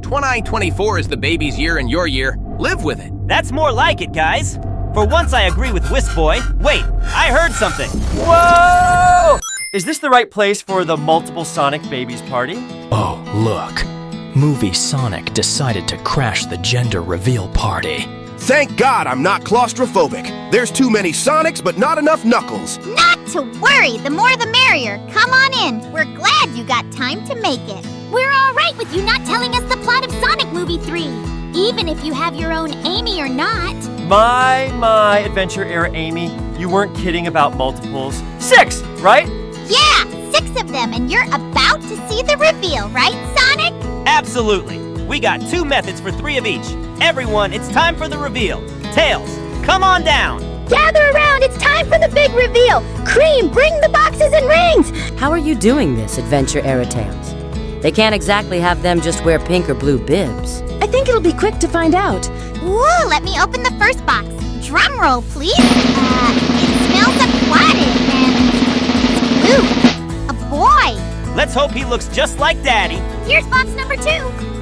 2024 is the baby's year and your year. Live with it. That's more like it, guys. For once I agree with Wisp Boy. Wait, I heard something. Whoa! Is this the right place for the multiple Sonic babies party? Oh, look. Movie Sonic decided to crash the gender reveal party. Thank God I'm not claustrophobic. There's too many Sonics, but not enough Knuckles. Not to worry, the more the merrier. Come on in. We're glad you got time to make it. We're all right with you not telling us the plot of Sonic Movie 3, even if you have your own Amy or not. My Adventure Era Amy, you weren't kidding about multiples. 6, right? Yeah, 6 of them, and you're about to see the reveal, right, Sonic? Absolutely. We got 2 methods for 3 of each. Everyone, it's time for the reveal. Tails, come on down. Gather around, it's time for the big reveal. Cream, bring the boxes and rings. How are you doing this, Adventure Era Tails? They can't exactly have them just wear pink or blue bibs. I think it'll be quick to find out. Ooh, let me open the first box. Drum roll, please. It smells aquatic and blue. A boy. Let's hope he looks just like Daddy. Here's box number 2.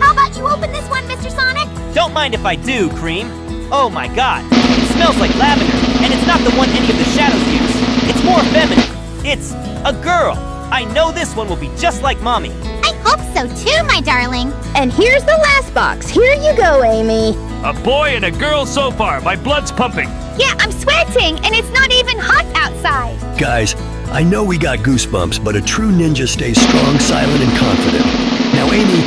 How about you open this one, Mr. Sonic? Don't mind if I do, Cream. Oh my god, it smells like lavender, and it's not the one any of the Shadows use. It's more feminine. It's a girl. I know this one will be just like Mommy. I hope so too, my darling. And here's the last box. Here you go, Amy. A boy and a girl so far. My blood's pumping. Yeah, I'm sweating, and it's not even hot outside. Guys, I know we got goosebumps, but a true ninja stays strong, silent, and confident. Now, Amy,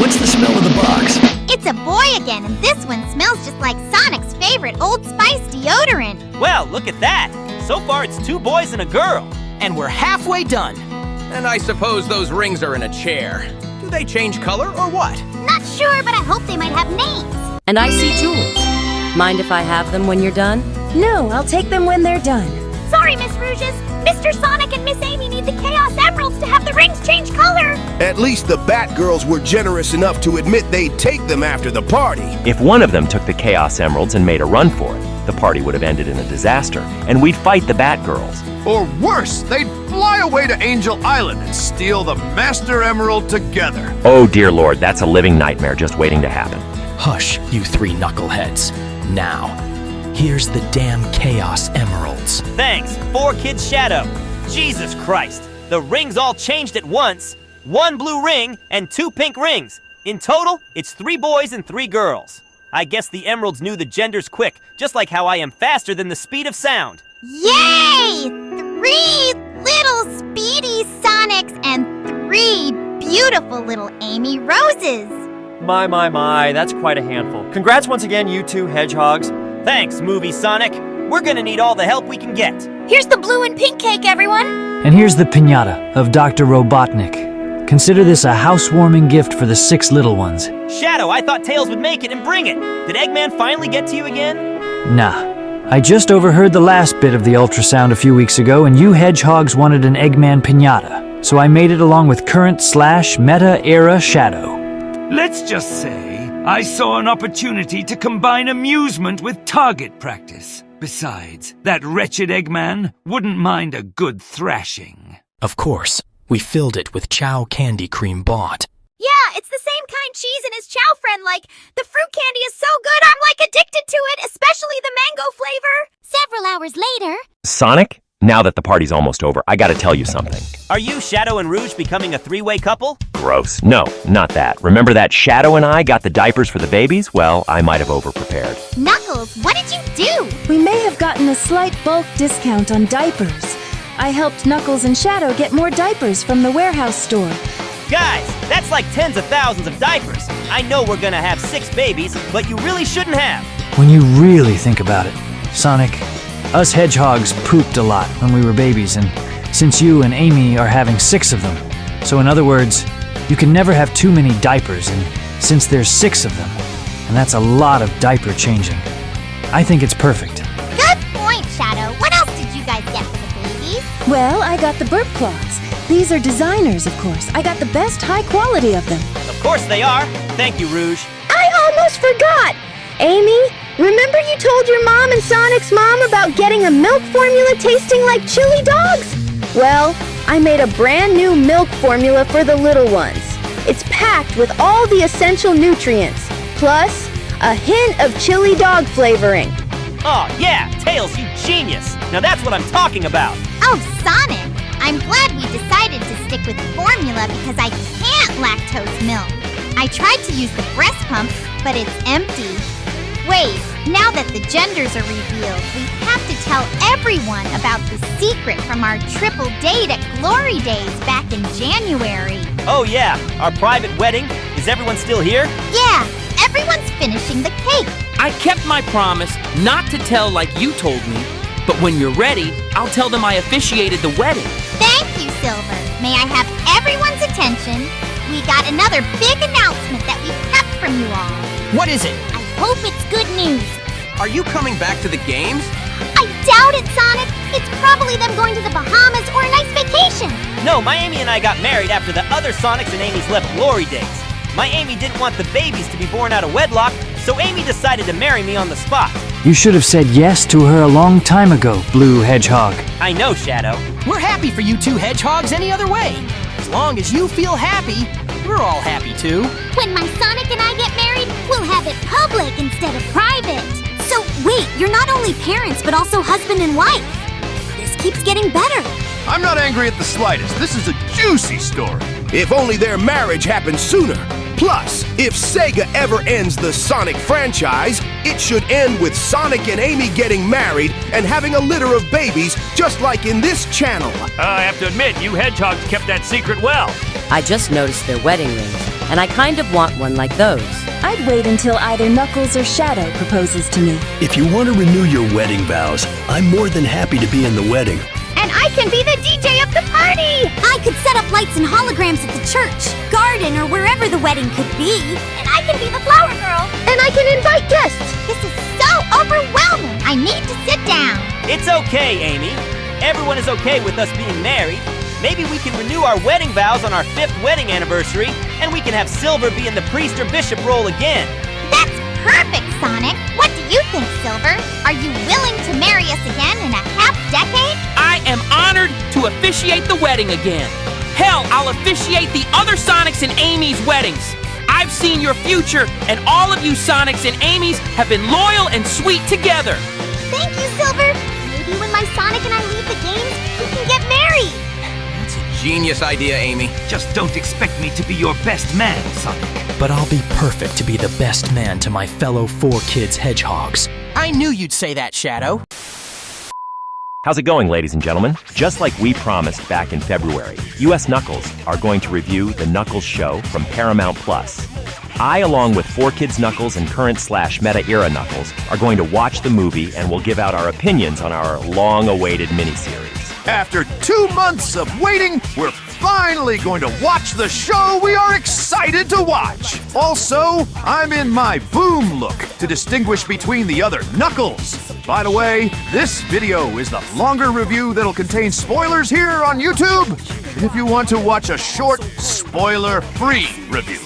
what's the smell of the box? It's a boy again, and this one smells just like Sonic's favorite Old Spice deodorant. Well, look at that. So far, it's 2 boys and a girl. And we're halfway done. And I suppose those rings are in a chair. Do they change color or what? Not sure, but I hope they might have names. And I see jewels. Mind if I have them when you're done? No, I'll take them when they're done. Sorry, Miss Rouges. Mr. Sonic and Miss Amy need the Chaos Emeralds to have the rings change color. At least the Batgirls were generous enough to admit they'd take them after the party. If one of them took the Chaos Emeralds and made a run for it, the party would have ended in a disaster, and we'd fight the Batgirls. Or worse, they'd fly away to Angel Island and steal the Master Emerald together. Oh dear Lord, that's a living nightmare just waiting to happen. Hush, you 3 knuckleheads. Now, here's the damn Chaos Emeralds. Thanks, 4 Kids Shadow. Jesus Christ, the rings all changed at once. 1 blue ring and 2 pink rings. In total, it's 3 boys and 3 girls. I guess the emeralds knew the genders quick, just like how I am faster than the speed of sound. Yay! 3 little speedy Sonics and 3 beautiful little Amy Roses. My, that's quite a handful. Congrats once again, you 2 hedgehogs. Thanks, Movie Sonic. We're gonna need all the help we can get. Here's the blue and pink cake, everyone. And here's the piñata of Dr. Robotnik. Consider this a housewarming gift for the 6 little ones. Shadow, I thought Tails would make it and bring it. Did Eggman finally get to you again? Nah. I just overheard the last bit of the Ultrasound a few weeks ago, and you hedgehogs wanted an Eggman piñata. So I made it along with current/meta era Shadow. Let's just say I saw an opportunity to combine amusement with target practice. Besides, that wretched Eggman wouldn't mind a good thrashing. Of course, we filled it with Chow candy cream bought. Yeah, it's the same kind cheese and his chow friend. Like, the fruit candy is so good, I'm like addicted to it, especially the mango flavor. Several hours later. Sonic, now that the party's almost over, I gotta tell you something. Are you, Shadow, and Rouge becoming a 3-way couple? Gross. No, not that. Remember that Shadow and I got the diapers for the babies? Well, I might have overprepared. Knuckles, what did you do? We may have gotten a slight bulk discount on diapers. I helped Knuckles and Shadow get more diapers from the warehouse store. Guys, that's like tens of thousands of diapers. I know we're gonna have 6 babies, but you really shouldn't have. When you really think about it, Sonic, us hedgehogs pooped a lot when we were babies, and since you and Amy are having 6 of them, so in other words, you can never have too many diapers, and since there's 6 of them, and that's a lot of diaper changing, I think it's perfect. Good point, Shadow. What else did you guys get for the babies? Well, I got the burp cloths. These are designers, of course. I got the best high quality of them. Of course they are. Thank you, Rouge. I almost forgot! Amy, Remember you told your mom and Sonic's mom about getting a milk formula tasting like chili dogs? Well, I made a brand new milk formula for the little ones. It's packed with all the essential nutrients, plus a hint of chili dog flavoring. Oh, yeah, Tails, you genius. Now that's what I'm talking about. Oh, Sonic, I'm glad we decided to stick with formula because I can't lactose milk. I tried to use the breast pump, but it's empty. Wait, now that the genders are revealed, we have to tell everyone about the secret from our triple date at Glory Days back in January. Oh, yeah, our private wedding. Is everyone still here? Yeah, everyone's finishing the cake. I kept my promise not to tell like you told me, but when you're ready, I'll tell them I officiated the wedding. Thank you, Silver. May I have everyone's attention? We got another big announcement that we kept from you all. What is it? I hope it's good news. Are you coming back to the games? I doubt it, Sonic. It's probably them going to the Bahamas or a nice vacation. No, my Amy and I got married after the other Sonics and Amy's left Glory Days. My Amy didn't want the babies to be born out of wedlock, so Amy decided to marry me on the spot. You should have said yes to her a long time ago, Blue Hedgehog. I know, Shadow. We're happy for you two hedgehogs any other way. As long as you feel happy, we're all happy too. When my Sonic and I get married, we'll have it public instead of private. So wait, you're not only parents, but also husband and wife. This keeps getting better. I'm not angry at the slightest. This is a juicy story. If only their marriage happened sooner. Plus, if Sega ever ends the Sonic franchise, it should end with Sonic and Amy getting married and having a litter of babies, just like in this channel. I have to admit, you hedgehogs kept that secret well. I just noticed their wedding rings, and I kind of want one like those. I'd wait until either Knuckles or Shadow proposes to me. If you want to renew your wedding vows, I'm more than happy to be in the wedding. And I can be the DJ of the party! I could set up lights and holograms at the church, garden, or wherever the wedding could be. And I can be the flower girl. And I can invite guests. This is so overwhelming. I need to sit down. It's okay, Amy. Everyone is okay with us being married. Maybe we can renew our wedding vows on our 5th wedding anniversary, and we can have Silver be in the priest or bishop role again. That's perfect, Sonic. What do you think, Silver? Are you willing to marry us again in a half-decade? I am honored to officiate the wedding again. Hell, I'll officiate the other Sonics and Amy's weddings. I've seen your future, and all of you Sonics and Amy's have been loyal and sweet together. Thank you, Silver. Maybe when my Sonic and I leave the games, we can get married. That's a genius idea, Amy. Just don't expect me to be your best man, Sonic. But I'll be perfect to be the best man to my fellow 4Kids hedgehogs. I knew you'd say that, Shadow. How's it going, ladies and gentlemen? Just like we promised back in February, US Knuckles are going to review The Knuckles Show from Paramount+. I, along with 4Kids Knuckles and current/meta-era Knuckles, are going to watch the movie and will give out our opinions on our long-awaited miniseries. After 2 months of waiting, we're finally going to watch the show we are excited to watch. Also, I'm in my boom look to distinguish between the other Knuckles. By the way, this video is the longer review that'll contain spoilers here on YouTube. If you want to watch a short, spoiler-free review,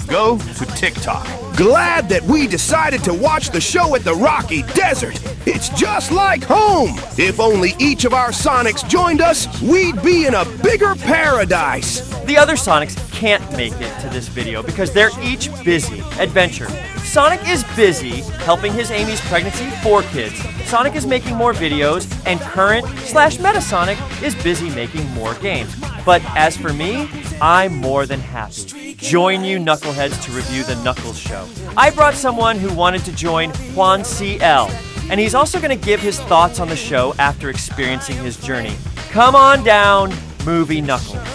go to TikTok. Glad that we decided to watch the show at the Rocky Desert. It's just like home. If only each of our Sonics joined us, we'd be in a bigger paradise. The other Sonics can't make it to this video because they're each busy. Adventure. Sonic is busy helping his Amy's pregnancy 4 kids. Sonic is making more videos, and current/meta Sonic is busy making more games. But as for me, I'm more than happy. Join you knuckleheads to review The Knuckles Show. I brought someone who wanted to join Juan CL, and he's also going to give his thoughts on the show after experiencing his journey. Come on down, Movie Knuckles.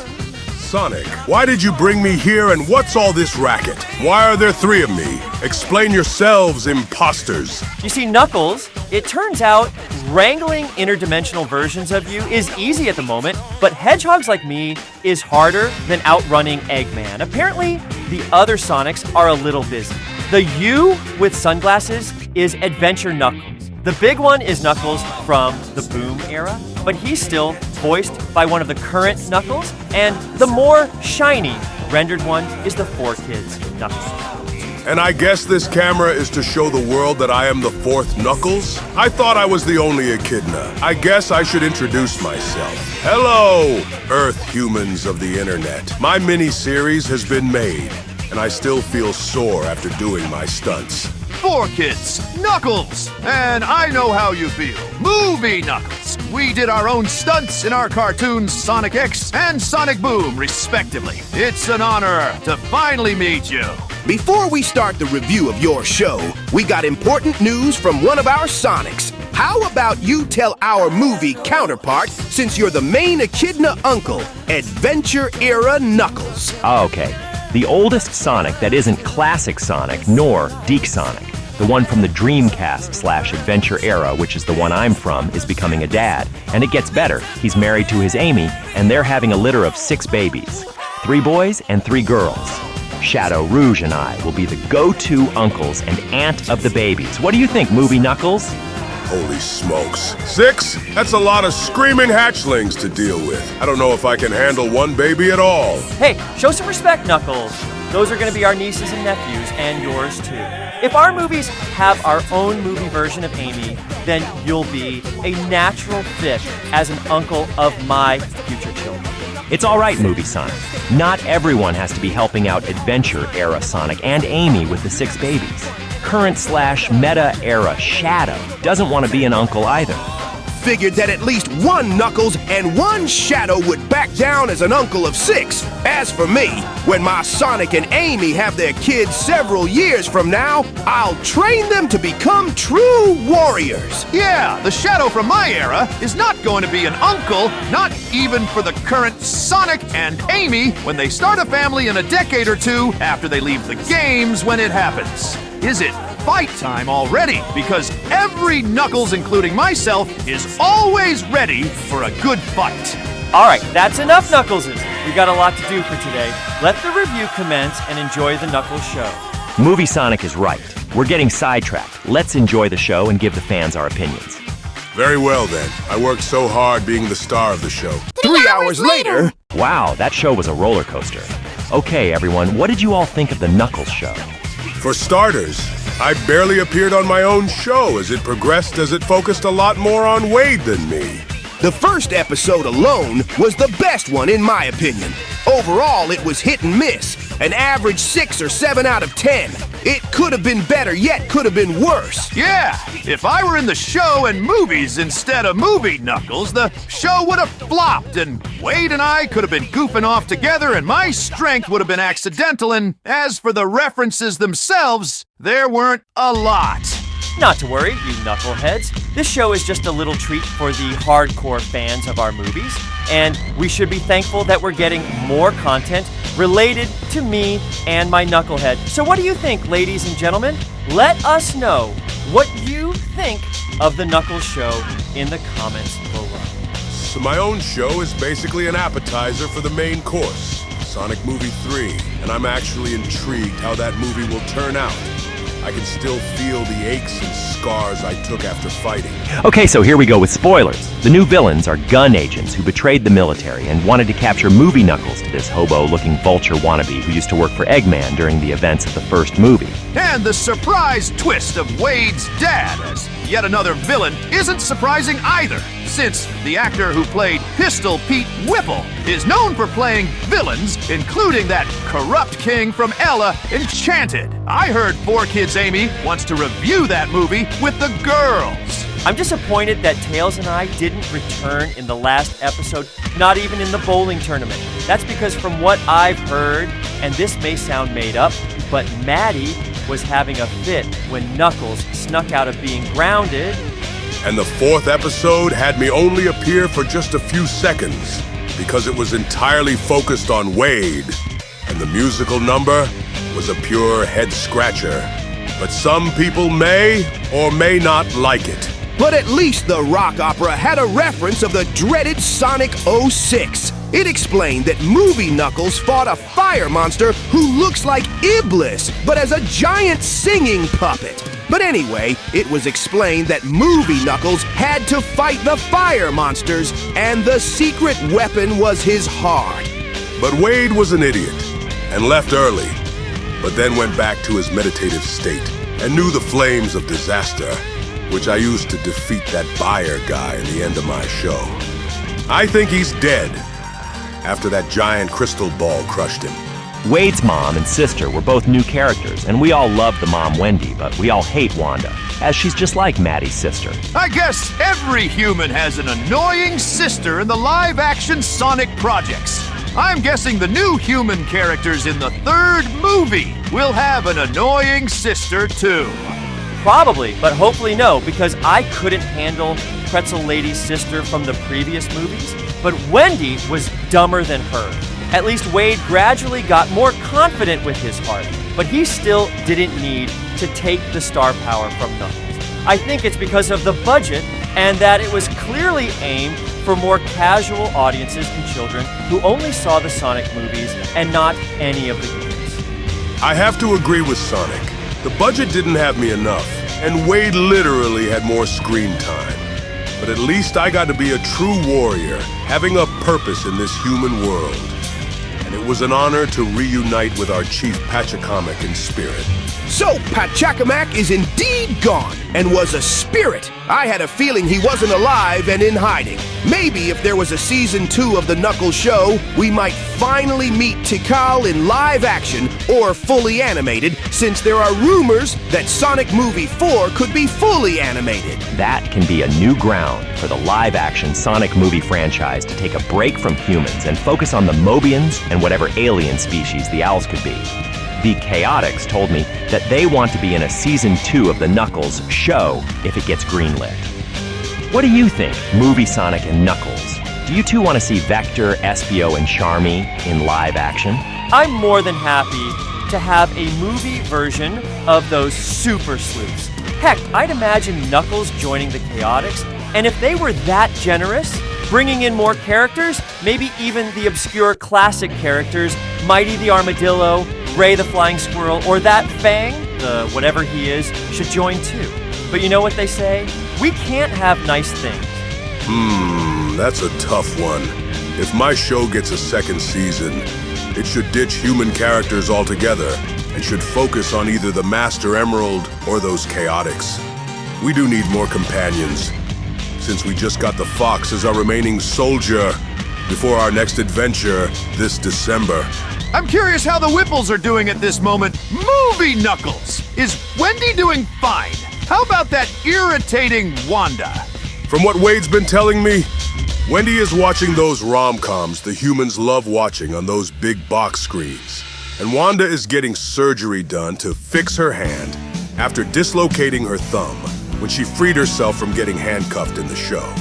Sonic, why did you bring me here and what's all this racket? Why are there 3 of me? Explain yourselves, imposters. You see, Knuckles, it turns out wrangling interdimensional versions of you is easy at the moment, but hedgehogs like me is harder than outrunning Eggman. Apparently, the other Sonics are a little busy. The you with sunglasses is Adventure Knuckles. The big one is Knuckles from the Boom era, but he's still voiced by one of the current Knuckles, and the more shiny rendered one is the 4Kids Knuckles. And I guess this camera is to show the world that I am the fourth Knuckles? I thought I was the only echidna. I guess I should introduce myself. Hello, Earth humans of the internet. My mini-series has been made, and I still feel sore after doing my stunts. 4 kids, Knuckles! And I know how you feel. Movie Knuckles. We did our own stunts in our cartoons Sonic X and Sonic Boom, respectively. It's an honor to finally meet you. Before we start the review of your show, we got important news from one of our Sonics. How about you tell our movie counterpart, since you're the main echidna uncle, Adventure-era Knuckles? Okay. The oldest Sonic that isn't classic Sonic nor Deke Sonic, the one from the Dreamcast/Adventure era, which is the one I'm from, is becoming a dad. And it gets better. He's married to his Amy, and they're having a litter of 6 babies. 3 boys and 3 girls. Shadow, Rouge, and I will be the go-to uncles and aunt of the babies. What do you think, Movie Knuckles? Holy smokes. 6? That's a lot of screaming hatchlings to deal with. I don't know if I can handle one baby at all. Hey, show some respect, Knuckles. Those are going to be our nieces and nephews, and yours too. If our movies have our own movie version of Amy, then you'll be a natural fit as an uncle of my future children. It's all right, Movie Sonic. Not everyone has to be helping out Adventure-era Sonic and Amy with the 6 babies. Current/meta-era Shadow doesn't want to be an uncle either. Figured that at least one Knuckles and one Shadow would back down as an uncle of 6. As for me, when my Sonic and Amy have their kids several years from now, I'll train them to become true warriors. Yeah, the Shadow from my era is not going to be an uncle, not even for the current Sonic and Amy when they start a family in a decade or 2 after they leave the games when it happens. Is it fight time already? Because every Knuckles, including myself, is always ready for a good fight. All right, that's enough, Knuckleses. We got a lot to do for today. Let the review commence and enjoy the Knuckles show. Movie Sonic is right. We're getting sidetracked. Let's enjoy the show and give the fans our opinions. Very well, then. I worked so hard being the star of the show. 3 hours later. Wow, that show was a roller coaster. Okay, everyone, what did you all think of the Knuckles show? For starters, I barely appeared on my own show as it progressed, as it focused a lot more on Wade than me. The first episode alone was the best one in my opinion. Overall, it was hit and miss, an average 6 or 7 out of 10. It could have been better, yet could have been worse. Yeah, if I were in the show and movies instead of Movie Knuckles, the show would have flopped, and Wade and I could have been goofing off together, and my strength would have been accidental, and as for the references themselves, there weren't a lot. Not to worry, you knuckleheads. This show is just a little treat for the hardcore fans of our movies, and we should be thankful that we're getting more content related to me and my knucklehead. So what do you think, ladies and gentlemen? Let us know what you think of the Knuckles show in the comments below. So my own show is basically an appetizer for the main course, Sonic Movie 3, and I'm actually intrigued how that movie will turn out. I can still feel the aches and scars I took after fighting. Okay, so here we go with spoilers. The new villains are gun agents who betrayed the military and wanted to capture Movie Knuckles to this hobo-looking vulture wannabe who used to work for Eggman during the events of the first movie. And the surprise twist of Wade's dad as yet another villain isn't surprising either, since the actor who played Pistol Pete Whipple is known for playing villains, including that corrupt king from Ella Enchanted. I heard 4 Kids Amy wants to review that movie with the girls. I'm disappointed that Tails and I didn't return in the last episode, not even in the bowling tournament. That's because from what I've heard, and this may sound made up, but Maddie was having a fit when Knuckles snuck out of being grounded. And the 4th episode had me only appear for just a few seconds because it was entirely focused on Wade, and the musical number was a pure head-scratcher. But some people may or may not like it. But at least the rock opera had a reference of the dreaded Sonic 06. It explained that Movie Knuckles fought a fire monster who looks like Iblis, but as a giant singing puppet. But anyway, it was explained that Movie Knuckles had to fight the fire monsters, and the secret weapon was his heart. But Wade was an idiot and left early. but then went back to his meditative state and knew the flames of disaster, which I used to defeat that buyer guy in the end of my show. I think he's dead, after that giant crystal ball crushed him. Wade's mom and sister were both new characters, and we all love the mom Wendy, but we all hate Wanda, as she's just like Maddie's sister. I guess every human has an annoying sister in the live-action Sonic projects. I'm guessing the new human characters in the third movie will have an annoying sister too. Probably, but hopefully no, because I couldn't handle Pretzel Lady's sister from the previous movies, but Wendy was dumber than her. At least Wade gradually got more confident with his heart, but he still didn't need to take the star power from Knuckles. I think it's because of the budget and that it was clearly aimed for more casual audiences and children who only saw the Sonic movies and not any of the games. I have to agree with Sonic. The budget didn't have me enough, and Wade literally had more screen time. But at least I got to be a true warrior, having a purpose in this human world. And it was an honor to reunite with our chief Pachacamac in spirit. So Pachacamac is indeed gone and was a spirit. I had a feeling he wasn't alive and in hiding. Maybe if there was a season 2 of the Knuckles show, we might finally meet Tikal in live action or fully animated, since there are rumors that Sonic Movie 4 could be fully animated. That can be a new ground for the live-action Sonic movie franchise to take a break from humans and focus on the Mobians and whatever alien species the owls could be. The Chaotix told me that they want to be in a season 2 of the Knuckles show if it gets greenlit. What do you think, Movie Sonic and Knuckles? Do you two want to see Vector, Espio, and Charmy in live action? I'm more than happy to have a movie version of those super sleuths. Heck, I'd imagine Knuckles joining the Chaotix, and if they were that generous, bringing in more characters, maybe even the obscure classic characters, Mighty the Armadillo, Ray the Flying Squirrel, or that Fang, the whatever he is, should join too. But you know what they say? We can't have nice things. That's a tough one. If my show gets a second season, it should ditch human characters altogether and should focus on either the Master Emerald or those Chaotix. We do need more companions, since we just got the Fox as our remaining soldier before our next adventure this December. I'm curious how the Whipples are doing at this moment. Movie Knuckles! Is Wendy doing fine? How about that irritating Wanda? From what Wade's been telling me, Wendy is watching those rom-coms the humans love watching on those big box screens. And Wanda is getting surgery done to fix her hand after dislocating her thumb when she freed herself from getting handcuffed in the show.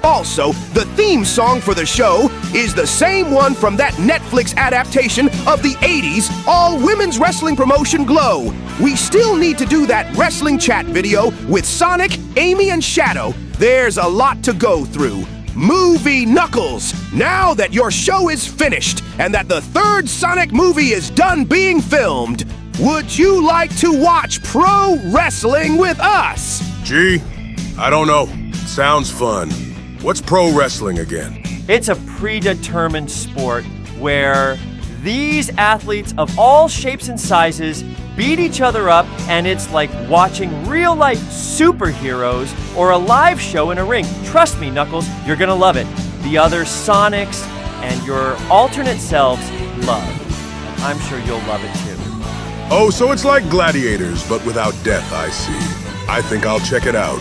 Also, the theme song for the show is the same one from that Netflix adaptation of the 80s all-women's wrestling promotion Glow. We still need to do that wrestling chat video with Sonic, Amy, and Shadow. There's a lot to go through. Movie Knuckles, now that your show is finished and that the third Sonic movie is done being filmed, would you like to watch pro wrestling with us? Gee, I don't know. Sounds fun. What's pro wrestling again? It's a predetermined sport where these athletes of all shapes and sizes beat each other up, and it's like watching real-life superheroes or a live show in a ring. Trust me, Knuckles, you're gonna love it. The other Sonics and your alternate selves love. I'm sure you'll love it too. Oh, so it's like Gladiators, but without death, I see. I think I'll check it out.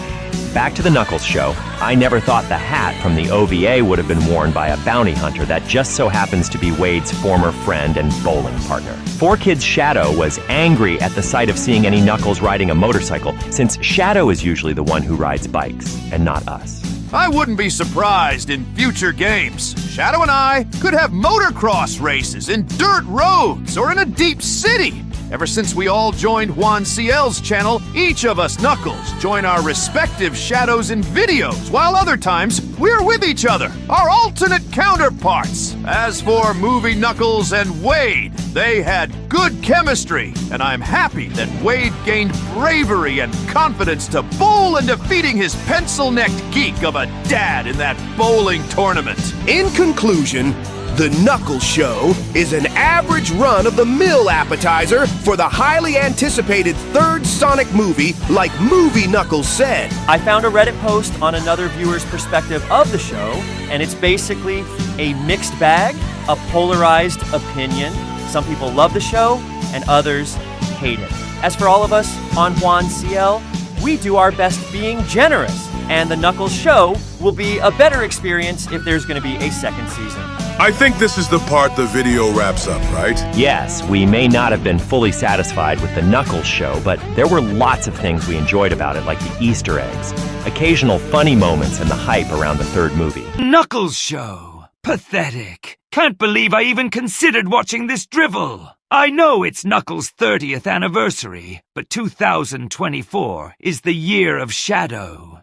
Back to the Knuckles show. I never thought the hat from the OVA would have been worn by a bounty hunter that just so happens to be Wade's former friend and bowling partner. 4Kids Shadow was angry at the sight of seeing any Knuckles riding a motorcycle, since Shadow is usually the one who rides bikes, and not us. I wouldn't be surprised in future games. Shadow and I could have motocross races in dirt roads or in a deep city. Ever since we all joined Juan CL's channel, each of us Knuckles join our respective Shadows in videos, while other times we're with each other, our alternate counterparts. As for Movie Knuckles and Wade, they had good chemistry, and I'm happy that Wade gained bravery and confidence to bowl in defeating his pencil-necked geek of a dad in that bowling tournament. In conclusion, The Knuckles Show is an average run-of-the-mill appetizer for the highly anticipated third Sonic movie, like Movie Knuckles said. I found a Reddit post on another viewer's perspective of the show, and it's basically a mixed bag, a polarized opinion. Some people love the show, and others hate it. As for all of us on Juan CL, we do our best being generous, and the Knuckles Show will be a better experience if there's going to be a second season. I think this is the part the video wraps up, right? Yes, we may not have been fully satisfied with the Knuckles Show, but there were lots of things we enjoyed about it, like the Easter eggs, occasional funny moments, and the hype around the third movie. Knuckles Show. Pathetic. Can't believe I even considered watching this drivel. I know it's Knuckles' 30th anniversary, but 2024 is the year of Shadow.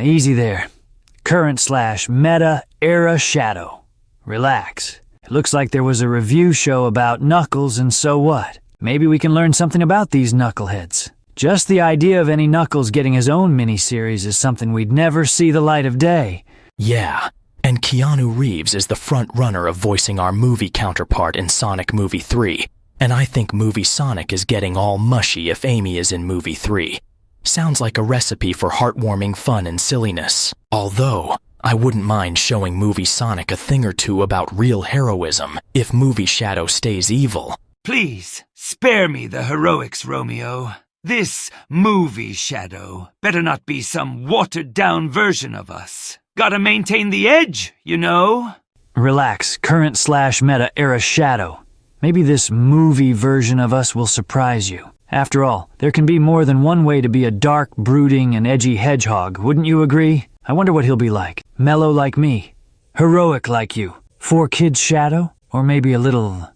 Easy there. Current/meta era Shadow. Relax. It looks like there was a review show about Knuckles, and so what? Maybe we can learn something about these knuckleheads. Just the idea of any Knuckles getting his own miniseries is something we'd never see the light of day. Yeah, and Keanu Reeves is the front runner of voicing our movie counterpart in Sonic Movie 3. And I think Movie Sonic is getting all mushy if Amy is in Movie 3. Sounds like a recipe for heartwarming fun and silliness. Although, I wouldn't mind showing Movie Sonic a thing or two about real heroism if Movie Shadow stays evil. Please, spare me the heroics, Romeo. This Movie Shadow better not be some watered-down version of us. Gotta maintain the edge, you know? Relax. Current/meta era Shadow. Maybe this movie version of us will surprise you. After all, there can be more than one way to be a dark, brooding, and edgy hedgehog, wouldn't you agree? I wonder what he'll be like. Mellow like me. Heroic like you. 4Kids Shadow? Or maybe a little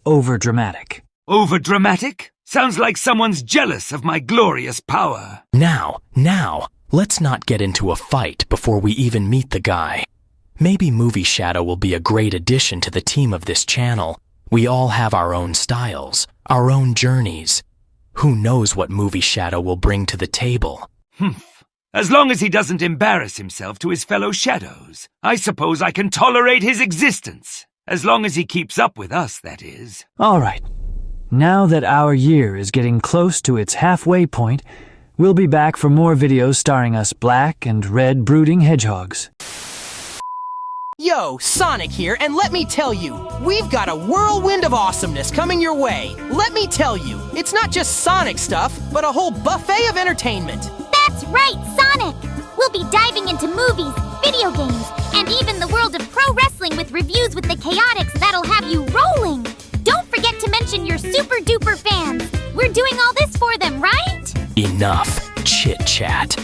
overdramatic. Overdramatic? Sounds like someone's jealous of my glorious power. Now, let's not get into a fight before we even meet the guy. Maybe Movie Shadow will be a great addition to the team of this channel. We all have our own styles, our own journeys. Who knows what Movie Shadow will bring to the table? As long as he doesn't embarrass himself to his fellow shadows, I suppose I can tolerate his existence. As long as he keeps up with us, that is. All right. Now that our year is getting close to its halfway point, we'll be back for more videos starring us black and red brooding hedgehogs. Yo, Sonic here, and let me tell you, we've got a whirlwind of awesomeness coming your way. Let me tell you, it's not just Sonic stuff, but a whole buffet of entertainment. That's right, Sonic! We'll be diving into movies, video games, and even the world of pro wrestling with reviews with the Chaotix that'll have you rolling. Don't forget to mention your super-duper fans. We're doing all this for them, right? Enough chit-chat.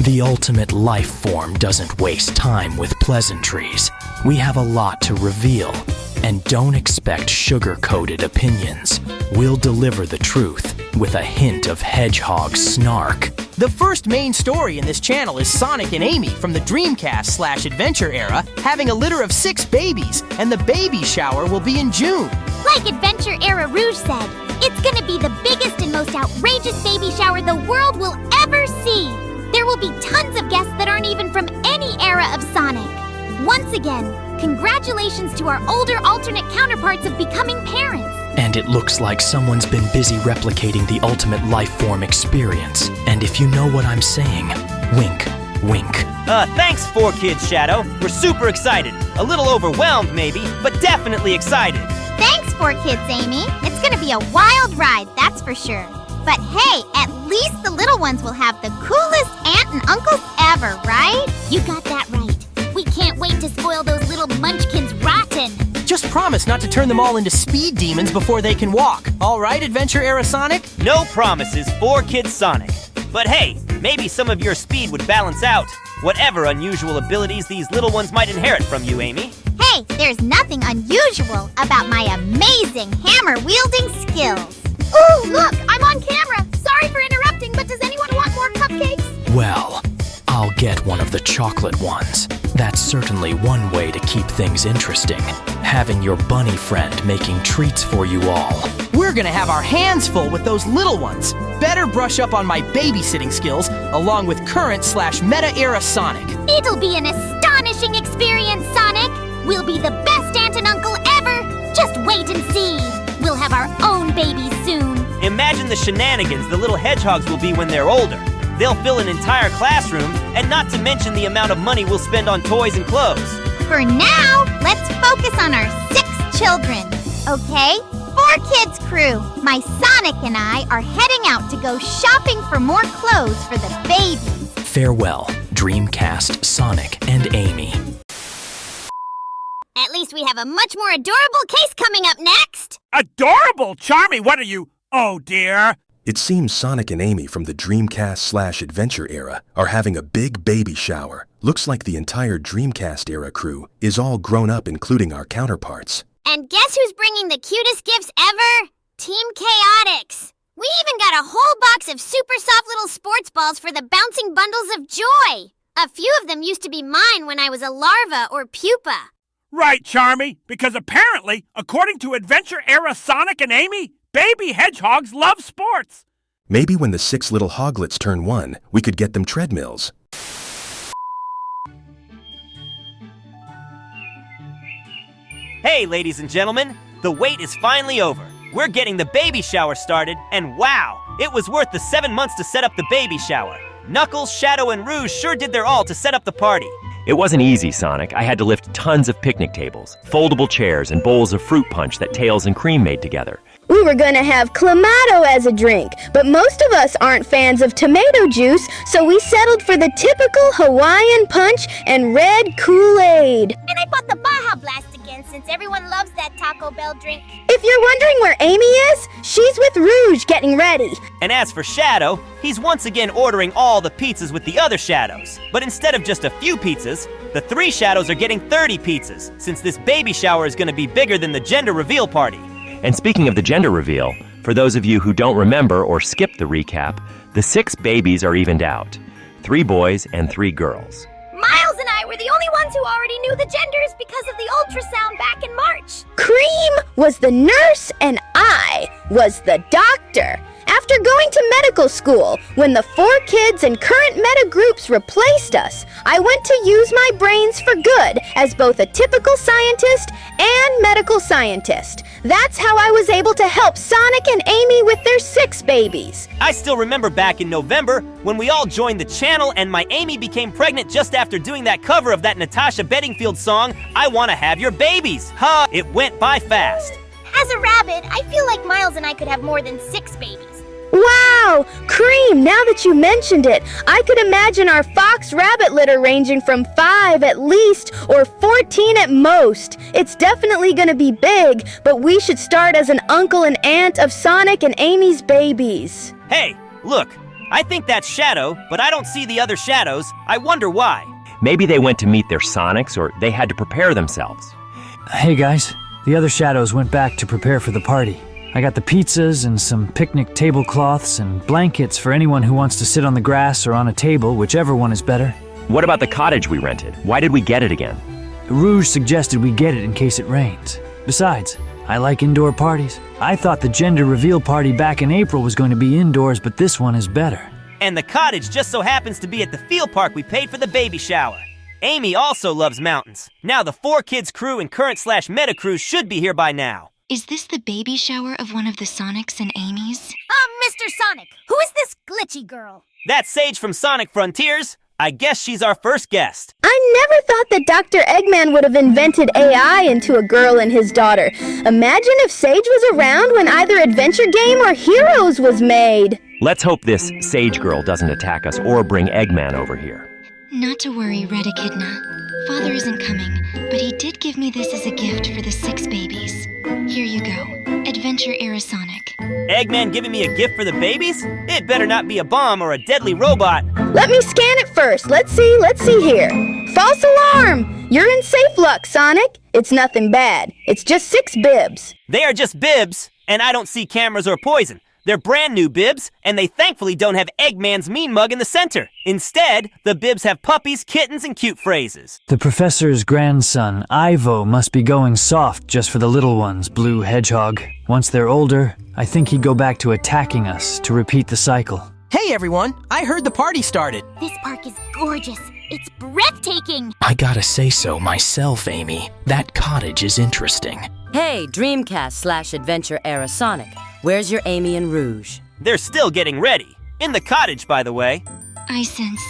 The ultimate life form doesn't waste time with pleasantries. We have a lot to reveal, and don't expect sugar-coated opinions. We'll deliver the truth with a hint of hedgehog snark. The first main story in this channel is Sonic and Amy from the Dreamcast/Adventure era having a litter of 6 babies, and the baby shower will be in June. Like Adventure Era Rouge said, it's gonna be the biggest and most outrageous baby shower the world will ever see. There will be tons of guests that aren't even from any era of Sonic. Once again, congratulations to our older alternate counterparts of becoming parents. And it looks like someone's been busy replicating the ultimate life form experience. And if you know what I'm saying, wink, wink. Thanks, 4Kids Shadow. We're super excited. A little overwhelmed, maybe, but definitely excited. Thanks, 4Kids Amy. It's gonna be a wild ride, that's for sure. But hey, at least the little ones will have the coolest aunt and uncles ever, right? You got that right. We can't wait to spoil those little munchkins rotten. Just promise not to turn them all into speed demons before they can walk. All right, Adventure Era Sonic? No promises, 4Kids Sonic. But hey, maybe some of your speed would balance out whatever unusual abilities these little ones might inherit from you, Amy. Hey, there's nothing unusual about my amazing hammer-wielding skills. Ooh, look, I'm on camera. Sorry for interrupting, but does anyone want more cupcakes? Well, I'll get one of the chocolate ones. That's certainly one way to keep things interesting. Having your bunny friend making treats for you all. We're gonna have our hands full with those little ones. Better brush up on my babysitting skills, along with current/meta era Sonic. It'll be an astonishing experience, Sonic. We'll be the best aunt and uncle ever. Just wait and see. We'll have our own babies soon. Imagine the shenanigans the little hedgehogs will be when they're older. They'll fill an entire classroom, and not to mention the amount of money we'll spend on toys and clothes. For now, let's focus on our 6 children. Okay? 4 Kids crew. My Sonic and I are heading out to go shopping for more clothes for the babies. Farewell, Dreamcast, Sonic, and Amy. At least we have a much more adorable case coming up next. Adorable? Charmy, what are you? Oh, dear. It seems Sonic and Amy from the Dreamcast/Adventure era are having a big baby shower. Looks like the entire Dreamcast era crew is all grown up, including our counterparts. And guess who's bringing the cutest gifts ever? Team Chaotix. We even got a whole box of super soft little sports balls for the bouncing bundles of joy. A few of them used to be mine when I was a larva or pupa. Right, Charmy, because apparently, according to Adventure-era Sonic and Amy, baby hedgehogs love sports. Maybe when the 6 little hoglets turn 1, we could get them treadmills. Hey, ladies and gentlemen, the wait is finally over. We're getting the baby shower started, and wow, it was worth the 7 months to set up the baby shower. Knuckles, Shadow, and Rouge sure did their all to set up the party. It wasn't easy, Sonic. I had to lift tons of picnic tables, foldable chairs, and bowls of fruit punch that Tails and Cream made together. We were gonna have clamato as a drink, but most of us aren't fans of tomato juice, so we settled for the typical Hawaiian punch and red Kool-Aid. And I bought the Baja Blast again since everyone loves that Taco Bell drink. If you're wondering where Amy is, she's with Rouge getting ready. And as for Shadow, he's once again ordering all the pizzas with the other Shadows. But instead of just a few pizzas, the 3 Shadows are getting 30 pizzas, since this baby shower is gonna be bigger than the gender reveal party. And speaking of the gender reveal, for those of you who don't remember or skipped the recap, the 6 babies are evened out. 3 boys and 3 girls. Miles and I were the only ones who already knew the genders because of the ultrasound back in March. Cream was the nurse and I was the doctor. After going to medical school, when the 4 kids and current meta groups replaced us, I went to use my brains for good as both a typical scientist and medical scientist. That's how I was able to help Sonic and Amy with their 6 babies. I still remember back in November when we all joined the channel and my Amy became pregnant just after doing that cover of that Natasha Bedingfield song, I Wanna Have Your Babies. Huh, it went by fast. As a rabbit, I feel like Miles and I could have more than 6 babies. Wow! Cream, now that you mentioned it, I could imagine our fox rabbit litter ranging from 5 at least, or 14 at most. It's definitely gonna be big, but we should start as an uncle and aunt of Sonic and Amy's babies. Hey, look, I think that's Shadow, but I don't see the other Shadows. I wonder why. Maybe they went to meet their Sonics, or they had to prepare themselves. Hey guys, the other Shadows went back to prepare for the party. I got the pizzas and some picnic tablecloths and blankets for anyone who wants to sit on the grass or on a table, whichever one is better. What about the cottage we rented? Why did we get it again? Rouge suggested we get it in case it rains. Besides, I like indoor parties. I thought the gender reveal party back in April was going to be indoors, but this one is better. And the cottage just so happens to be at the field park we paid for the baby shower. Amy also loves mountains. Now the 4 Kids crew and current/meta crews should be here by now. Is this the baby shower of one of the Sonics and Amy's? Mr. Sonic, who is this glitchy girl? That's Sage from Sonic Frontiers. I guess she's our first guest. I never thought that Dr. Eggman would have invented AI into a girl and his daughter. Imagine if Sage was around when either Adventure Game or Heroes was made. Let's hope this Sage girl doesn't attack us or bring Eggman over here. Not to worry, Red Echidna. Father isn't coming, but he did give me this as a gift for the 6 babies. Here you go. Adventure-era Sonic. Eggman giving me a gift for the babies? It better not be a bomb or a deadly robot. Let me scan it first. Let's see here. False alarm! You're in safe luck, Sonic. It's nothing bad. It's just 6 bibs. They are just bibs, and I don't see cameras or poison. They're brand new bibs, and they thankfully don't have Eggman's mean mug in the center. Instead, the bibs have puppies, kittens, and cute phrases. The professor's grandson, Ivo, must be going soft just for the little ones, Blue Hedgehog. Once they're older, I think he'd go back to attacking us to repeat the cycle. Hey everyone, I heard the party started. This park is gorgeous. It's breathtaking. I gotta say so myself, Amy. That cottage is interesting. Hey, Dreamcast/Adventure Era Sonic. Where's your Amy and Rouge? They're still getting ready. In the cottage, by the way. I sense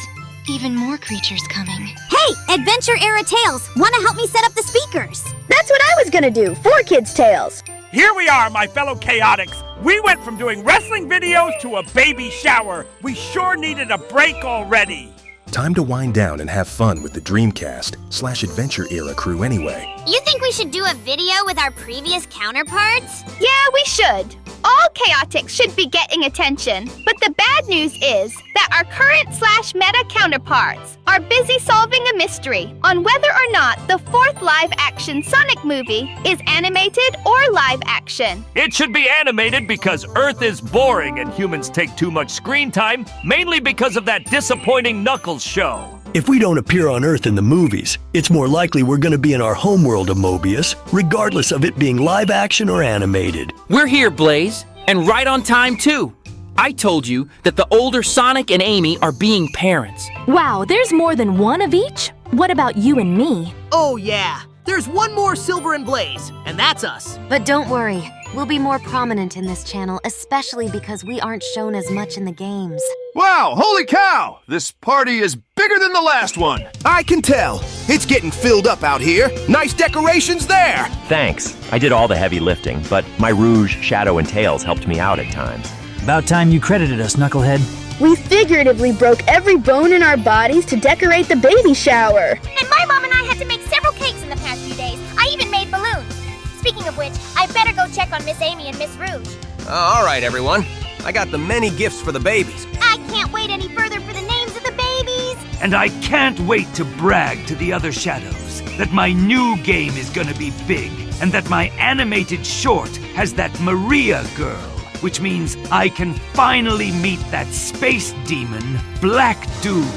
even more creatures coming. Hey, Adventure Era Tales. Want to help me set up the speakers? That's what I was gonna do. 4Kids Tales. Here we are, my fellow chaotics. We went from doing wrestling videos to a baby shower. We sure needed a break already. Time to wind down and have fun with the Dreamcast/Adventure Era crew anyway. You think we should do a video with our previous counterparts? Yeah, we should. All chaotics should be getting attention. But the bad news is that our current/meta counterparts are busy solving a mystery on whether or not the 4th live-action Sonic movie is animated or live-action. It should be animated because Earth is boring and humans take too much screen time, mainly because of that disappointing Knuckles show. If we don't appear on Earth in the movies, it's more likely we're going to be in our homeworld of Mobius, regardless of it being live action or animated. We're here, Blaze, and right on time, too. I told you that the older Sonic and Amy are being parents. Wow, there's more than one of each? What about you and me? Oh yeah, there's one more Silver and Blaze, and that's us. But don't worry, we'll be more prominent in this channel, especially because we aren't shown as much in the games. Wow, holy cow! This party is bigger than the last one. I can tell. It's getting filled up out here. Nice decorations there. Thanks. I did all the heavy lifting, but my Rouge, Shadow, and Tails helped me out at times. About time you credited us, Knucklehead. We figuratively broke every bone in our bodies to decorate the baby shower. And my mom and I had to make several cakes in the past few days. I even made balloons. Speaking of which, I better go check on Miss Amy and Miss Rouge. All right, everyone. I got the many gifts for the babies. I can't wait any further for the names of the babies. And I can't wait to brag to the other Shadows that my new game is gonna be big and that my animated short has that Maria girl, which means I can finally meet that space demon, Black Doom.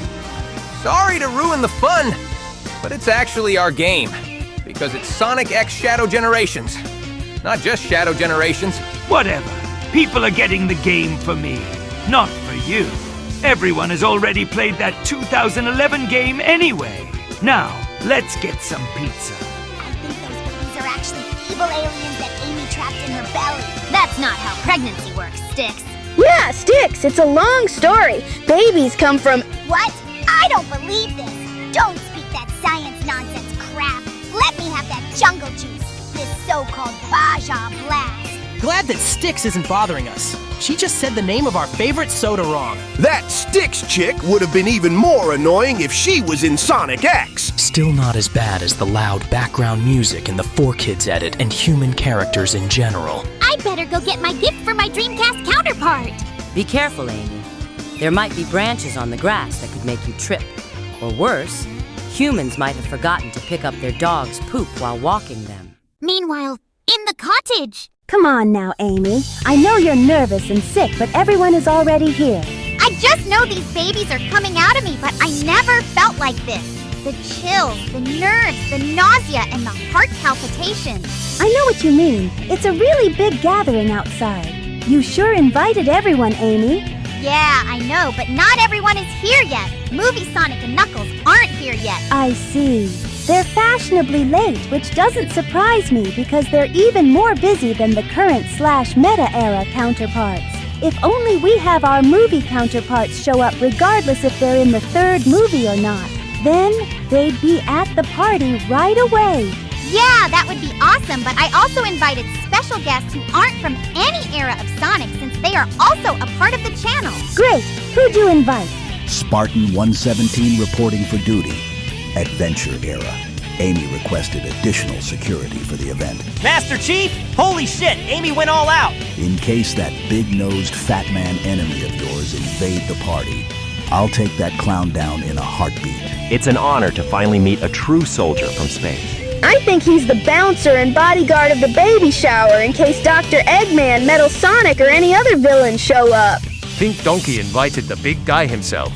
Sorry to ruin the fun, but it's actually our game because it's Sonic X Shadow Generations. Not just Shadow Generations. Whatever. People are getting the game for me, not for you. Everyone has already played that 2011 game anyway. Now, let's get some pizza. I think those babies are actually evil aliens that Amy trapped in her belly. That's not how pregnancy works, Styx. Yeah, Styx, it's a long story. Babies come from... What? I don't believe this. Don't speak that science nonsense crap. Let me have that jungle juice. This so-called Baja Blast. Glad that Styx isn't bothering us. She just said the name of our favorite soda wrong. That Styx chick would have been even more annoying if she was in Sonic X. Still not as bad as the loud background music in the 4Kids edit and human characters in general. I better go get my gift for my Dreamcast counterpart. Be careful, Amy. There might be branches on the grass that could make you trip. Or worse, humans might have forgotten to pick up their dog's poop while walking them. Meanwhile, in the cottage. Come on now, Amy. I know you're nervous and sick, but everyone is already here. I just know these babies are coming out of me, but I never felt like this. The chills, the nerves, the nausea, and the heart palpitations. I know what you mean. It's a really big gathering outside. You sure invited everyone, Amy. Yeah, I know, but not everyone is here yet. Movie Sonic and Knuckles aren't here yet. I see. They're fashionably late, which doesn't surprise me because they're even more busy than the current/meta era counterparts. If only we have our movie counterparts show up regardless if they're in the 3rd movie or not. Then they'd be at the party right away. Yeah, that would be awesome, but I also invited special guests who aren't from any era of Sonic since they are also a part of the channel. Great! Who'd you invite? Spartan 117 reporting for duty. Adventure Era. Amy requested additional security for the event. Master Chief, holy shit, Amy went all out. In case that big-nosed fat man enemy of yours invade the party, I'll take that clown down in a heartbeat. It's an honor to finally meet a true soldier from space. I think he's the bouncer and bodyguard of the baby shower in case Dr. Eggman, Metal Sonic, or any other villains show up. Think Donkey invited the big guy himself.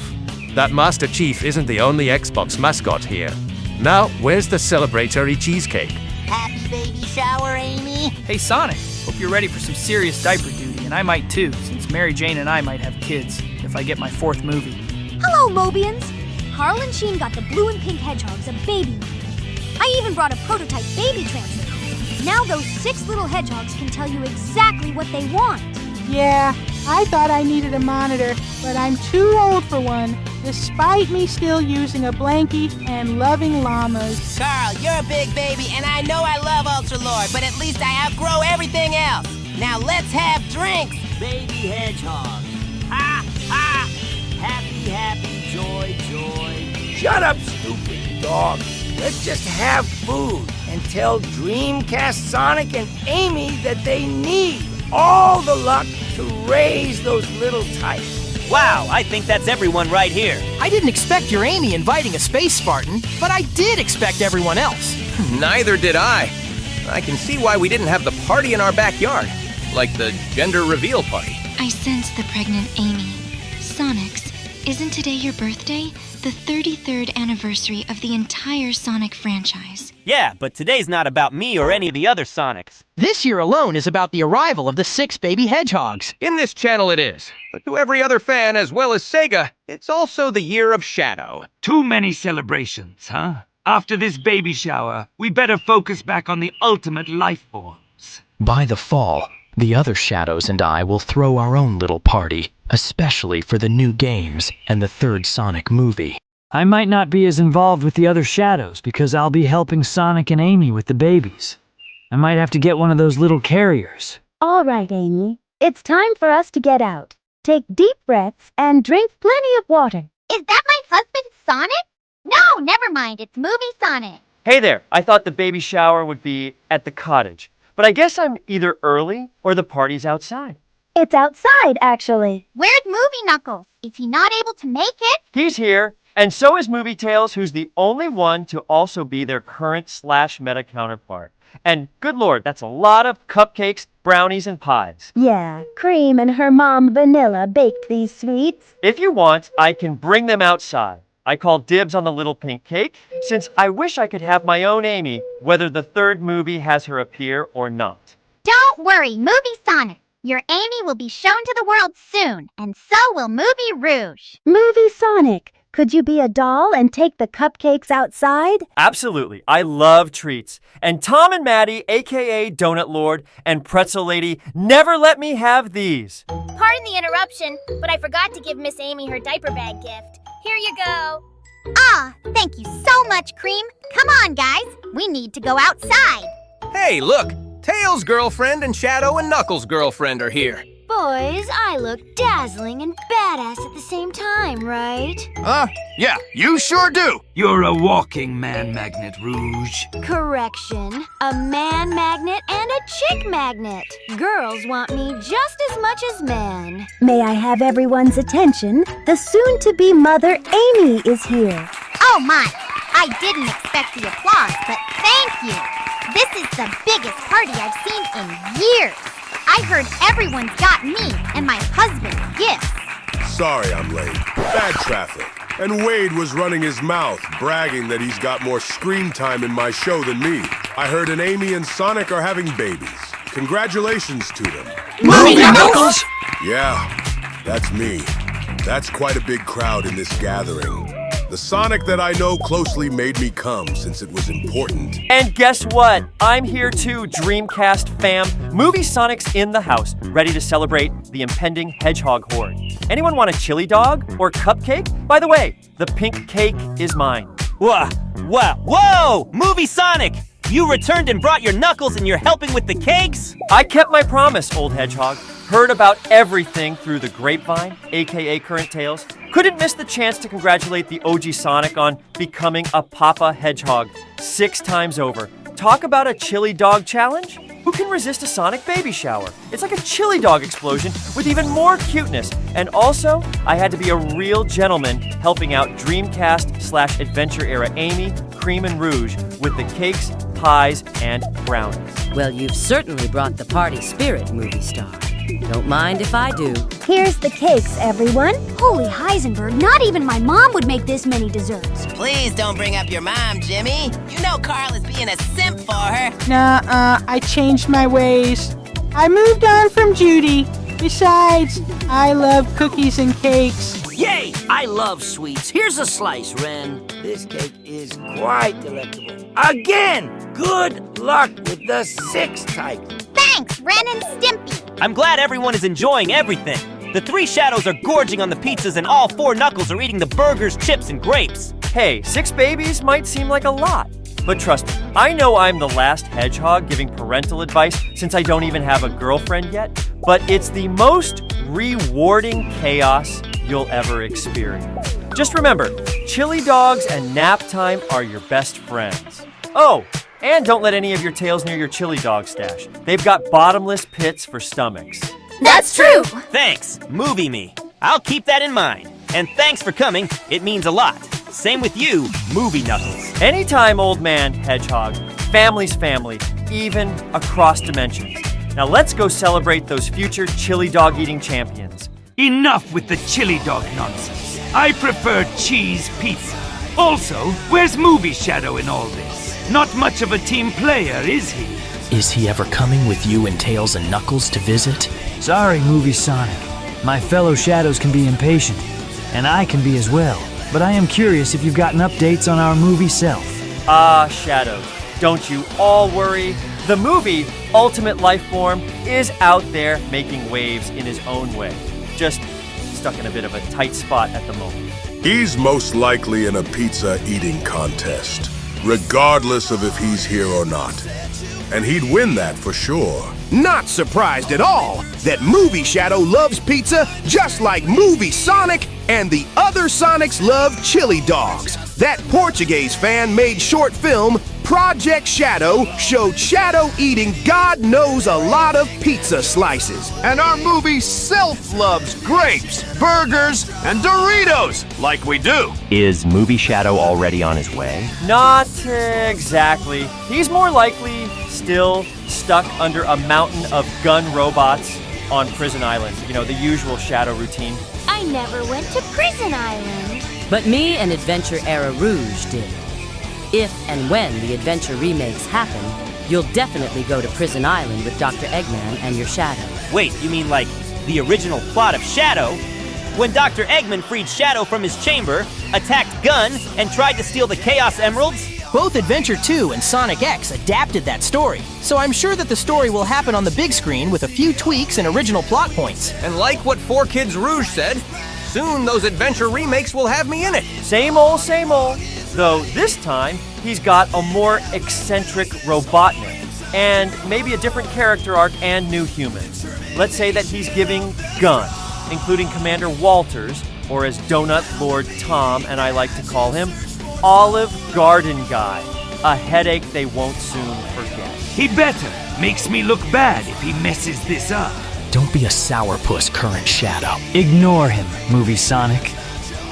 That Master Chief isn't the only Xbox mascot here. Now, where's the celebratory cheesecake? Happy baby shower, Amy. Hey, Sonic. Hope you're ready for some serious diaper duty, and I might too, since Mary Jane and I might have kids, if I get my 4th movie. Hello, Mobians! Carl and Sheen got the blue and pink hedgehogs a baby. I even brought a prototype baby translator. Now those 6 little hedgehogs can tell you exactly what they want. Yeah, I thought I needed a monitor, but I'm too old for one, despite me still using a blankie and loving llamas. Carl, you're a big baby, and I know I love Ultralord, but at least I outgrow everything else. Now let's have drinks. Baby hedgehog. Ha, ha. Happy, happy, joy, joy. Shut up, stupid dog. Let's just have food and tell Dreamcast, Sonic, and Amy that they need all the luck to raise those little types. Wow, I think that's everyone right here. I didn't expect your Amy inviting a space Spartan, but I did expect everyone else. Neither did I. I can see why we didn't have the party in our backyard, like the gender reveal party. I sense the pregnant Amy. Sonics, isn't today your birthday? The 33rd anniversary of the entire Sonic franchise. Yeah, but today's not about me or any of the other Sonics. This year alone is about the arrival of the 6 baby hedgehogs. In this channel it is, but to every other fan as well as Sega, it's also the year of Shadow. Too many celebrations, huh? After this baby shower, we better focus back on the ultimate life forms. By the fall, the other Shadows and I will throw our own little party, especially for the new games and the 3rd Sonic movie. I might not be as involved with the other Shadows because I'll be helping Sonic and Amy with the babies. I might have to get one of those little carriers. All right, Amy. It's time for us to get out. Take deep breaths and drink plenty of water. Is that my husband, Sonic? No, never mind. It's Movie Sonic. Hey there, I thought the baby shower would be at the cottage. But I guess I'm either early or the party's outside. It's outside, actually. Where's Movie Knuckles? Is he not able to make it? He's here, and so is Movie Tails, who's the only one to also be their current/meta counterpart. And good lord, that's a lot of cupcakes, brownies, and pies. Yeah, Cream and her mom Vanilla baked these sweets. If you want, I can bring them outside. I call dibs on the little pink cake, since I wish I could have my own Amy, whether the 3rd movie has her appear or not. Don't worry, Movie Sonic. Your Amy will be shown to the world soon, and so will Movie Rouge. Movie Sonic, could you be a doll and take the cupcakes outside? Absolutely. I love treats. And Tom and Maddie, aka Donut Lord, and Pretzel Lady never let me have these. Pardon the interruption, but I forgot to give Miss Amy her diaper bag gift. Here you go. Ah, thank you so much, Cream. Come on, guys. We need to go outside. Hey, look! Tails' girlfriend and Shadow and Knuckles' girlfriend are here. Boys, I look dazzling and badass at the same time, right? Yeah, you sure do. You're a walking man magnet, Rouge. Correction. A man magnet and a chick magnet. Girls want me just as much as men. May I have everyone's attention? The soon-to-be mother, Amy, is here. Oh my, I didn't expect the applause, but thank you. This is the biggest party I've seen in years. I heard everyone's got me and my husband gifts. Sorry I'm late. Bad traffic. And Wade was running his mouth, bragging that he's got more screen time in my show than me. I heard an Amy and Sonic are having babies. Congratulations to them. Movie Knuckles? Yeah, that's me. That's quite a big crowd in this gathering. The Sonic that I know closely made me come since it was important. And guess what? I'm here too, Dreamcast fam. Movie Sonic's in the house, ready to celebrate the impending hedgehog horde. Anyone want a chili dog or cupcake? By the way, the pink cake is mine. Whoa! Movie Sonic! You returned and brought your Knuckles and you're helping with the cakes? I kept my promise, old hedgehog. Heard about everything through the grapevine, aka Current Tales. Couldn't miss the chance to congratulate the OG Sonic on becoming a Papa Hedgehog 6 times over. Talk about a chili dog challenge? Who can resist a Sonic baby shower? It's like a chili dog explosion with even more cuteness. And also, I had to be a real gentleman helping out Dreamcast/Adventure era Amy, Cream, and Rouge with the cakes, pies, and brownies. Well, you've certainly brought the party spirit, movie star. Don't mind if I do. Here's the cakes, everyone. Holy Heisenberg, not even my mom would make this many desserts. Please don't bring up your mom, Jimmy. You know Carl is being a simp for her. Nuh-uh, I changed my ways. I moved on from Judy. Besides, I love cookies and cakes. Yay! I love sweets. Here's a slice, Ren. This cake is quite delectable. Again, good luck with the 6 type. Thanks, Ren and Stimpy. I'm glad everyone is enjoying everything. The 3 shadows are gorging on the pizzas and all 4 knuckles are eating the burgers, chips, and grapes. Hey, 6 babies might seem like a lot. But trust me, I know I'm the last hedgehog giving parental advice since I don't even have a girlfriend yet, but it's the most rewarding chaos you'll ever experience. Just remember, chili dogs and nap time are your best friends. Oh, and don't let any of your tails near your chili dog stash. They've got bottomless pits for stomachs. That's true. Thanks, Movie Me. I'll keep that in mind. And thanks for coming. It means a lot. Same with you, Movie Knuckles. Anytime, old man hedgehog. Family's family, even across dimensions. Now let's go celebrate those future chili dog eating champions. Enough with the chili dog nonsense. I prefer cheese pizza. Also, where's Movie Shadow in all this? Not much of a team player, is he? Is he ever coming with you and Tails and Knuckles to visit? Sorry, Movie Sonic. My fellow shadows can be impatient, and I can be as well. But I am curious if you've gotten updates on our movie self. Ah, Shadow, don't you all worry. The movie, Ultimate Life Form, is out there making waves in his own way. Just stuck in a bit of a tight spot at the moment. He's most likely in a pizza eating contest, regardless of if he's here or not. And he'd win that for sure. Not surprised at all that Movie Shadow loves pizza just like Movie Sonic and the other Sonics love chili dogs. That Portuguese fan made short film Project Shadow showed Shadow eating God knows a lot of pizza slices. And our movie Self loves grapes, burgers, and Doritos, like we do. Is Movie Shadow already on his way? Not exactly. He's more likely still stuck under a mountain of gun robots on Prison Island. You know, the usual Shadow routine. I never went to Prison Island. But me and Adventure Era Rouge did. If and when the Adventure remakes happen, you'll definitely go to Prison Island with Dr. Eggman and your Shadow. Wait, you mean like the original plot of Shadow? When Dr. Eggman freed Shadow from his chamber, attacked Gun, and tried to steal the Chaos Emeralds? Both Adventure 2 and Sonic X adapted that story, so I'm sure that the story will happen on the big screen with a few tweaks and original plot points. And like what 4Kids Rouge said, soon those Adventure remakes will have me in it. Same old, though this time he's got a more eccentric Robotnik and maybe a different character arc and new humans. Let's say that he's giving Gun, including Commander Walters, or as Donut Lord Tom and I like to call him, Olive Garden Guy, a headache they won't soon forget. He better. Makes me look bad if he messes this up. Don't be a sourpuss, current Shadow. Ignore him, Movie Sonic.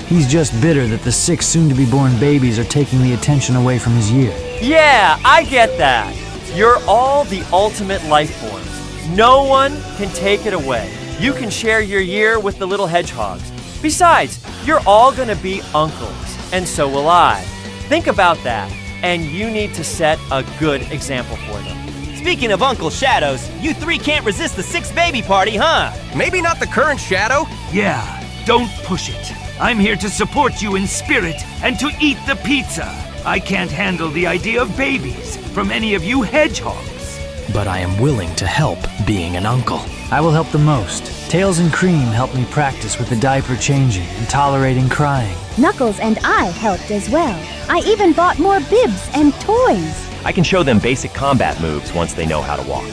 He's just bitter that the 6 soon-to-be-born babies are taking the attention away from his year. Yeah, I get that. You're all the ultimate life forms. No one can take it away. You can share your year with the little hedgehogs. Besides, you're all gonna be uncles, and so will I. Think about that, and you need to set a good example for them. Speaking of Uncle Shadows, you 3 can't resist the 6 baby party, huh? Maybe not the current Shadow. Yeah, don't push it. I'm here to support you in spirit and to eat the pizza. I can't handle the idea of babies from any of you hedgehogs. But I am willing to help being an uncle. I will help the most. Tails and Cream helped me practice with the diaper changing and tolerating crying. Knuckles and I helped as well. I even bought more bibs and toys. I can show them basic combat moves once they know how to walk.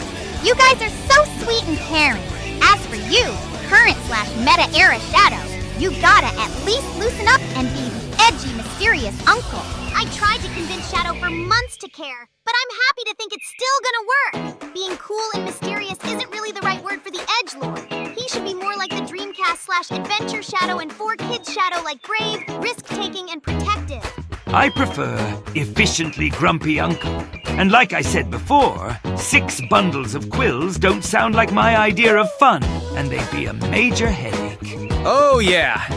You guys are so sweet and caring. As for you, current/meta era Shadow, you gotta at least loosen up and be the edgy, mysterious uncle. I tried to convince Shadow for months to care, but I'm happy to think it's still gonna work. Being cool and mysterious isn't really the right word for the edgelord. He should be more like the Dreamcast/Adventure Shadow and 4Kids Shadow, like brave, risk-taking, and protective. I prefer efficiently grumpy uncle. And like I said before, 6 bundles of quills don't sound like my idea of fun, and they'd be a major headache. Oh yeah,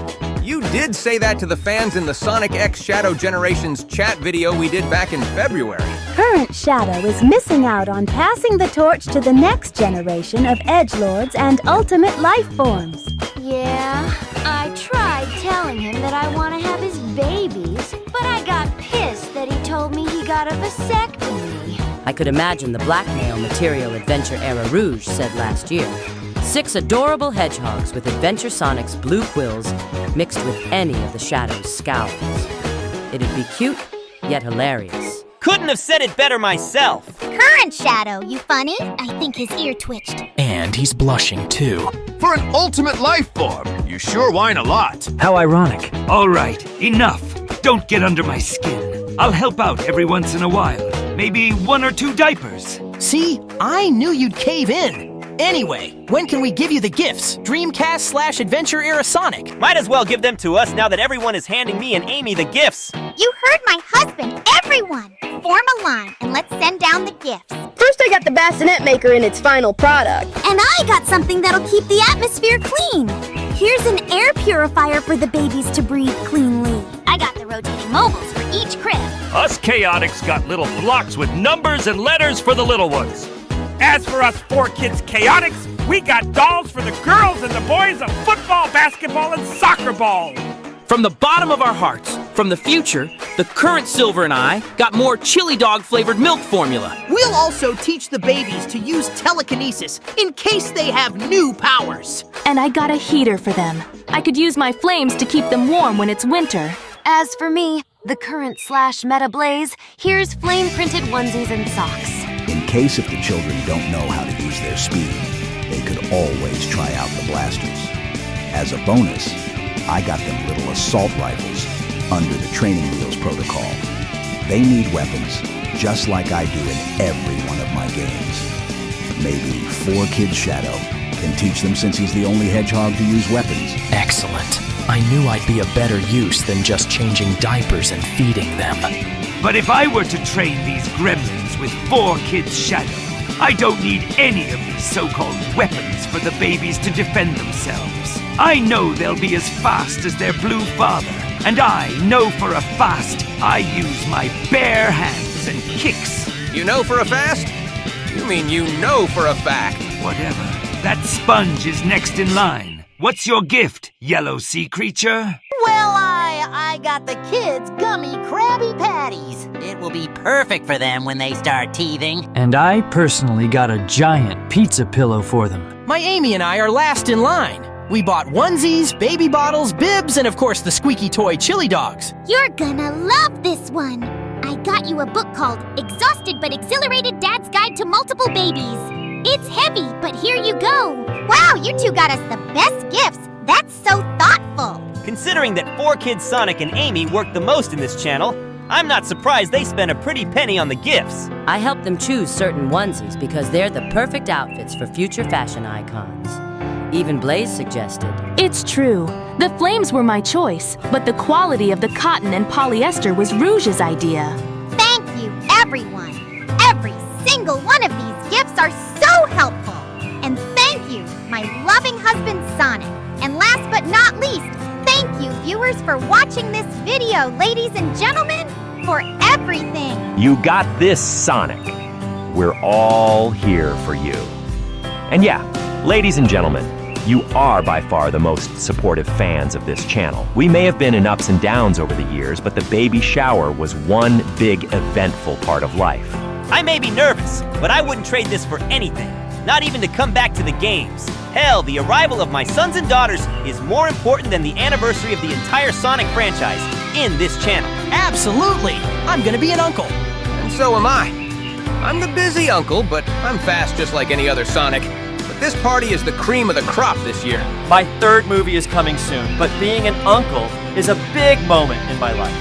You did say that to the fans in the Sonic X Shadow Generations chat video we did back in February. Current Shadow is missing out on passing the torch to the next generation of edgelords and ultimate life forms. Yeah, I tried telling him that I want to have his babies, but I got pissed that he told me he got a vasectomy. I could imagine the blackmail material Adventure Era Rouge said last year. 6 adorable hedgehogs with Adventure Sonic's blue quills mixed with any of the Shadow's scowls. It'd be cute, yet hilarious. Couldn't have said it better myself. Current Shadow, you funny? I think his ear twitched. And he's blushing too. For an ultimate life form, you sure whine a lot. How ironic. All right, enough. Don't get under my skin. I'll help out every once in a while. Maybe 1 or 2 diapers. See, I knew you'd cave in. Anyway, when can we give you the gifts? Dreamcast / Adventure Era Sonic. Might as well give them to us now that everyone is handing me and Amy the gifts. You heard my husband, everyone! Form a line and let's send down the gifts. First I got the bassinet maker in its final product. And I got something that'll keep the atmosphere clean. Here's an air purifier for the babies to breathe cleanly. I got the rotating mobiles for each crib. Us chaotics got little blocks with numbers and letters for the little ones. As for us 4 kids chaotics, we got dolls for the girls and the boys of football, basketball, and soccer ball. From the bottom of our hearts, from the future, the current Silver and I got more chili dog flavored milk formula. We'll also teach the babies to use telekinesis in case they have new powers. And I got a heater for them. I could use my flames to keep them warm when it's winter. As for me, the current / Meta Blaze, here's flame-printed onesies and socks. In case if the children don't know how to use their speed, they could always try out the blasters. As a bonus, I got them little assault rifles under the Training Wheels protocol. They need weapons, just like I do in every one of my games. Maybe 4 Kids Shadow can teach them since he's the only hedgehog to use weapons. Excellent. I knew I'd be a better use than just changing diapers and feeding them. But if I were to train these gremlins with 4 Kids Shadow, I don't need any of these so-called weapons for the babies to defend themselves. I know they'll be as fast as their blue father, and I know for a fast I use my bare hands and kicks. You know for a fast? You mean you know for a fact. Whatever. That sponge is next in line. What's your gift, yellow sea creature? Well, I got the kids gummy Krabby Patties. It will be perfect for them when they start teething. And I personally got a giant pizza pillow for them. My Amy and I are last in line. We bought onesies, baby bottles, bibs, and of course the squeaky toy chili dogs. You're gonna love this one. I got you a book called Exhausted but Exhilarated Dad's Guide to Multiple Babies. It's heavy, but here you go. Wow, you two got us the best gifts. That's so thoughtful. Considering that 4 Kids Sonic and Amy work the most in this channel, I'm not surprised they spent a pretty penny on the gifts. I helped them choose certain onesies because they're the perfect outfits for future fashion icons. Even Blaze suggested. It's true. The flames were my choice, but the quality of the cotton and polyester was Rouge's idea. Thank you, everyone. Every single one of these gifts are so helpful. And thank you, my loving husband, Sonic. And last but not least, thank you, viewers, for watching this video, ladies and gentlemen, for everything. You got this, Sonic. We're all here for you. And yeah, ladies and gentlemen, you are by far the most supportive fans of this channel. We may have been in ups and downs over the years, but the baby shower was one big eventful part of life. I may be nervous, but I wouldn't trade this for anything. Not even to come back to the games. Hell, the arrival of my sons and daughters is more important than the anniversary of the entire Sonic franchise in this channel. Absolutely! I'm gonna be an uncle. And so am I. I'm the busy uncle, but I'm fast just like any other Sonic. But this party is the cream of the crop this year. My 3rd movie is coming soon, but being an uncle is a big moment in my life.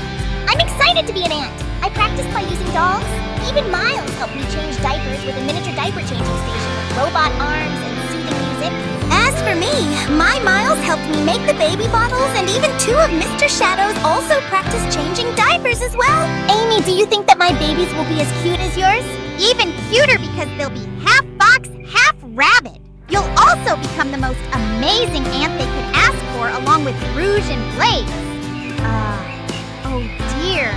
I'm excited to be an aunt. I practiced by using dolls. Even Miles helped me change diapers with a miniature diaper changing station with robot arms and soothing music. As for me, my Miles helped me make the baby bottles, and even 2 of Mr. Shadow's also practiced changing diapers as well. Amy, do you think that my babies will be as cute as yours? Even cuter because they'll be half fox, half rabbit. You'll also become the most amazing aunt they could ask for, along with Rouge and Blaze. Oh dear.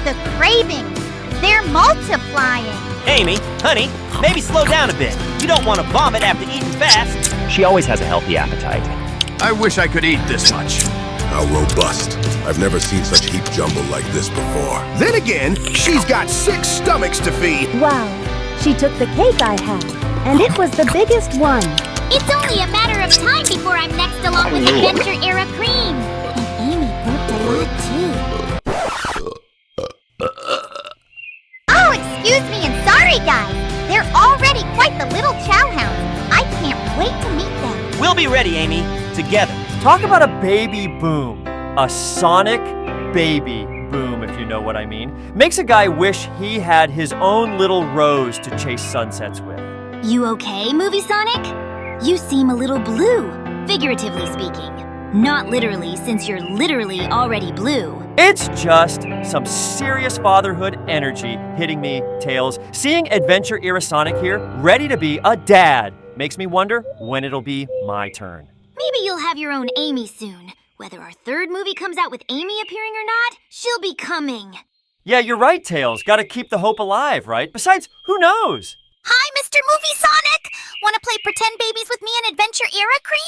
The cravings. They're multiplying. Amy, honey, maybe slow down a bit. You don't want to vomit after eating fast. She always has a healthy appetite. I wish I could eat this much. How robust. I've never seen such heap jumble like this before. Then again, she's got 6 stomachs to feed. Wow, she took the cake I had, and it was the biggest one. It's only a matter of time before I'm next along with Adventure Era Cream. And Amy burped a lot too. Oh, excuse me and sorry, guys. They're already quite the little chowhounds. I can't wait to meet them. We'll be ready, Amy. Together. Talk about a baby boom. A sonic baby boom, if you know what I mean. Makes a guy wish he had his own little rose to chase sunsets with. You okay, Movie Sonic? You seem a little blue, figuratively speaking. Not literally, since you're literally already blue. It's just some serious fatherhood energy hitting me, Tails. Seeing Adventure Era Sonic here, ready to be a dad, makes me wonder when it'll be my turn. Maybe you'll have your own Amy soon. Whether our third movie comes out with Amy appearing or not, she'll be coming. Yeah, you're right, Tails. Gotta keep the hope alive, right? Besides, who knows? Hi, Mr. Movie Sonic! Want to play pretend babies with me in Adventure Era Cream?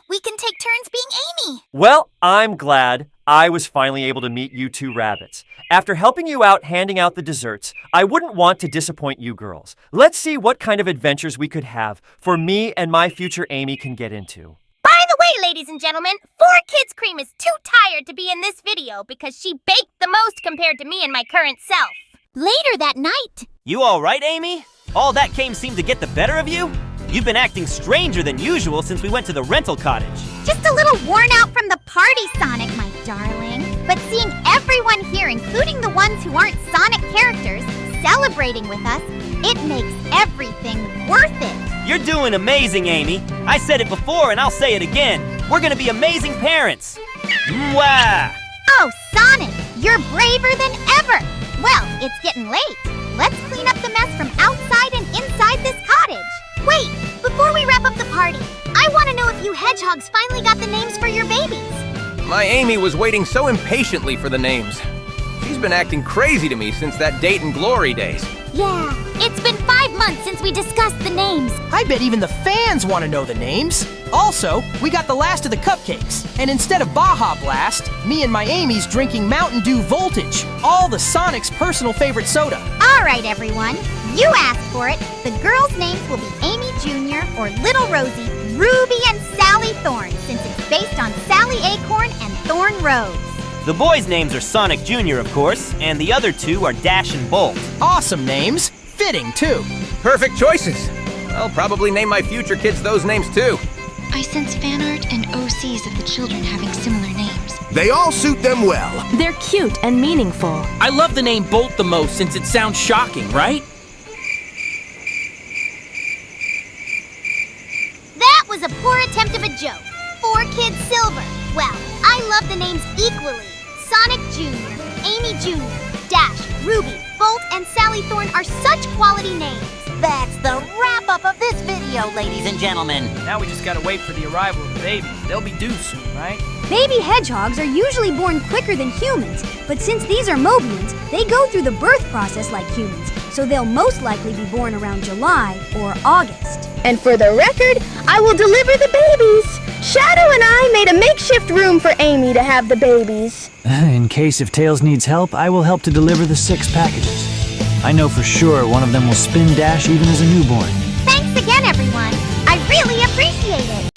We can take turns being Amy. Well, I'm glad I was finally able to meet you two rabbits. After helping you out handing out the desserts, I wouldn't want to disappoint you girls. Let's see what kind of adventures we could have for me and my future Amy can get into. By the way, ladies and gentlemen, 4Kids Cream is too tired to be in this video because she baked the most compared to me and my current self. Later that night. You all right, Amy? All that cane seemed to get the better of you? You've been acting stranger than usual since we went to the rental cottage. Just a little worn out from the party, Sonic, my darling. But seeing everyone here, including the ones who aren't Sonic characters, celebrating with us, it makes everything worth it. You're doing amazing, Amy. I said it before and I'll say it again. We're gonna be amazing parents. Mwah! Oh, Sonic, you're braver than ever. Well, it's getting late. Let's clean up the mess from outside and inside this cottage. Wait, before we wrap up the party, I want to know if you hedgehogs finally got the names for your babies. My Amy was waiting so impatiently for the names. She's been acting crazy to me since that date in Glory days. Yeah, it's been 5 months since we discussed the names. I bet even the fans want to know the names. Also, we got the last of the cupcakes. And instead of Baja Blast, me and my Amy's drinking Mountain Dew Voltage, all the Sonic's personal favorite soda. All right, everyone. You asked for it. The girls' names will be Amy Jr. or Little Rosie, Ruby, and Sally Thorn, since it's based on Sally Acorn and Thorn Rose. The boys' names are Sonic Jr., of course, and the other two are Dash and Bolt. Awesome names. Fitting, too. Perfect choices. I'll probably name my future kids those names, too. I sense fan art and OCs of the children having similar names. They all suit them well. They're cute and meaningful. I love the name Bolt the most since it sounds shocking, right? That was a poor attempt of a joke. 4Kids Silver. Well, I love the names equally. Sonic Jr., Amy Jr., Dash, Ruby, Bolt, and Sally Thorn are such quality names. That's the wrap-up of this video, ladies and gentlemen. Now we just gotta wait for the arrival of the babies. They'll be due soon, right? Baby hedgehogs are usually born quicker than humans, but since these are Mobians, they go through the birth process like humans, so they'll most likely be born around July or August. And for the record, I will deliver the babies. Shadow and I made a makeshift room for Amy to have the babies. In case if Tails needs help, I will help to deliver the 6 packages. I know for sure one of them will spin Dash even as a newborn. Thanks again, everyone. I really appreciate it.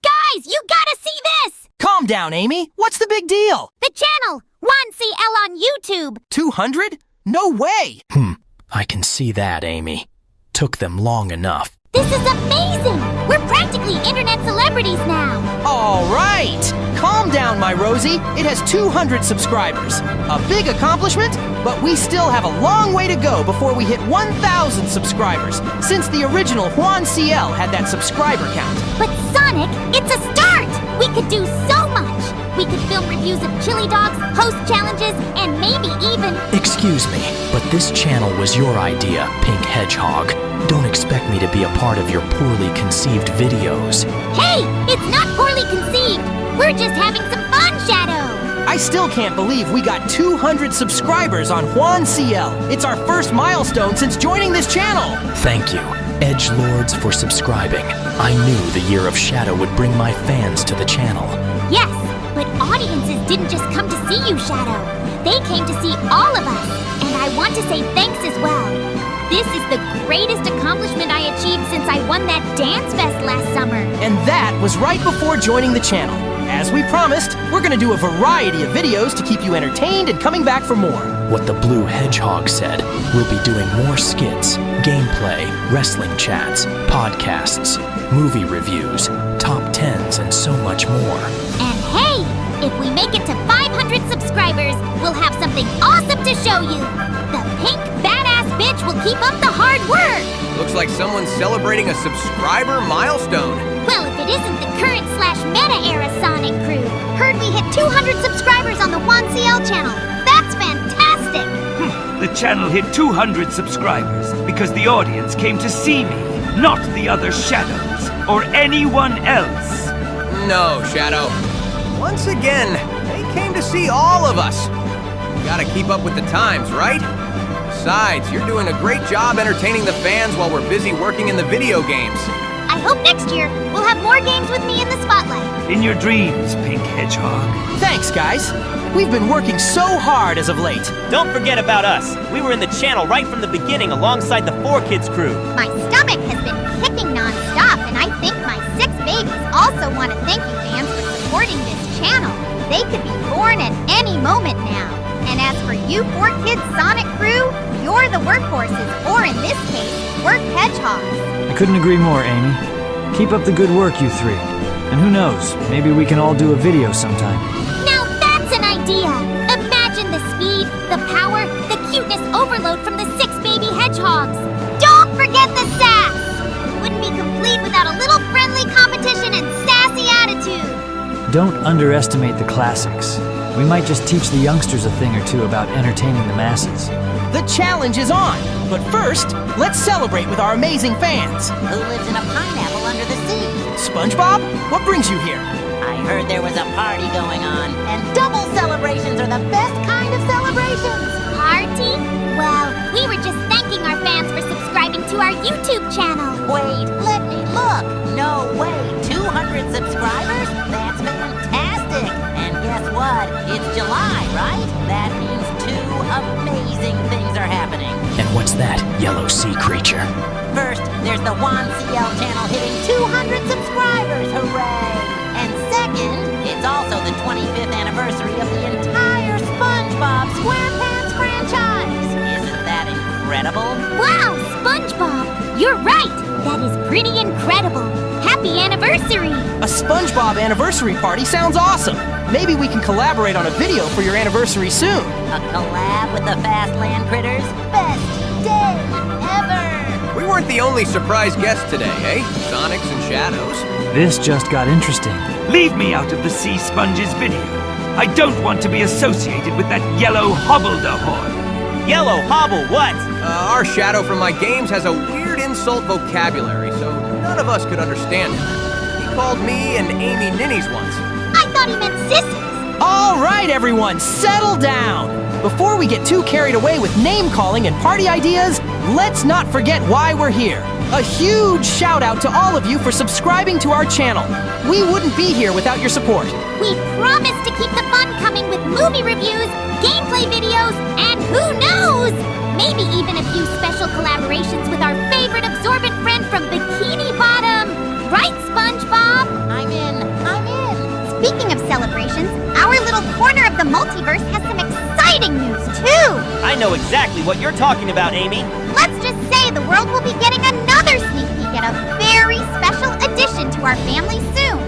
Guys, you gotta see this! Calm down, Amy. What's the big deal? The channel, Juan CL on YouTube. 200? No way! I can see that, Amy. Took them long enough. This is amazing! We're practically internet celebrities now. All right! Calm down, my Rosie. It has 200 subscribers. A big accomplishment, but we still have a long way to go before we hit 1,000 subscribers, since the original Juan CL had that subscriber count. But Sonic, it's a start! We could do so much! We could film reviews of chili dogs, host challenges, and maybe even... Excuse me, but this channel was your idea, Pink Hedgehog, don't expect me to be a part of your poorly conceived videos. Hey, it's not poorly conceived. We're just having some fun, Shadow. I still can't believe we got 200 subscribers on Juan CL. It's our first milestone since joining this channel. Thank you, Edgelords, for subscribing. I knew the Year of Shadow would bring my fans to the channel. Yes, but audiences didn't just come to see you, Shadow. They came to see all of us, and I want to say thanks as well. This is the greatest accomplishment I achieved since I won that dance fest last summer. And that was right before joining the channel. As we promised, we're gonna do a variety of videos to keep you entertained and coming back for more. What the Blue Hedgehog said, we'll be doing more skits, gameplay, wrestling chats, podcasts, movie reviews, top 10s, and so much more. And hey, if we make it to 500 subscribers, we'll have something awesome to show you. The pink badass bitch will keep up the hard work. Looks like someone's celebrating a subscriber milestone. Well, if it isn't the current/meta era Sonic crew. Heard we hit 200 subscribers on the Juan CL channel. That's fantastic. The channel hit 200 subscribers because the audience came to see me, not the other Shadows or anyone else. No, Shadow. Once again, they came to see all of us. Gotta keep up with the times, right? Besides, you're doing a great job entertaining the fans while we're busy working in the video games. I hope next year we'll have more games with me in the spotlight. In your dreams, Pink Hedgehog. Thanks, guys. We've been working so hard as of late. Don't forget about us. We were in the channel right from the beginning alongside the 4Kids crew. My stomach has been kicking non-stop, and I think my 6 babies also want to thank you fans for supporting this channel. They could be born at any moment now. And as for you 4Kids Sonic crew, you're the workhorses, or in this case, work hedgehogs. I couldn't agree more, Amy. Keep up the good work, you three. And who knows, maybe we can all do a video sometime. Now that's an idea! Imagine the speed, the power, the cuteness overload from the 6 baby hedgehogs. Don't forget the sass! It wouldn't be complete without a little friendly competition and sassy attitude. Don't underestimate the classics. We might just teach the youngsters a thing or two about entertaining the masses. The challenge is on! But first, let's celebrate with our amazing fans. Who lives in a pineapple under the sea? SpongeBob, what brings you here? I heard there was a party going on, and double celebrations are the best kind of celebrations. Party? Well, we were just thanking our fans for subscribing to our YouTube channel. Wait, let me look. No way, 200 subscribers? That's fantastic. And guess what? It's July, right? That means 2 amazing things are happening. And what's that, yellow sea creature? First, there's the Juan CL channel hitting 200 subscribers, hooray! And second, it's also the 25th anniversary of the entire SpongeBob SquarePants franchise. Isn't that incredible? Wow, SpongeBob! You're right! That is pretty incredible. Happy anniversary! A SpongeBob anniversary party sounds awesome. Maybe we can collaborate on a video for your anniversary soon. A collab with the Fastland Critters? Best day ever! We weren't the only surprise guests today, eh? Sonics and Shadows. This just got interesting. Leave me out of the Sea Sponges video. I don't want to be associated with that yellow hobbledehoy. Yellow hobble what? Our Shadow from my games has a weird insult vocabulary, so none of us could understand it. He called me and Amy ninnies once. I thought he meant sissies. All right, everyone, settle down. Before we get too carried away with name-calling and party ideas, let's not forget why we're here. A huge shout out to all of you for subscribing to our channel. We wouldn't be here without your support. We promise to keep the fun coming with movie reviews, gameplay videos, and who knows? Maybe even a few special collaborations with our favorite absorbent friend from Bikini Bottom. Right, SpongeBob? I'm in. Speaking of celebrations, our little corner of the multiverse has some exciting news, too! I know exactly what you're talking about, Amy. Let's just say the world will be getting another sneak peek at a very special addition to our family soon.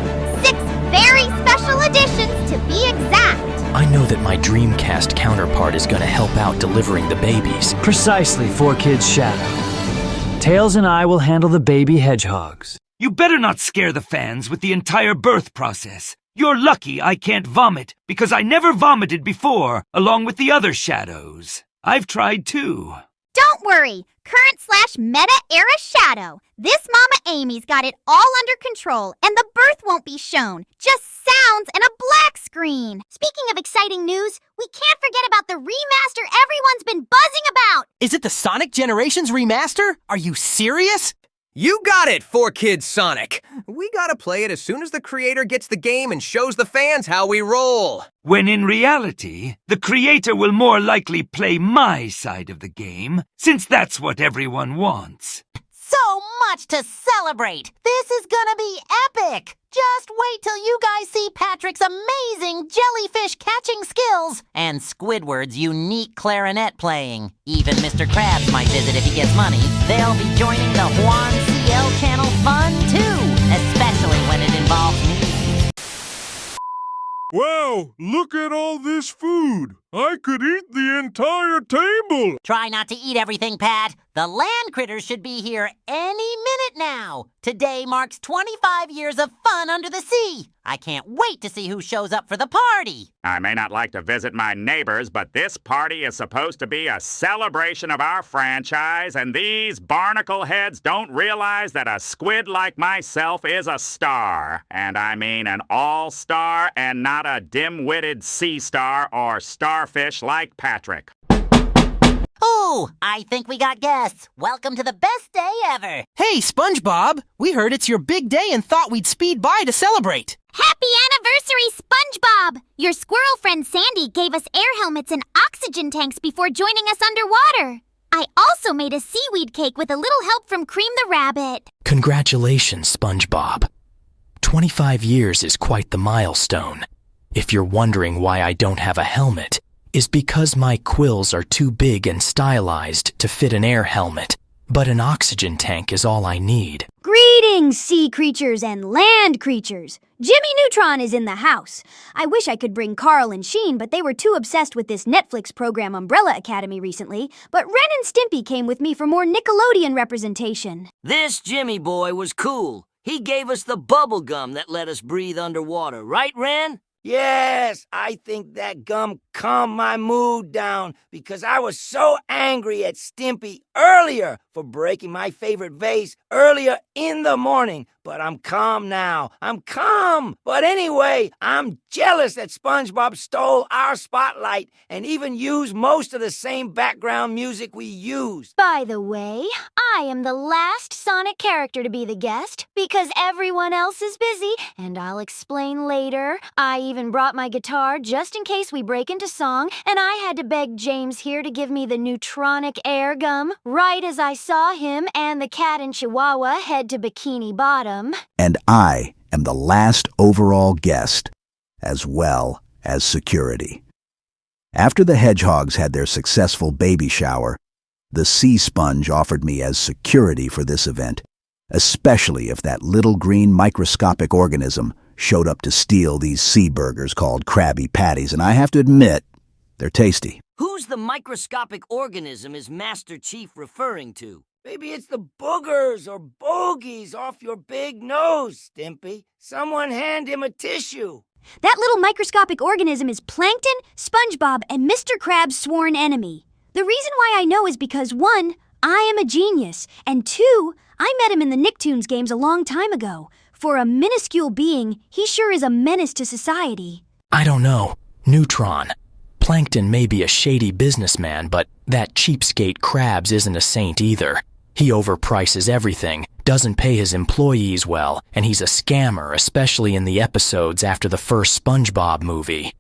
6 very special additions, to be exact. I know that my Dreamcast counterpart is going to help out delivering the babies. Precisely, 4Kids Shadow. Tails and I will handle the baby hedgehogs. You better not scare the fans with the entire birth process. You're lucky I can't vomit, because I never vomited before, along with the other Shadows. I've tried too. Don't worry. Current/meta era shadow. This Mama Amy's got it all under control, and the birth won't be shown. Just sounds and a black screen. Speaking of exciting news, we can't forget about the remaster everyone's been buzzing about. Is it the Sonic Generations remaster? Are you serious? You got it, 4Kids Sonic! We gotta play it as soon as the creator gets the game and shows the fans how we roll. When in reality, the creator will more likely play my side of the game, since that's what everyone wants. So much to celebrate! This is gonna be epic! Just wait till you guys see Patrick's amazing jellyfish catching skills and Squidward's unique clarinet playing. Even Mr. Krabs might visit if he gets money. They'll be joining the Juan CL channel fun too, especially when it involves me. Wow, look at all this food. I could eat the entire table. Try not to eat everything, Pat. The land critters should be here any minute now. Today marks 25 years of fun under the sea. I can't wait to see who shows up for the party. I may not like to visit my neighbors, but this party is supposed to be a celebration of our franchise, and these barnacle heads don't realize that a squid like myself is a star. And I mean an all-star and not a dim-witted sea star or starfish like Patrick. Oh, I think we got guests. Welcome to the best day ever. Hey, SpongeBob. We heard it's your big day and thought we'd speed by to celebrate. Happy anniversary, SpongeBob! Your squirrel friend Sandy gave us air helmets and oxygen tanks before joining us underwater. I also made a seaweed cake with a little help from Cream the Rabbit. Congratulations, SpongeBob. 25 years is quite the milestone. If you're wondering why I don't have a helmet, is because my quills are too big and stylized to fit an air helmet, but an oxygen tank is all I need. Greetings, sea creatures and land creatures. Jimmy Neutron is in the house. I wish I could bring Carl and Sheen, but they were too obsessed with this Netflix program Umbrella Academy recently. But Ren and Stimpy came with me for more Nickelodeon representation. This Jimmy boy was cool. He gave us the bubble gum that let us breathe underwater, right, Ren? Yes, I think that gum calmed my mood down because I was so angry at Stimpy earlier for breaking my favorite vase earlier in the morning. But I'm calm now. I'm calm. But anyway, I'm jealous that SpongeBob stole our spotlight and even used most of the same background music we used. By the way, I am the last Sonic character to be the guest because everyone else is busy, and I'll explain later. I even brought my guitar just in case we break into song, and I had to beg James here to give me the neutronic air gum right as I saw him and the cat in Chihuahua head to Bikini Bottom. And I am the last overall guest, as well as security. After the hedgehogs had their successful baby shower, the sea sponge offered me as security for this event, especially if that little green microscopic organism showed up to steal these sea burgers called Krabby Patties, and I have to admit, they're tasty. Who's the microscopic organism is Master Chief referring to? Maybe it's the boogers or bogies off your big nose, Stimpy. Someone hand him a tissue. That little microscopic organism is Plankton, SpongeBob, and Mr. Krabs' sworn enemy. The reason why I know is because 1, I am a genius, and 2, I met him in the Nicktoons games a long time ago. For a minuscule being, he sure is a menace to society. I don't know. Neutron. Plankton may be a shady businessman, but that cheapskate Krabs isn't a saint either. He overprices everything, doesn't pay his employees well, and he's a scammer, especially in the episodes after the first SpongeBob movie.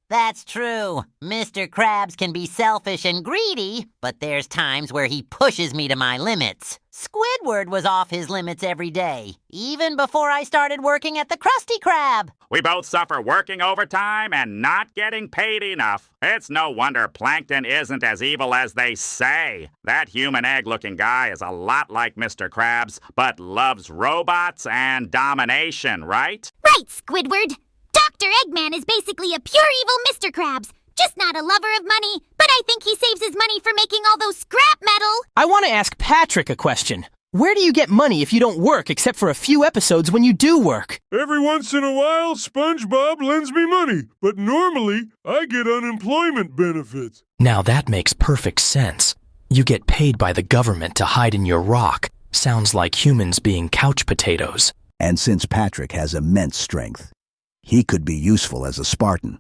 That's true. Mr. Krabs can be selfish and greedy, but there's times where he pushes me to my limits. Squidward was off his limits every day, even before I started working at the Krusty Krab. We both suffer working overtime and not getting paid enough. It's no wonder Plankton isn't as evil as they say. That human egg-looking guy is a lot like Mr. Krabs, but loves robots and domination, right? Right, Squidward. Dr. Eggman is basically a pure evil Mr. Krabs. Just not a lover of money, but I think he saves his money for making all those scrap metal. I want to ask Patrick a question. Where do you get money if you don't work except for a few episodes when you do work? Every once in a while, SpongeBob lends me money, but normally I get unemployment benefits. Now that makes perfect sense. You get paid by the government to hide in your rock. Sounds like humans being couch potatoes. And since Patrick has immense strength, he could be useful as a Spartan.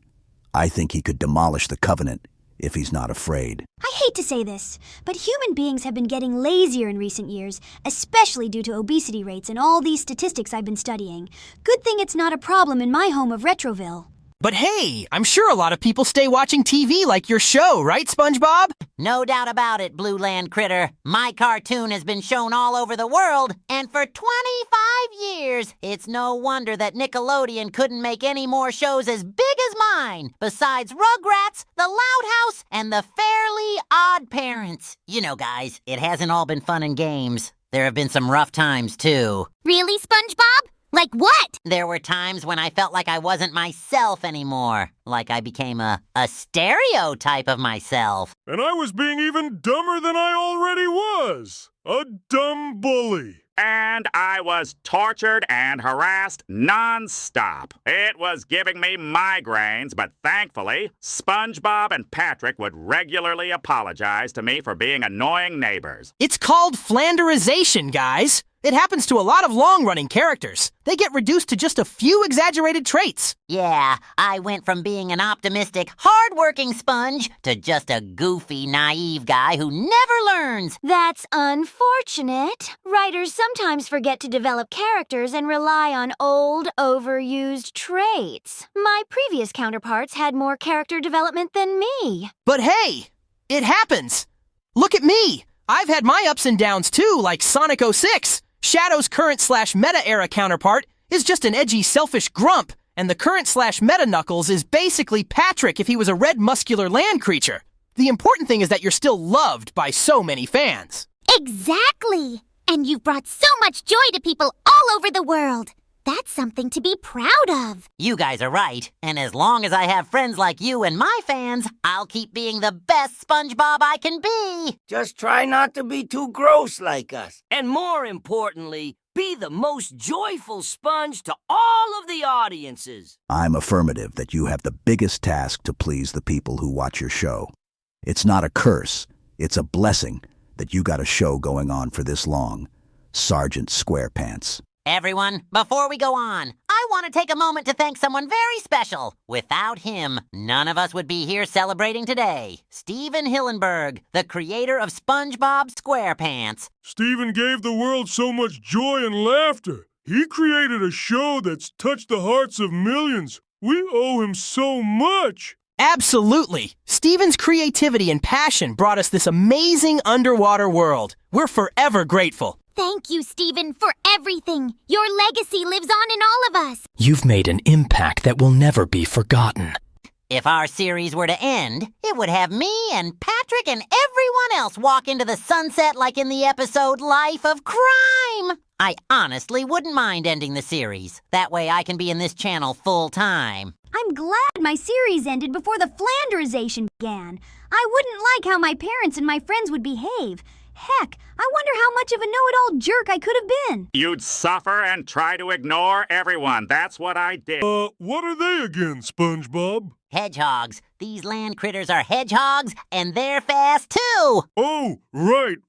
I think he could demolish the Covenant if he's not afraid. I hate to say this, but human beings have been getting lazier in recent years, especially due to obesity rates and all these statistics I've been studying. Good thing it's not a problem in my home of Retroville. But hey, I'm sure a lot of people stay watching TV like your show, right, SpongeBob? No doubt about it, Blue Land Critter. My cartoon has been shown all over the world, and for 25 years, it's no wonder that Nickelodeon couldn't make any more shows as big as mine, besides Rugrats, The Loud House, and The Fairly Odd Parents. You know, guys, it hasn't all been fun and games. There have been some rough times, too. Really, SpongeBob? Like what? There were times when I felt like I wasn't myself anymore. Like I became a stereotype of myself. And I was being even dumber than I already was. A dumb bully. And I was tortured and harassed non-stop. It was giving me migraines, but thankfully, SpongeBob and Patrick would regularly apologize to me for being annoying neighbors. It's called Flanderization, guys. It happens to a lot of long-running characters. They get reduced to just a few exaggerated traits. Yeah, I went from being an optimistic, hard-working sponge to just a goofy, naive guy who never learns. That's unfortunate. Writers sometimes forget to develop characters and rely on old, overused traits. My previous counterparts had more character development than me. But hey, it happens. Look at me. I've had my ups and downs too, like Sonic 06. Shadow's current/meta era counterpart is just an edgy, selfish grump, and the current/meta Knuckles is basically Patrick if he was a red muscular land creature. The important thing is that you're still loved by so many fans. Exactly! And you've brought so much joy to people all over the world. That's something to be proud of. You guys are right, and as long as I have friends like you and my fans, I'll keep being the best SpongeBob I can be. Just try not to be too gross like us. And more importantly, be the most joyful sponge to all of the audiences. I'm affirmative that you have the biggest task to please the people who watch your show. It's not a curse, it's a blessing that you got a show going on for this long. Sergeant Squarepants. Everyone, before we go on, I want to take a moment to thank someone very special. Without him, none of us would be here celebrating today. Steven Hillenburg, the creator of SpongeBob SquarePants. Steven gave the world so much joy and laughter. He created a show that's touched the hearts of millions. We owe him so much. Absolutely. Steven's creativity and passion brought us this amazing underwater world. We're forever grateful. Thank you, Steven, for everything. Your legacy lives on in all of us. You've made an impact that will never be forgotten. If our series were to end, it would have me and Patrick and everyone else walk into the sunset like in the episode Life of Crime. I honestly wouldn't mind ending the series. That way I can be in this channel full time. I'm glad my series ended before the Flanderization began. I wouldn't like how my parents and my friends would behave. Heck, I wonder how much of a know-it-all jerk I could have been. You'd suffer and try to ignore everyone. That's what I did. What are they again, SpongeBob? Hedgehogs. These land critters are hedgehogs, and they're fast too. Oh, right.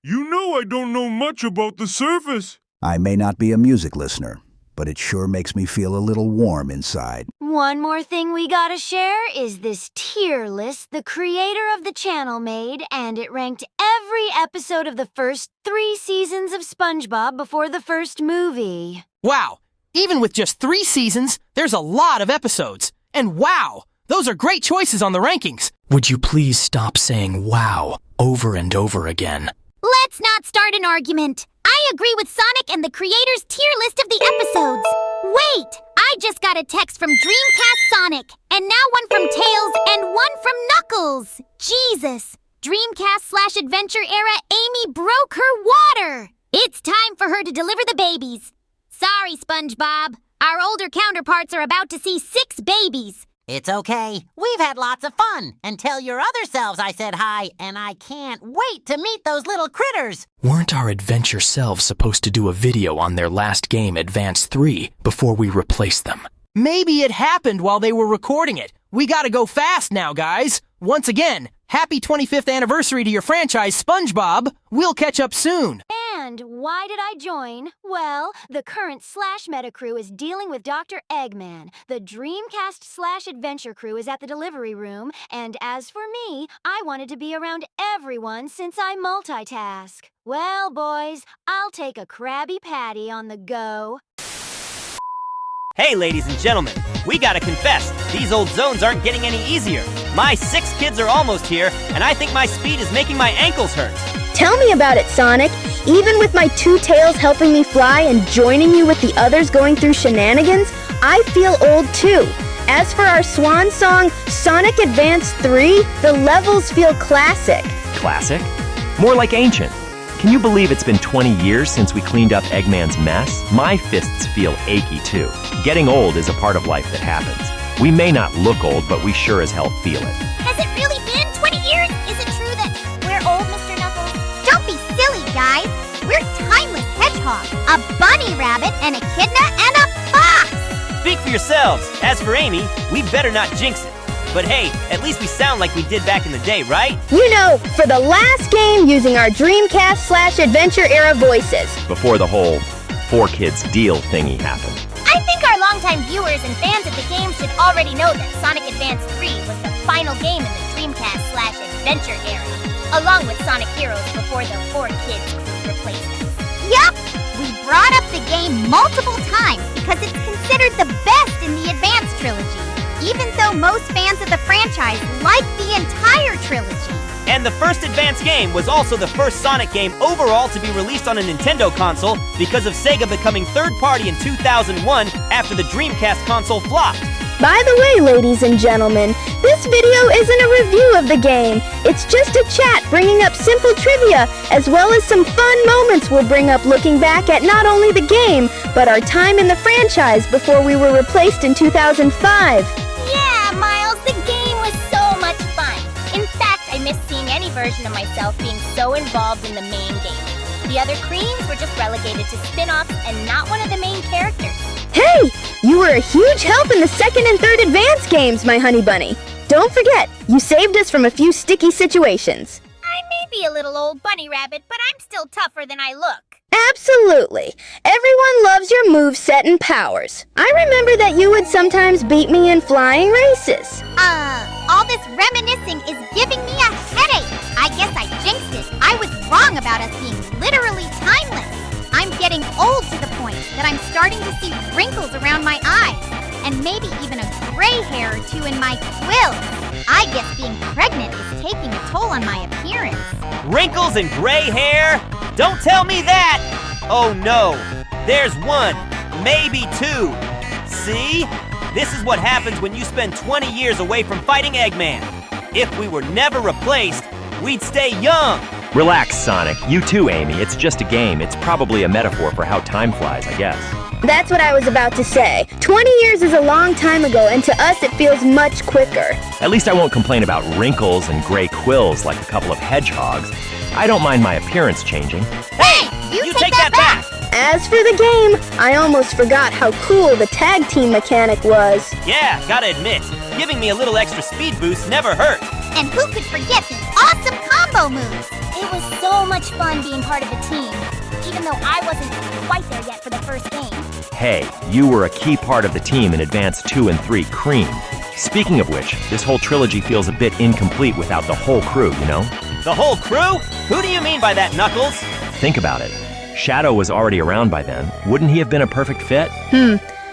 You know I don't know much about the surface. I may not be a music listener, but it sure makes me feel a little warm inside. One more thing we gotta share is this tier list the creator of the channel made, and it ranked every episode of the first 3 seasons of SpongeBob before the first movie. Wow! Even with just 3 seasons, there's a lot of episodes. And wow! Those are great choices on the rankings. Would you please stop saying wow over and over again? Let's not start an argument. I agree with Sonic and the creator's tier list of the episodes. Wait! I just got a text from Dreamcast Sonic, and now one from Tails and one from Knuckles. Jesus! Dreamcast/Adventure era Amy broke her water! It's time for her to deliver the babies. Sorry, SpongeBob. Our older counterparts are about to see 6 babies. It's okay. We've had lots of fun. And tell your other selves I said hi, and I can't wait to meet those little critters. Weren't our adventure selves supposed to do a video on their last game, Advance 3, before we replaced them? Maybe it happened while they were recording it. We gotta go fast now, guys. Once again, happy 25th anniversary to your franchise, SpongeBob. We'll catch up soon. And why did I join? Well, the current Slash Meta crew is dealing with Dr. Eggman. The Dreamcast Slash Adventure crew is at the delivery room. And as for me, I wanted to be around everyone since I multitask. Well, boys, I'll take a Krabby Patty on the go. Hey, ladies and gentlemen, we gotta confess, these old zones aren't getting any easier. My 6 kids are almost here, and I think my speed is making my ankles hurt. Tell me about it, Sonic. Even with my 2 tails helping me fly and joining you with the others going through shenanigans, I feel old too. As for our swan song, Sonic Advance 3, the levels feel classic. Classic? More like ancient. Can you believe it's been 20 years since we cleaned up Eggman's mess? My fists feel achy too. Getting old is a part of life that happens. We may not look old, but we sure as hell feel it. Has it really been 20 years? Is it true that we're old, Mr. Knuckles? Don't be silly, guys. We're timeless hedgehogs, a bunny rabbit, and echidna, and a fox! Speak for yourselves. As for Amy, we better not jinx it. But hey, at least we sound like we did back in the day, right? You know, for the last game using our Dreamcast Slash Adventure era voices. Before the whole 4 kids deal thingy happened. I think our longtime viewers and fans of the game should already know that Sonic Advance 3 was the final game in the Dreamcast Slash Adventure era, along with Sonic Heroes before the 4 kids replacements. Yup! We brought up the game multiple times because it's considered the best in the Advance trilogy, even though most fans of the franchise like the entire trilogy. And the first Advance game was also the first Sonic game overall to be released on a Nintendo console because of Sega becoming third party in 2001 after the Dreamcast console flopped. By the way, ladies and gentlemen, this video isn't a review of the game. It's just a chat bringing up simple trivia, as well as some fun moments we'll bring up looking back at not only the game, but our time in the franchise before we were replaced in 2005. Yeah, Miles, the game was so much fun. In fact, I miss seeing any version of myself being so involved in the main game. The other creams were just relegated to spin-offs and not one of the main characters. Hey! You were a huge help in the second and third Advance games, my honey bunny. Don't forget, you saved us from a few sticky situations. I may be a little old bunny rabbit, but I'm still tougher than I look. Absolutely. Everyone loves your moveset and powers. I remember that you would sometimes beat me in flying races. All this reminiscing is giving me a headache. I guess I jinxed it. I was wrong about us being literally timeless. I'm getting old to the point that I'm starting to see wrinkles around my eyes, and maybe even a gray hair or 2 in my quills. I guess being pregnant is taking a toll on my appearance. Wrinkles and gray hair? Don't tell me that! Oh no, there's 1, maybe 2. See? This is what happens when you spend 20 years away from fighting Eggman. If we were never replaced, we'd stay young. Relax, Sonic. You too, Amy. It's just a game. It's probably a metaphor for how time flies, I guess. That's what I was about to say. 20 years is a long time ago, and to us it feels much quicker. At least I won't complain about wrinkles and gray quills like a couple of hedgehogs. I don't mind my appearance changing. Hey! You take that back! As for the game, I almost forgot how cool the tag team mechanic was. Yeah, gotta admit, giving me a little extra speed boost never hurt. And who could forget the awesome combo moves? It was so much fun being part of the team, even though I wasn't quite there yet for the first game. Hey, you were a key part of the team in Advance 2 and 3 Cream. Speaking of which, this whole trilogy feels a bit incomplete without the whole crew, you know? The whole crew? Who do you mean by that, Knuckles? Think about it. Shadow was already around by then. Wouldn't he have been a perfect fit?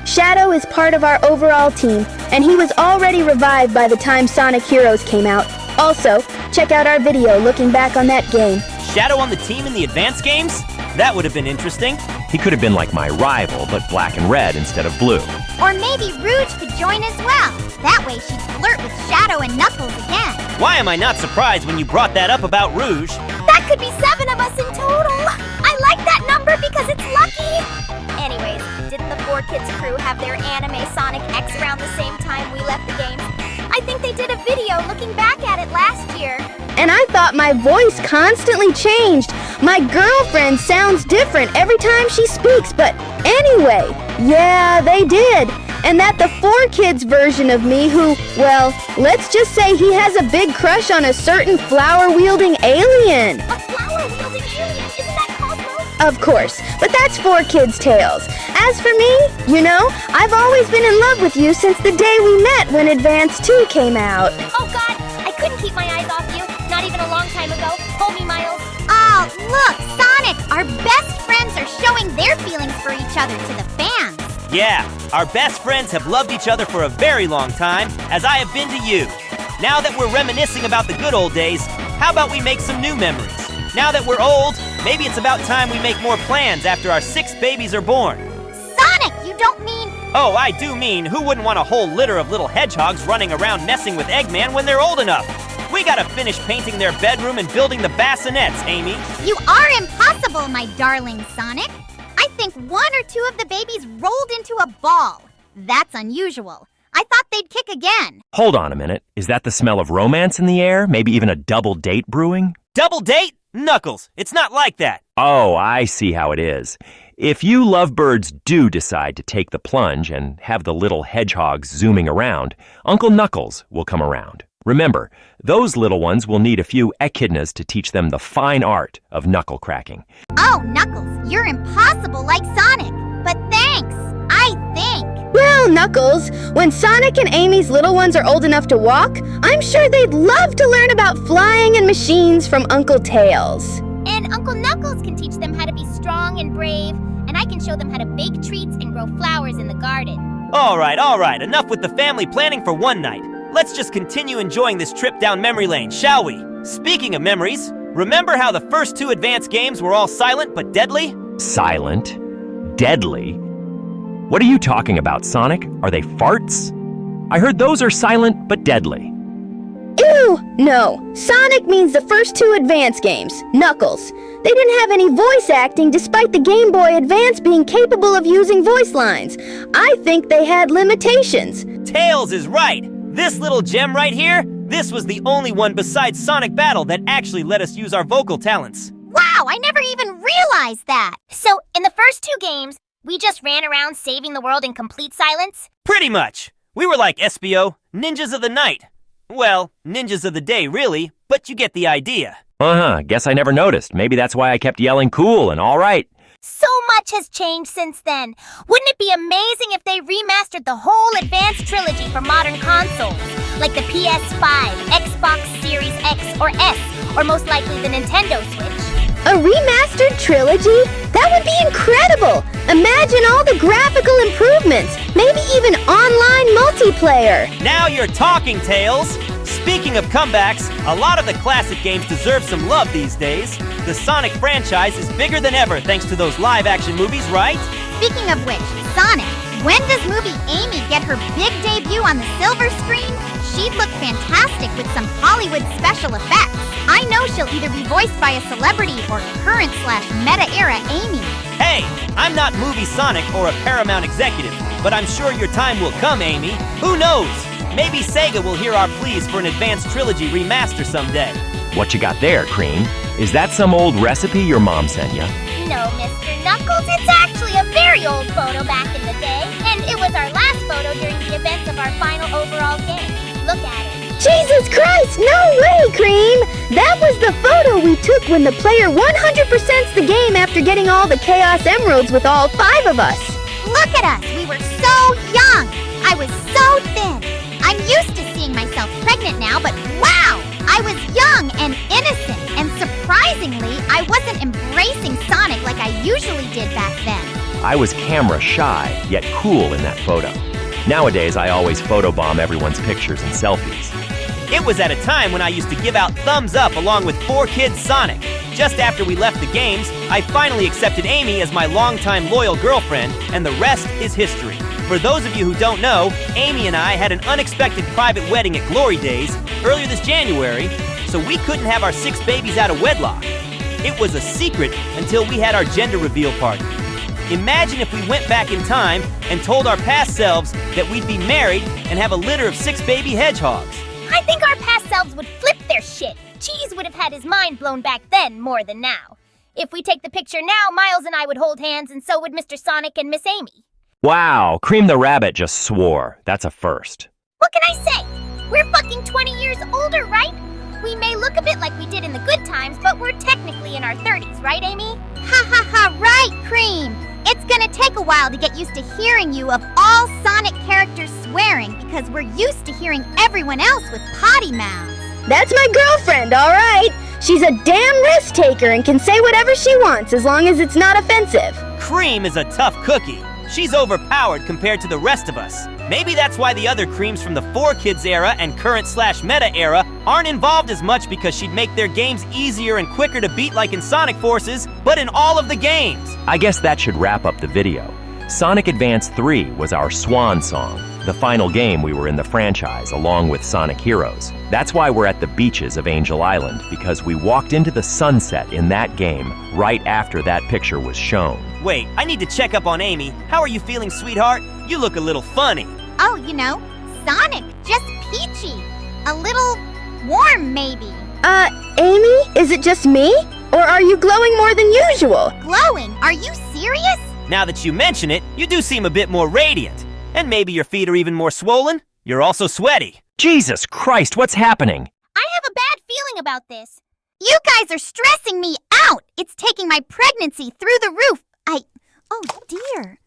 Shadow is part of our overall team, and he was already revived by the time Sonic Heroes came out. Also, check out our video looking back on that game. Shadow on the team in the Advance games? That would have been interesting. He could have been like my rival, but black and red instead of blue. Or maybe Rouge could join as well. That way she'd flirt with Shadow and Knuckles again. Why am I not surprised when you brought that up about Rouge? That could be 7 of us in total. I like that number because it's lucky. Anyways, didn't the 4 Kids crew have their anime Sonic X around the same time we left the game? I think they did a video looking back at it last year. And I thought my voice constantly changed. My girlfriend sounds different every time she speaks, but anyway, yeah, they did. and that the 4Kids version of me who, well, let's just say he has a big crush on a certain flower-wielding alien. A flower-wielding alien? Isn't that Cosmo? Of course, but that's 4Kids Tales. As for me, you know, I've always been in love with you since the day we met when Advance 2 came out. Oh God, I couldn't keep my eyes off you. Not even a long time ago. Hold me, Miles. Oh, look, Sonic! Our best friends are showing their feelings for each other to the fans. Yeah, our best friends have loved each other for a very long time, as I have been to you. Now that we're reminiscing about the good old days, how about we make some new memories? Now that we're old, maybe it's about time we make more plans after our 6 babies are born. Sonic, you don't mean... Oh, I do mean, who wouldn't want a whole litter of little hedgehogs running around messing with Eggman when they're old enough? We gotta finish painting their bedroom and building the bassinets, Amy. You are impossible, my darling Sonic. I think 1 or 2 of the babies rolled into a ball. That's unusual. I thought they'd kick again. Hold on a minute. Is that the smell of romance in the air? Maybe even a double date brewing? Double date? Knuckles, it's not like that. Oh, I see how it is. If you lovebirds do decide to take the plunge and have the little hedgehogs zooming around, Uncle Knuckles will come around. Remember, those little ones will need a few echidnas to teach them the fine art of knuckle cracking. Oh, Knuckles, you're impossible like Sonic. But thanks, I think. Well, Knuckles, when Sonic and Amy's little ones are old enough to walk, I'm sure they'd love to learn about flying and machines from Uncle Tails. And Uncle Knuckles can teach them how to be strong and brave, and I can show them how to bake treats and grow flowers in the garden. All right, enough with the family planning for one night. Let's just continue enjoying this trip down memory lane, shall we? Speaking of memories, remember how the first 2 advanced games were all silent but deadly? Silent? Deadly? What are you talking about, Sonic? Are they farts? I heard those are silent but deadly. Ew! No. Sonic means the first 2 Advance games, Knuckles. They didn't have any voice acting despite the Game Boy Advance being capable of using voice lines. I think they had limitations. Tails is right! This little gem right here, this was the only one besides Sonic Battle that actually let us use our vocal talents. Wow, I never even realized that. So, in the first 2 games, we just ran around saving the world in complete silence? Pretty much. We were like SBO, ninjas of the night. Well, ninjas of the day, really, but you get the idea. Guess I never noticed. Maybe that's why I kept yelling cool and all right. So much has changed since then. Wouldn't it be amazing if they remastered the whole Advanced trilogy for modern consoles? Like the PS5, Xbox Series X or S, or most likely the Nintendo Switch. A remastered trilogy? That would be incredible! Imagine all the graphical improvements, maybe even online multiplayer. Now you're talking, Tails! Speaking of comebacks, a lot of the classic games deserve some love these days. The Sonic franchise is bigger than ever thanks to those live-action movies, right? Speaking of which, Sonic, when does movie Amy get her big debut on the silver screen? She'd look fantastic with some Hollywood special effects. I know she'll either be voiced by a celebrity or current/meta-era Amy. Hey, I'm not Movie Sonic or a Paramount executive, but I'm sure your time will come, Amy. Who knows? Maybe Sega will hear our pleas for an Advanced trilogy remaster someday. What you got there, Cream? Is that some old recipe your mom sent you? No, Mr. Knuckles, it's actually a very old photo back in the day, and it was our last photo during the events of our final overall game. Look at it. Jesus Christ, no way, Cream! That was the photo we took when the player 100%'s the game after getting all the Chaos Emeralds with all 5 of us. Look at us, we were so young. I was so thin. I'm used to seeing myself pregnant now, but wow! I was young and innocent, and surprisingly, I wasn't embracing Sonic like I usually did back then. I was camera shy, yet cool in that photo. Nowadays, I always photobomb everyone's pictures and selfies. It was at a time when I used to give out thumbs up along with 4Kids Sonic. Just after we left the games, I finally accepted Amy as my longtime loyal girlfriend, and the rest is history. For those of you who don't know, Amy and I had an unexpected private wedding at Glory Days earlier this January, so we couldn't have our 6 babies out of wedlock. It was a secret until we had our gender reveal party. Imagine if we went back in time and told our past selves that we'd be married and have a litter of 6 baby hedgehogs. I think our past selves would flip their shit. Cheese would have had his mind blown back then more than now. If we take the picture now, Miles and I would hold hands, and so would Mr. Sonic and Miss Amy. Wow, Cream the Rabbit just swore. That's a first. What can I say? We're fucking 20 years older, right? We may look a bit like we did in the good times, but we're technically in our 30s, right, Amy? Ha ha ha, right, Cream! It's gonna take a while to get used to hearing you of all Sonic characters swearing because we're used to hearing everyone else with potty mouths. That's my girlfriend, all right. She's a damn risk taker and can say whatever she wants as long as it's not offensive. Cream is a tough cookie. She's overpowered compared to the rest of us. Maybe that's why the other Creams from the 4Kids era and current/meta era aren't involved as much because she'd make their games easier and quicker to beat like in Sonic Forces, but in all of the games. I guess that should wrap up the video. Sonic Advance 3 was our swan song, the final game we were in the franchise along with Sonic Heroes. That's why we're at the beaches of Angel Island, because we walked into the sunset in that game right after that picture was shown. Wait, I need to check up on Amy. How are you feeling, sweetheart? You look a little funny. Oh, you know, Sonic, just peachy. A little warm, maybe. Amy, is it just me? Or are you glowing more than usual? Glowing? Are you serious? Now that you mention it, you do seem a bit more radiant. And maybe your feet are even more swollen. You're also sweaty. Jesus Christ, what's happening? I have a bad feeling about this. You guys are stressing me out. It's taking my pregnancy through the roof. Oh dear.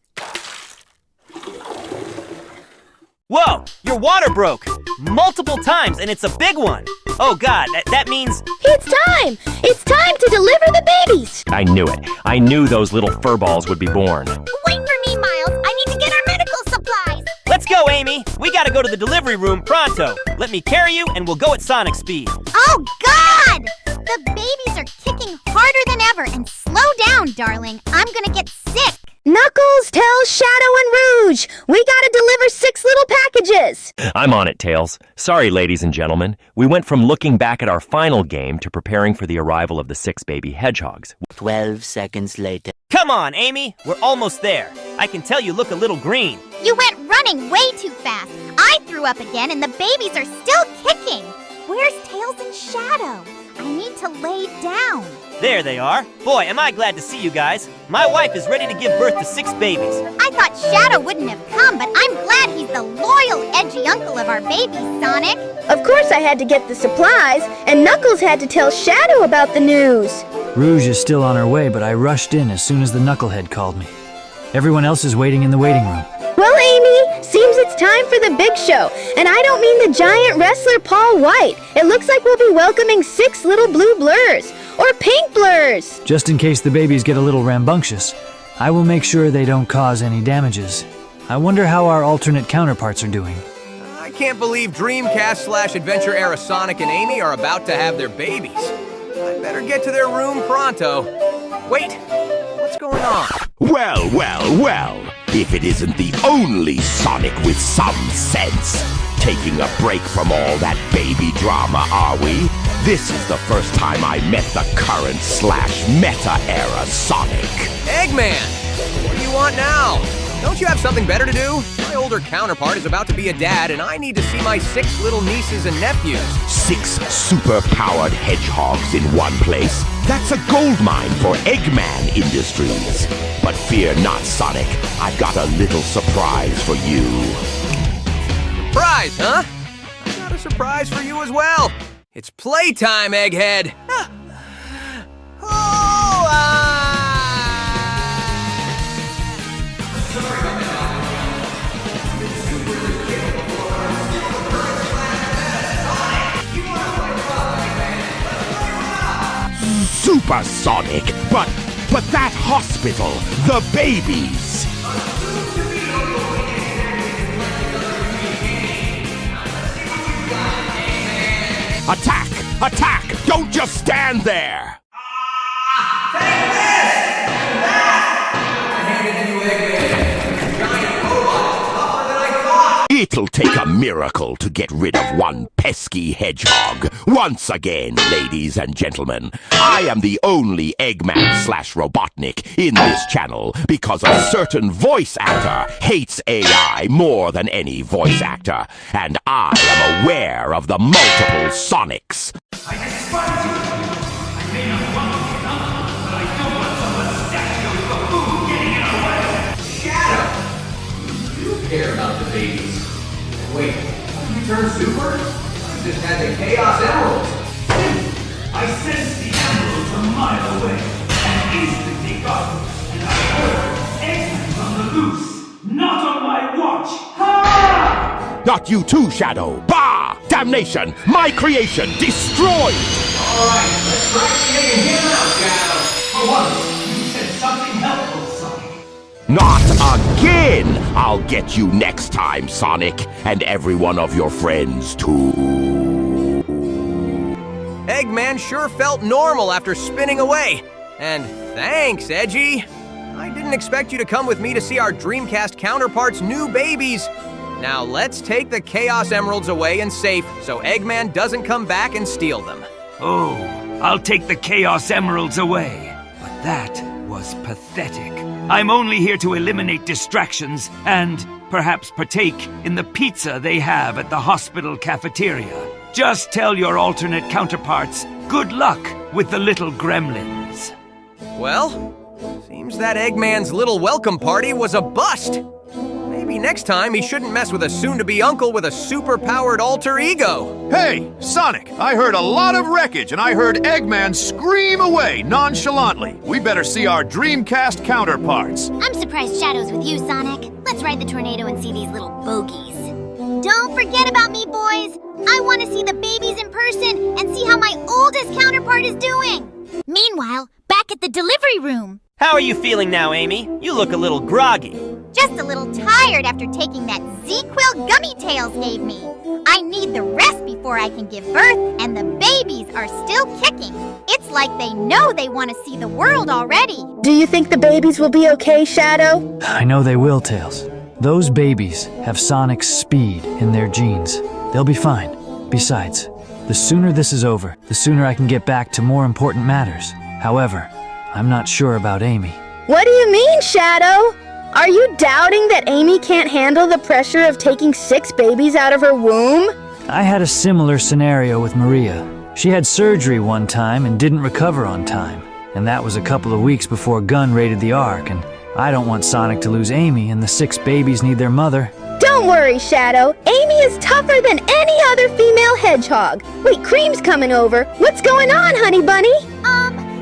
Whoa, your water broke. Multiple times, and it's a big one. Oh God, that means... It's time! It's time to deliver the babies! I knew it. I knew those little furballs would be born. Wait for me, Miles. I need to get our medical supplies. Let's go, Amy. We gotta go to the delivery room pronto. Let me carry you, and we'll go at Sonic speed. Oh God! The babies are kicking harder than ever, and slow down, darling. I'm gonna get sick. Knuckles, Tails, Shadow, and Rouge! We gotta deliver 6 little packages! I'm on it, Tails. Sorry, ladies and gentlemen. We went from looking back at our final game to preparing for the arrival of the 6 baby hedgehogs. 12 seconds later. Come on, Amy. We're almost there. I can tell you look a little green. You went running way too fast. I threw up again, and the babies are still kicking. Where's Tails and Shadow? I need to lay down. There they are. Boy, am I glad to see you guys. My wife is ready to give birth to 6 babies. I thought Shadow wouldn't have come, but I'm glad he's the loyal, edgy uncle of our babies, Sonic. Of course I had to get the supplies, and Knuckles had to tell Shadow about the news. Rouge is still on her way, but I rushed in as soon as the knucklehead called me. Everyone else is waiting in the waiting room. Well, Amy, seems it's time for the big show, and I don't mean the giant wrestler Paul White. It looks like we'll be welcoming 6 little blue blurs, or pink blurs. Just in case the babies get a little rambunctious, I will make sure they don't cause any damages. I wonder how our alternate counterparts are doing. I can't believe Dreamcast/Adventure era Sonic and Amy are about to have their babies. I better get to their room pronto. Wait, what's going on? Well, well, well. If it isn't the only Sonic with some sense. Taking a break from all that baby drama, are we? This is the first time I met the current/meta era Sonic. Eggman! What do you want now? Don't you have something better to do? My older counterpart is about to be a dad, and I need to see my 6 little nieces and nephews. 6 super-powered hedgehogs in one place? That's a goldmine for Eggman Industries. But fear not, Sonic. I've got a little surprise for you. Surprise, huh? I've got a surprise for you as well. It's playtime, Egghead. Supersonic, but that hospital, the babies. Attack! Attack! Don't just stand there! It'll take a miracle to get rid of one pesky hedgehog. Once again, ladies and gentlemen, I am the only Eggman/Robotnik in this channel because a certain voice actor hates AI more than any voice actor, and I am aware of the multiple Sonics. I despise you. I may not want to get up, but I don't want someone's statues for food getting in our way. Shadow! care about the babies. Wait, you turned super? I just had the Chaos Emeralds. I sensed the emeralds a mile away and instantly got them. And I heard Eggman's on the loose. Not on my watch. Ha! Not you too, Shadow. Bah! Damnation! My creation destroyed! Alright, let's crack the egg and get him out, Shadow. For once, you said something helpful, Sonic. Not again! I'll get you next time, Sonic, and every one of your friends, too. Eggman sure felt normal after spinning away. And thanks, Edgy. I didn't expect you to come with me to see our Dreamcast counterparts' new babies. Now let's take the Chaos Emeralds away and safe so Eggman doesn't come back and steal them. Oh, I'll take the Chaos Emeralds away. But that was pathetic. I'm only here to eliminate distractions and perhaps partake in the pizza they have at the hospital cafeteria. Just tell your alternate counterparts, good luck with the little gremlins. Well, seems that Eggman's little welcome party was a bust. Maybe next time he shouldn't mess with a soon-to-be uncle with a super-powered alter ego. Hey, Sonic, I heard a lot of wreckage and I heard Eggman scream away nonchalantly. We better see our Dreamcast counterparts. I'm surprised Shadow's with you, Sonic. Let's ride the tornado and see these little bogies. Don't forget about me, boys. I want to see the babies in person and see how my oldest counterpart is doing. Meanwhile, back at the delivery room. How are you feeling now, Amy? You look a little groggy. Just a little tired after taking that Z-Quill Gummy Tails gave me. I need the rest before I can give birth, and the babies are still kicking. It's like they know they want to see the world already. Do you think the babies will be okay, Shadow? I know they will, Tails. Those babies have Sonic's speed in their genes. They'll be fine. Besides, the sooner this is over, the sooner I can get back to more important matters. However, I'm not sure about Amy. What do you mean, Shadow? Are you doubting that Amy can't handle the pressure of taking 6 babies out of her womb? I had a similar scenario with Maria. She had surgery one time and didn't recover on time. And that was a couple of weeks before Gunn raided the Ark, and I don't want Sonic to lose Amy, and the 6 babies need their mother. Don't worry, Shadow. Amy is tougher than any other female hedgehog. Wait, Cream's coming over. What's going on, honey bunny?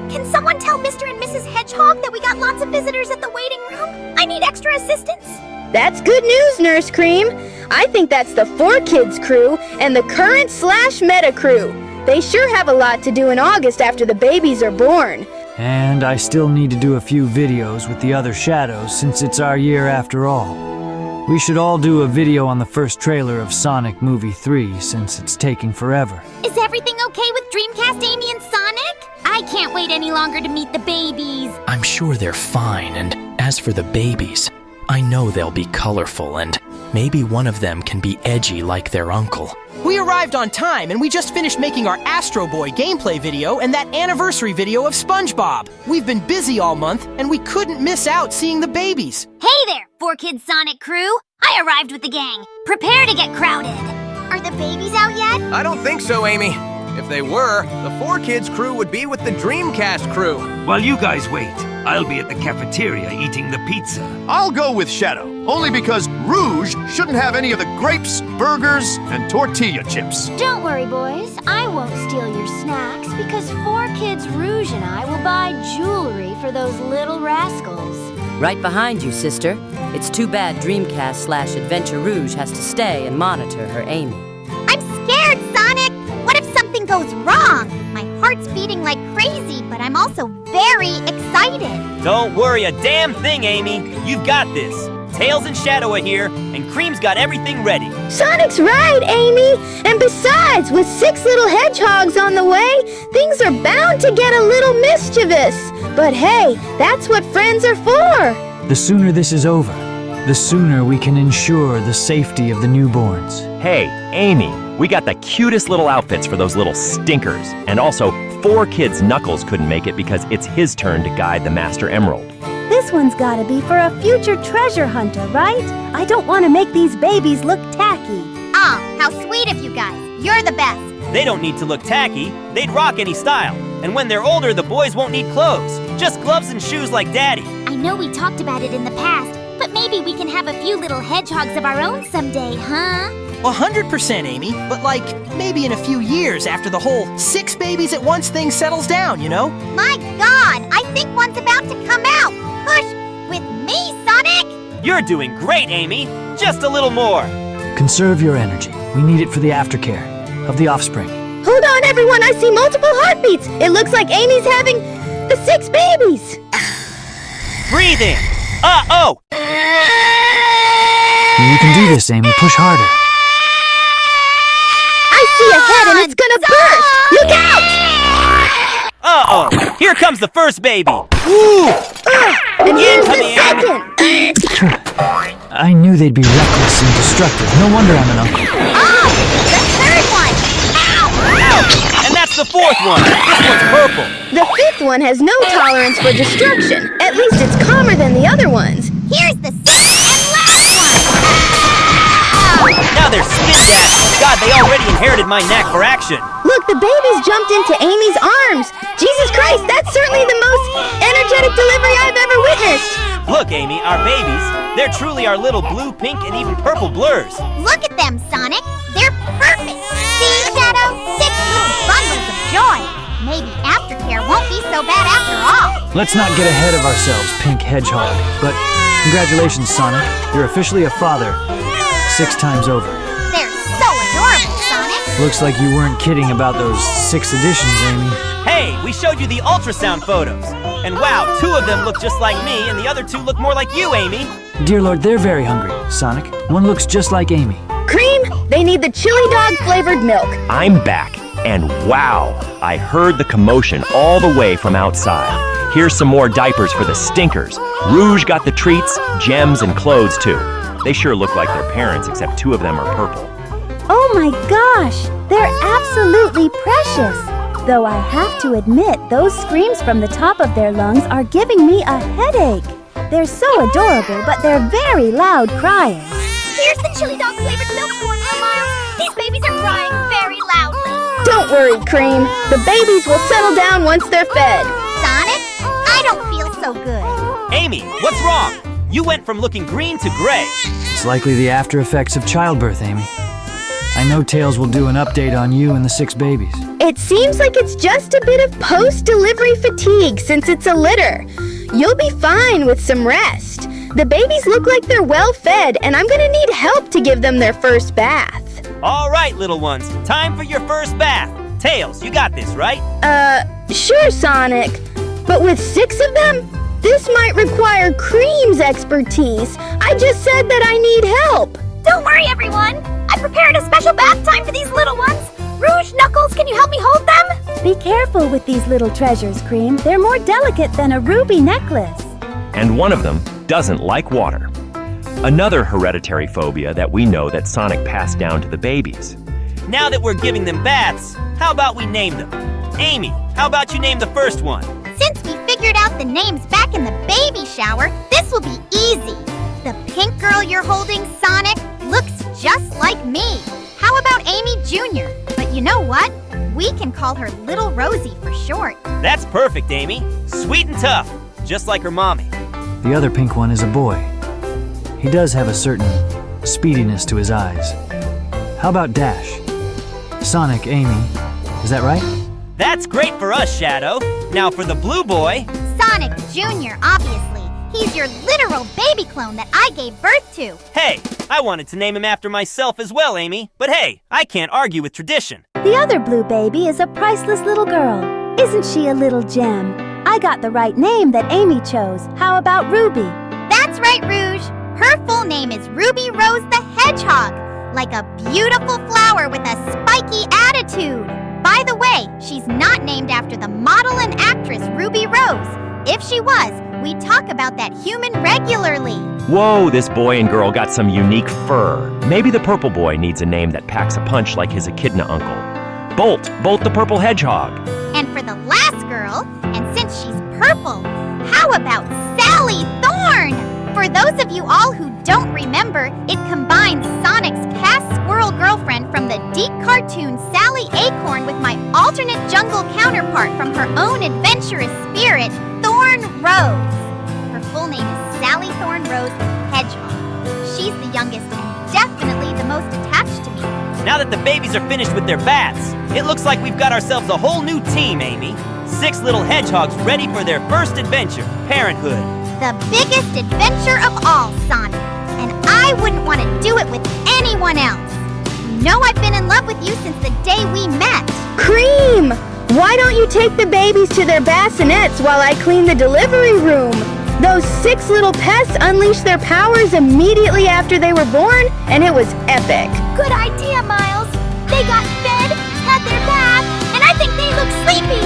Can someone tell Mr. and Mrs. Hedgehog that we got lots of visitors at the waiting room? I need extra assistance. That's good news, Nurse Cream. I think that's the 4Kids crew and the current/meta crew. They sure have a lot to do in August after the babies are born. And I still need to do a few videos with the other Shadows since it's our year after all. We should all do a video on the first trailer of Sonic Movie 3 since it's taking forever. Is everything okay with Dreamcast, Amy, and Sonic? I can't wait any longer to meet the babies. I'm sure they're fine, and as for the babies, I know they'll be colorful, and maybe one of them can be edgy like their uncle. We arrived on time, and we just finished making our Astro Boy gameplay video and that anniversary video of SpongeBob. We've been busy all month, and we couldn't miss out seeing the babies. Hey there, 4Kids Sonic crew. I arrived with the gang. Prepare to get crowded. Are the babies out yet? I don't think so, Amy. If they were, the 4Kids crew would be with the Dreamcast crew. While you guys wait, I'll be at the cafeteria eating the pizza. I'll go with Shadow, only because Rouge shouldn't have any of the grapes, burgers, and tortilla chips. Don't worry, boys. I won't steal your snacks because 4Kids Rouge and I will buy jewelry for those little rascals. Right behind you, sister. It's too bad Dreamcast/Adventure Rouge has to stay and monitor her Amy. I'm scared, Sonic. What if something goes wrong? My heart's beating like crazy, but I'm also very excited. Don't worry a damn thing, Amy. You've got this. Tails and Shadow are here, and Cream's got everything ready. Sonic's right, Amy. And besides, with 6 little hedgehogs on the way, things are bound to get a little mischievous. But hey, that's what friends are for. The sooner this is over, the sooner we can ensure the safety of the newborns. Hey, Amy, we got the cutest little outfits for those little stinkers. And also, 4Kids Knuckles couldn't make it because it's his turn to guide the Master Emerald. This one's gotta be for a future treasure hunter, right? I don't want to make these babies look tacky. Oh, how sweet of you guys. You're the best. They don't need to look tacky. They'd rock any style. And when they're older, the boys won't need clothes. Just gloves and shoes like Daddy. I know we talked about it in the past, But maybe we can have a few little hedgehogs of our own someday, huh? 100%, Amy. But like, maybe in a few years after the whole 6 babies at once thing settles down, you know? My God, I think one's about to come out. Push with me, Sonic! You're doing great, Amy. Just a little more. Conserve your energy. We need it for the aftercare of the offspring. Hold on, everyone. I see multiple heartbeats. It looks like Amy's having the 6 babies. Breathe in. Uh-oh. You can do this, Amy. Push harder. I see a head and it's gonna burst. Look out! Uh-oh. Here comes the first baby. Ooh. And here's the second. I knew they'd be reckless and destructive. No wonder I'm an uncle. Oh, the third one. Ouch! And that's the fourth one. This one's purple. The 5th one has no tolerance for destruction. At least it's calmer than the other ones. Here's the 6th and last one. Now they're skid-dash. God, they already inherited my knack for action. Look, the babies jumped into Amy's arms. Jesus Christ, that's certainly the most energetic delivery I've ever witnessed. Look, Amy, our babies, they're truly our little blue, pink, and even purple blurs. Look at them, Sonic. They're perfect. See, Shadow? 6 little bundles of joy. Maybe aftercare won't be so bad after all. Let's not get ahead of ourselves, Pink Hedgehog. But congratulations, Sonic. You're officially a father. 6 times over. They're so adorable, Sonic. Looks like you weren't kidding about those 6 editions, Amy. Hey, we showed you the ultrasound photos. And wow, 2 of them look just like me, and the other 2 look more like you, Amy. Dear Lord, they're very hungry, Sonic. One looks just like Amy. Cream, they need the chili dog flavored milk. I'm back, and wow, I heard the commotion all the way from outside. Here's some more diapers for the stinkers. Rouge got the treats, gems, and clothes too. They sure look like their parents, except 2 of them are purple. Oh my gosh, they're absolutely precious. Though I have to admit, those screams from the top of their lungs are giving me a headache. They're so adorable, but they're very loud crying. Here's the chili dog flavored milk formula, Miles. These babies are crying very loudly. Don't worry, Cream. The babies will settle down once they're fed. Sonic, I don't feel so good. Amy, what's wrong? You went from looking green to gray. It's likely the after effects of childbirth, Amy. I know Tails will do an update on you and the 6 babies. It seems like it's just a bit of post-delivery fatigue since it's a litter. You'll be fine with some rest. The babies look like they're well fed, and I'm gonna need help to give them their first bath. All right, little ones, time for your first bath. Tails, you got this, right? Sure, Sonic. But with 6 of them, this might require Cream's expertise. I just said that I need help. Don't worry, everyone. I prepared a special bath time for these little ones. Rouge, Knuckles, can you help me hold them? Be careful with these little treasures, Cream. They're more delicate than a ruby necklace. And one of them doesn't like water. Another hereditary phobia that we know that Sonic passed down to the babies. Now that we're giving them baths, how about we name them? Amy, how about you name the first one? Since we figured out the names back in the baby shower, this will be easy. The pink girl you're holding, Sonic, looks just like me. How about Amy Jr.? But you know what? We can call her Little Rosie for short. That's perfect, Amy. Sweet and tough, just like her mommy. The other pink one is a boy. He does have a certain speediness to his eyes. How about Dash? Sonic, Amy. Is that right? That's great for us, Shadow. Now for the blue boy. Sonic Jr., obviously. He's your literal baby clone that I gave birth to. Hey, I wanted to name him after myself as well, Amy. But hey, I can't argue with tradition. The other blue baby is a priceless little girl. Isn't she a little gem? I got the right name that Amy chose. How about Ruby? That's right, Rouge. Her full name is Ruby Rose the Hedgehog. Like a beautiful flower with a spiky attitude. By the way, she's not named after the model and actress Ruby Rose. If she was, we talk about that human regularly. Whoa, this boy and girl got some unique fur. Maybe the purple boy needs a name that packs a punch like his echidna uncle. Bolt the purple hedgehog. And for the last girl, and since she's purple, how about Sally Thorn? For those of you all who don't remember, it combines Sonic's past squirrel girlfriend from the deep cartoon Sally Acorn with my alternate jungle counterpart from her own adventurous spirit, Thorn Rose. Her full name is Sally Thorn Rose the Hedgehog. She's the youngest and definitely the most attached to me. Now that the babies are finished with their baths, it looks like we've got ourselves a whole new team, Amy. 6 little hedgehogs ready for their first adventure, parenthood. The biggest adventure of all, Sonic. And I wouldn't want to do it with anyone else. You know I've been in love with you since the day we met. Cream! Why don't you take the babies to their bassinets while I clean the delivery room? Those 6 little pests unleashed their powers immediately after they were born, and it was epic. Good idea, Miles. They got fed, had their bath, and I think they look sleepy.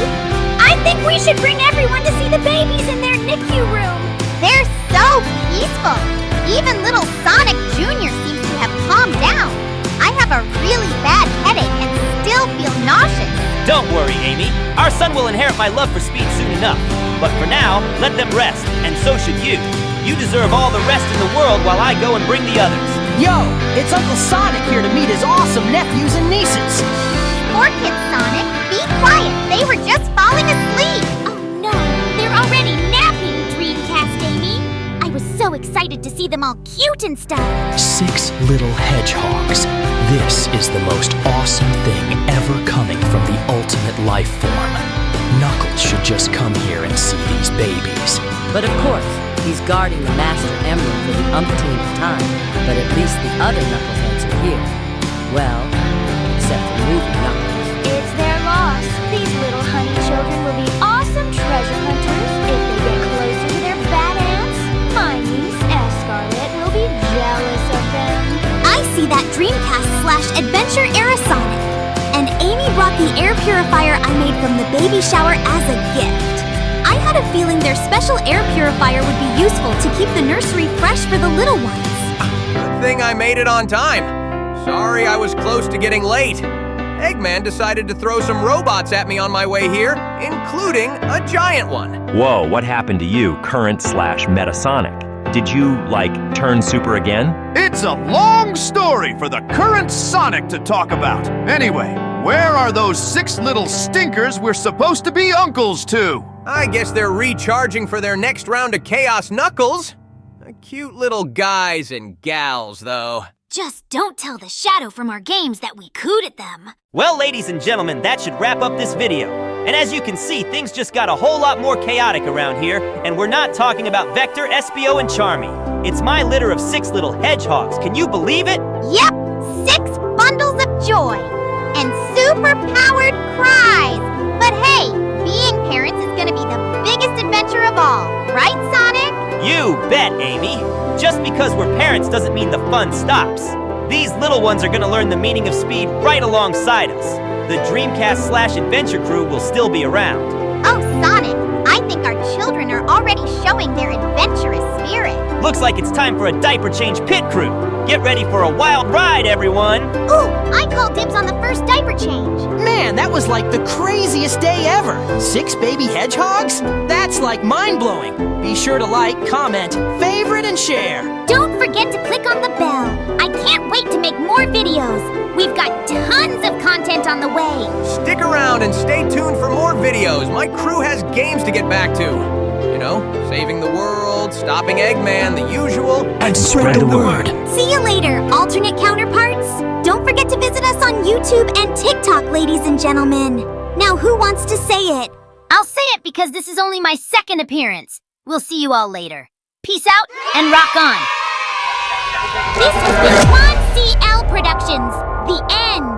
I think we should bring everyone to see the babies in their NICU room. They're so peaceful. Even little Sonic Jr. seems to have calmed down. I have a really bad headache and still feel nauseous. Don't worry, Amy. Our son will inherit my love for speed soon enough. But for now, let them rest, and so should you. You deserve all the rest in the world while I go and bring the others. Yo, it's Uncle Sonic here to meet his awesome nephews and nieces. Poor kid Sonic, be quiet. They were just falling asleep. Oh no, they're already napping, Dreamcast Amy. I was so excited to see them all cute and stuff. 6 little hedgehogs. This is the most awesome thing ever coming from the ultimate life form. Knuckles should just come here and see these babies. But of course, he's guarding the Master Emerald for the umpteenth time. But at least the other Knuckleheads are here. Well, except for movie Knuckles. It's their loss. These little honey children will be awesome treasure hunters if they get closer to their bad aunts. My niece, Scarlet, will be jealous of them. I see that Dreamcast/Adventure era Sonic. And Amy brought the air purifier I made from the baby shower as a gift. I had a feeling their special air purifier would be useful to keep the nursery fresh for the little ones. Good thing I made it on time. Sorry I was close to getting late. Eggman decided to throw some robots at me on my way here, including a giant one. Whoa, what happened to you, current/Metasonic? Did you, turn super again? It's a long story for the current Sonic to talk about. Anyway, where are those 6 little stinkers we're supposed to be uncles to? I guess they're recharging for their next round of Chaos Knuckles. Cute little guys and gals, though. Just don't tell the Shadow from our games that we cooed at them. Well, ladies and gentlemen, that should wrap up this video. And as you can see, things just got a whole lot more chaotic around here, and we're not talking about Vector, Espio, and Charmy. It's my litter of 6 little hedgehogs. Can you believe it? Yep, 6 bundles of joy and super-powered cries. But hey, being parents is gonna be the biggest adventure of all, right, Sonic? You bet, Amy. Just because we're parents doesn't mean the fun stops. These little ones are gonna learn the meaning of speed right alongside us. The Dreamcast/Adventure crew will still be around. Oh, Sonic, I think our children are already showing their adventurous spirit. Looks like it's time for a diaper change pit crew. Get ready for a wild ride, everyone. Ooh, I call dibs on the first diaper change. Man, that was like the craziest day ever. 6 baby hedgehogs? That's mind-blowing. Be sure to like, comment, favorite, and share. Don't forget to click on the bell. I can't wait to make more videos. We've got tons of content on the way. Stick around and stay tuned for more videos. My crew has games to get back to. You know, saving the world, stopping Eggman, the usual. And spread the word. See you later, alternate counterparts. Don't forget to visit us on YouTube and TikTok, ladies and gentlemen. Now, who wants to say it? I'll say it because this is only my 2nd appearance. We'll see you all later. Peace out and rock on. This has been Juan CL Productions. The end.